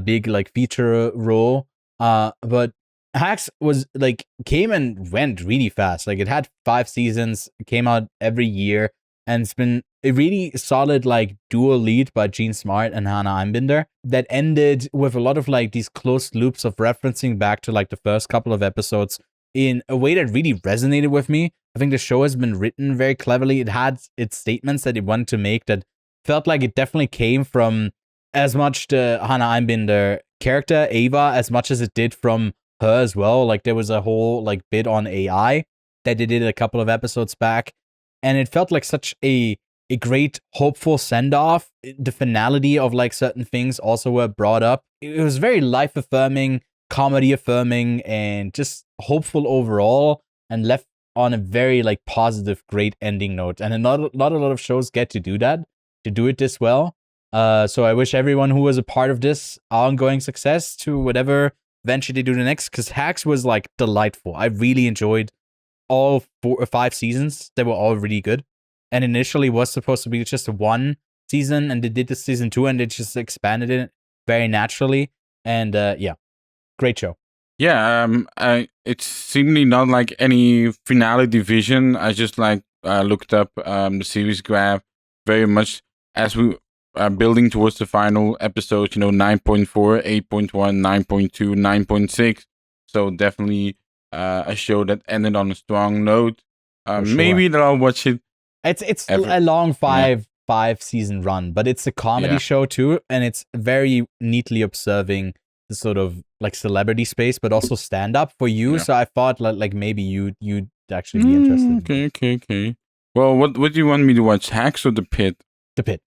big like feature role. But Hacks was like came and went really fast. Like it had 5 seasons, came out every year, and it's been a really solid like dual lead by Gene Smart and Hannah Einbinder that ended with a lot of like these closed loops of referencing back to like the first couple of episodes in a way that really resonated with me. I think the show has been written very cleverly. It had its statements that it wanted to make that felt like it definitely came from as much the Hannah Einbinder character, Ava, as much as it did from her as well. Like there was a whole like bit on AI that they did a couple of episodes back, and it felt like such a great hopeful send-off. The finality of like certain things also were brought up. It was very life affirming, comedy affirming, and just hopeful overall, and left on a very like positive, great ending note. And not a lot of shows get to do that, to do it this well. So I wish everyone who was a part of this ongoing success to whatever venture they do the next, because Hacks was like delightful. I really enjoyed all 4 or 5 seasons. They were all really good. And initially was supposed to be just 1 season, and they did the season 2, and they just expanded it very naturally. And great show. Yeah, it's seemingly not like any finale division. I just like looked up the series graph very much as we are building towards the final episode. You know, 9.4, 8.1, 9.2, 9.6. So definitely a show that ended on a strong note. Sure. Maybe that I'll watch it. It's a long 5 season run, but it's a comedy show too, and it's very neatly observing the sort of like celebrity space, but also stand up for you. So I thought like maybe you'd actually be interested. Okay. Well, what do you want me to watch? Hacks or The Pit? The Pit.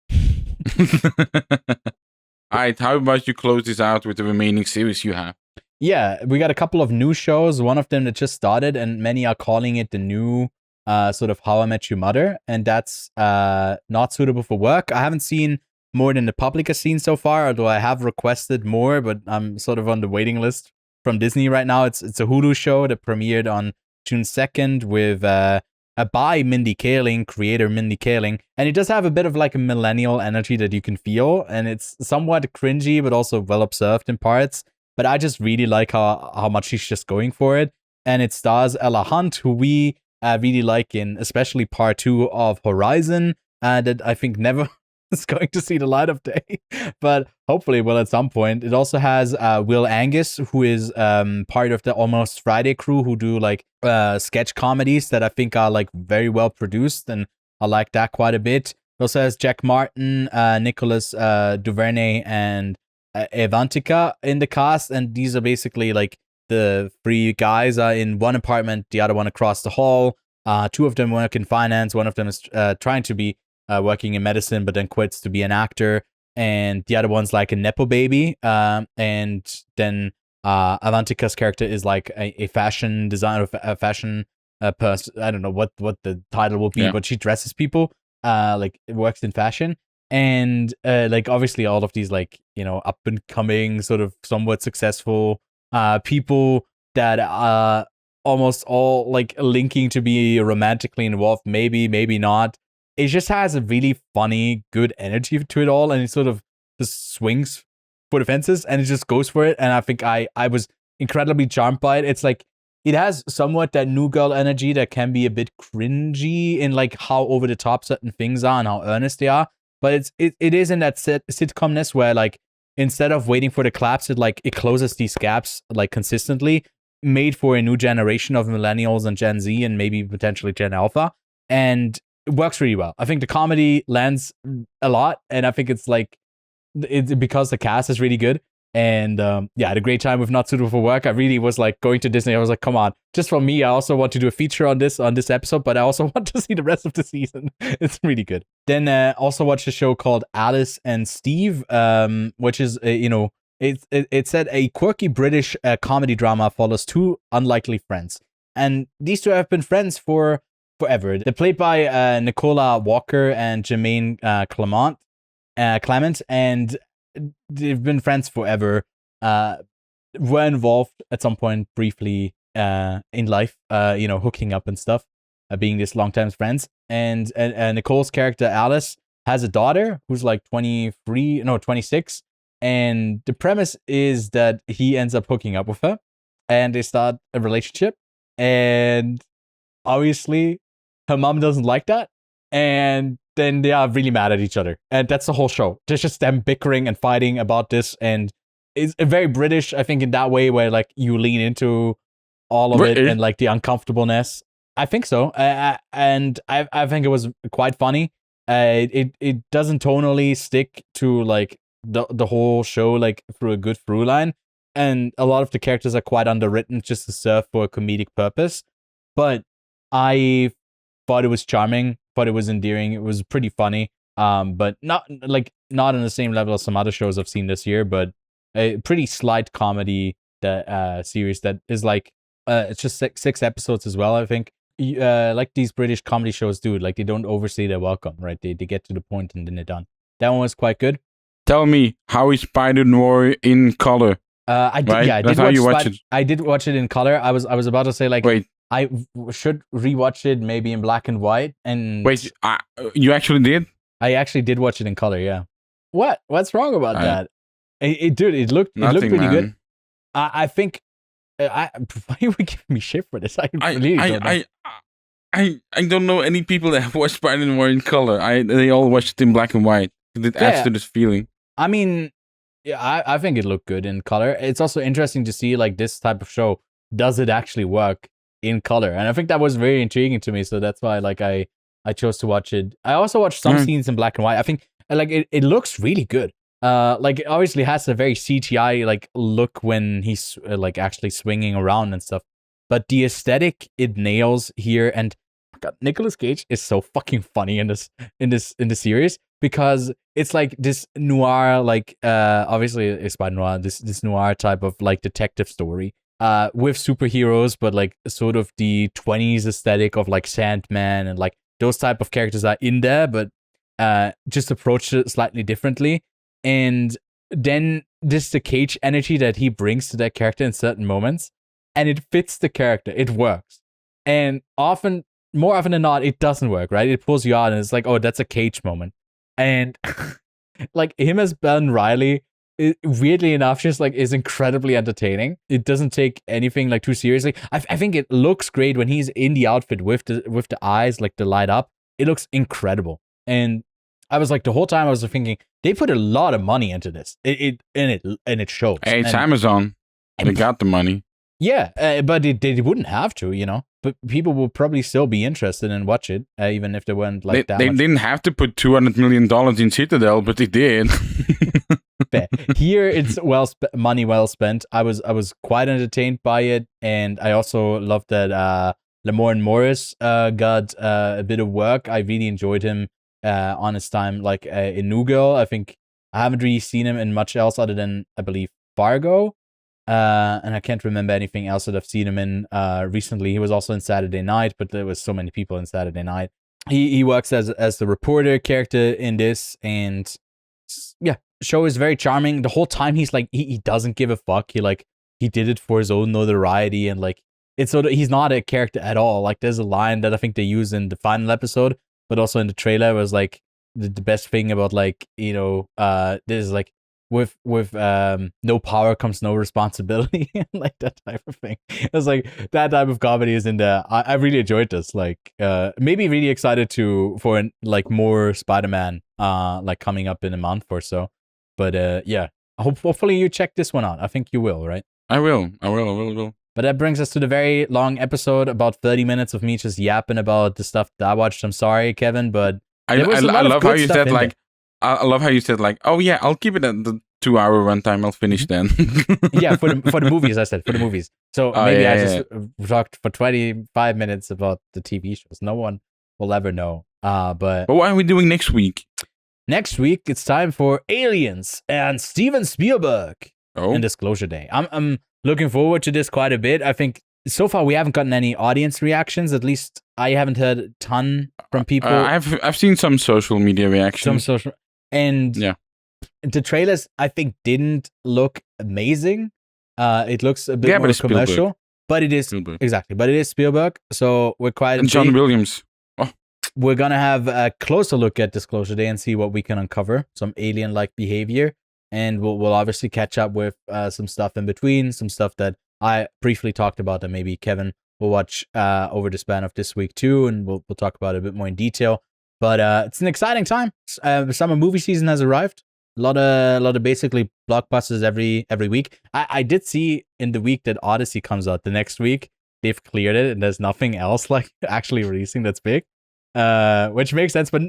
Alright, how about you close this out with the remaining series you have? Yeah, we got a couple of new shows. One of them that just started, and many are calling it the new sort of How I Met Your Mother, and that's not suitable for work. I haven't seen more than the public has seen so far, although I have requested more, but I'm sort of on the waiting list from Disney right now. It's a Hulu show that premiered on June 2nd with by Mindy Kaling, creator Mindy Kaling, and it does have a bit of like a millennial energy that you can feel, and it's somewhat cringy, but also well observed in parts. But I just really like how much she's just going for it. And it stars Ella Hunt, who we really like in especially part 2 of Horizon, that I think never is going to see the light of day, but hopefully will at some point. It also has Will Angus, who is part of the Almost Friday crew, who do like sketch comedies that I think are like very well produced, and I like that quite a bit. It also has Jack Martin, Nicholas Duvernay, and Avantika in the cast, and these are basically like the 3 guys are in one apartment, the other one across the hall. 2 of them work in finance, one of them is trying to be working in medicine, but then quits to be an actor, and the other one's like a nepo baby. And then Avantika's character is like a fashion designer, a fashion person. I don't know what the title will be, but she dresses people. Like works in fashion. And like obviously all of these like, you know, up and coming sort of somewhat successful people that are almost all like linking to be romantically involved, maybe not. It just has a really funny, good energy to it all, and it sort of just swings for the fences and it just goes for it. And I think I was incredibly charmed by it. It's like it has somewhat that new girl energy that can be a bit cringy in like how over the top certain things are and how earnest they are. But it is in that sitcomness where like instead of waiting for the claps, it closes these gaps like consistently, made for a new generation of millennials and Gen Z and maybe potentially Gen Alpha, and it works really well. I think the comedy lands a lot, and I think it's like it's because the cast is really good. And I had a great time with Not Suitable for Work. I really was like going to Disney. I was like, come on, just for me. I also want to do a feature on this episode, but I also want to see the rest of the season. It's really good. Then also watched a show called Alice and Steve, which is it said a quirky British comedy drama follows 2 unlikely friends, and these 2 have been friends for forever. They're played by Nicola Walker and Jermaine Clement, and they've been friends forever. Were involved at some point briefly in life, hooking up and stuff, being this long-time friends. And Nicole's character Alice has a daughter who's like 26, and the premise is that he ends up hooking up with her, and they start a relationship, and obviously her mom doesn't like that, and then they are really mad at each other. And that's the whole show. There's just them bickering and fighting about this. And it's very British, I think, in that way, where like you lean into all of it and like the uncomfortableness. I think so. And I think it was quite funny. It doesn't tonally stick to like the whole show like through a good through line. And a lot of the characters are quite underwritten just to serve for a comedic purpose. But I thought it was charming, thought it was endearing. It was pretty funny, but not on the same level as some other shows I've seen this year, but a pretty slight comedy that series that is like it's just 6 episodes as well, I think. Like these British comedy shows do, like they don't overstay their welcome, right? They get to the point and then they're done. That one was quite good. Tell me, how is Spider-Noir in color? I did. Right? Yeah, I did watch it in color. I was about to say like, wait, I should rewatch it maybe in black and white. And wait, you actually did? I actually did watch it in color. Yeah. What's wrong about that? It looked pretty good. I think. Why are you giving me shit for this? I don't know any people that have watched Spider-Noir in color. They all watched it in black and white. It adds to this feeling. I mean, yeah, I think it looked good in color. It's also interesting to see like this type of show. Does it actually work in color? And I think that was very intriguing to me. So that's why like I chose to watch it. I also watched some scenes in black and white. I think like it looks really good. Like it obviously has a very CGI like look when he's like actually swinging around and stuff. But the aesthetic it nails here, and God, Nicolas Cage is so fucking funny in this series because it's like this noir, like obviously it's Spider-Noir, this noir type of like detective story with superheroes, but like sort of the 20s aesthetic of like Sandman and like those type of characters are in there, but just approached it slightly differently. And then this the Cage energy that he brings to that character in certain moments, and it fits the character. It works. And more often than not, it doesn't work, right? It pulls you out and it's like, oh, that's a Cage moment. And like him as Ben Reilly, weirdly enough, just like is incredibly entertaining. It doesn't take anything like too seriously. I think it looks great when he's in the outfit with the eyes, like the light up. It looks incredible. And I was like, the whole time I was thinking, they put a lot of money into this. It shows. Hey, it's Amazon. They got the money. Yeah, but they wouldn't have to, you know. But people will probably still be interested and watch it, even if they weren't like that. They didn't have to put $200 million in Citadel, but they did. Here, it's money well spent. I was quite entertained by it, and I also loved that Lamorne Morris got a bit of work. I really enjoyed him on his time, like in New Girl. I think I haven't really seen him in much else other than, I believe, Fargo. And I can't remember anything else that I've seen him in recently. He was also in Saturday Night, but there was so many people in Saturday Night. He works as the reporter character in this, and yeah, show is very charming. The whole time he's like he doesn't give a fuck. He did it for his own notoriety, and like it's sort of he's not a character at all. Like there's a line that I think they use in the final episode, but also in the trailer was like the best thing about like, you know, this is like with no power comes no responsibility, like that type of thing. It's like that type of comedy is in there. I really enjoyed this. Like maybe really excited for like more Spider-Man like coming up in a month or so. But yeah, hopefully you check this one out. I think you will, right? I will. But that brings us to the very long episode, about 30 minutes of me just yapping about the stuff that I watched. I'm sorry, Kevin, but I love how you said like, I love how you said like, oh yeah, I'll keep it at the 2-hour runtime. I'll finish then. Yeah, for the movies, I said, for the movies. So maybe I just talked for 25 minutes about the TV shows. No one will ever know. But what are we doing next week? Next week, it's time for Aliens and Steven Spielberg and Disclosure Day. I'm looking forward to this quite a bit. I think so far we haven't gotten any audience reactions. At least I haven't heard a ton from people. I've seen some social media reactions. And yeah, the trailers I think didn't look amazing. It looks a bit more commercial, Spielberg. But it is Spielberg. Exactly. But it is Spielberg, so we're quite. And John Williams. We're gonna have a closer look at Disclosure Day and see what we can uncover, some alien-like behavior, and we'll obviously catch up with some stuff in between, some stuff that I briefly talked about that maybe Kevin will watch over the span of this week too, and we'll talk about it a bit more in detail. But it's an exciting time. Summer movie season has arrived. A lot of basically blockbusters every week. I did see in the week that Odyssey comes out the next week, they've cleared it and there's nothing else like actually releasing that's big. Which makes sense, but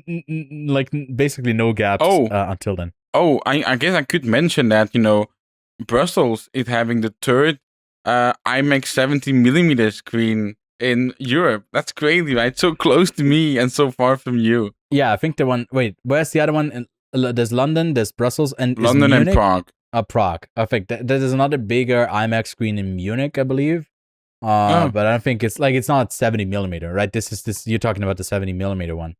like basically no gaps until then. Oh, I guess I could mention that, you know, Brussels is having the third IMAX 70mm screen in Europe. That's crazy, right? So close to me and so far from you. Yeah, I think the one. Wait, where's the other one? There's London, there's Brussels, and London and Prague. Prague. I think there's another bigger IMAX screen in Munich, I believe. But I don't think it's not 70mm, right? This you're talking about the 70mm one.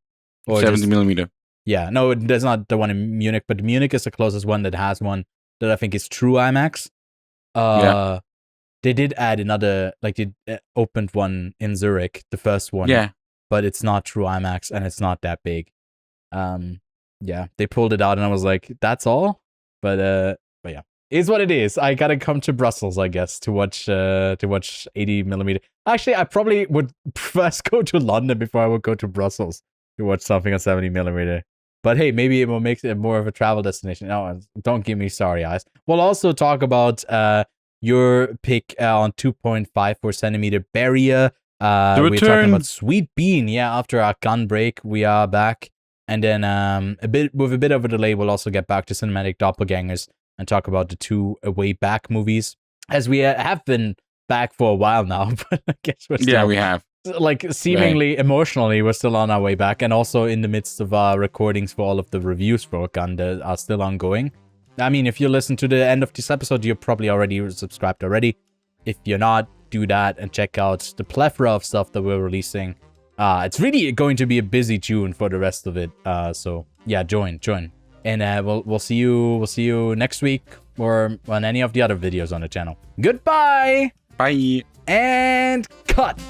Or 70mm. Yeah, no, there's not the one in Munich, but Munich is the closest one that has one that I think is true IMAX. Yeah. They did add another, like they opened one in Zurich, the first one. Yeah. But it's not true IMAX and it's not that big. Yeah, they pulled it out and I was like, that's all? But yeah. Is what it is. I gotta come to Brussels, I guess, to watch 80mm. Actually, I probably would first go to London before I would go to Brussels to watch something on 70mm. But hey, maybe it will make it more of a travel destination. No, don't give me sorry eyes. We'll also talk about your pick on 2.54cm barrier. We're talking about Sweet Bean. Yeah, after our gun break, we are back. And then a bit of a delay, we'll also get back to Cinematic Doppelgangers and talk about the two Way Back movies, as we have been back for a while now. But I guess we're still, we have. like seemingly emotionally, we're still on our way back, and also in the midst of our recordings for all of the reviews for Wakanda are still ongoing. I mean, if you listen to the end of this episode, you're probably already subscribed already. If you're not, do that and check out the plethora of stuff that we're releasing. It's really going to be a busy June for the rest of it. So yeah, join. And we'll see you next week or on any of the other videos on the channel. Goodbye. Bye. And cut.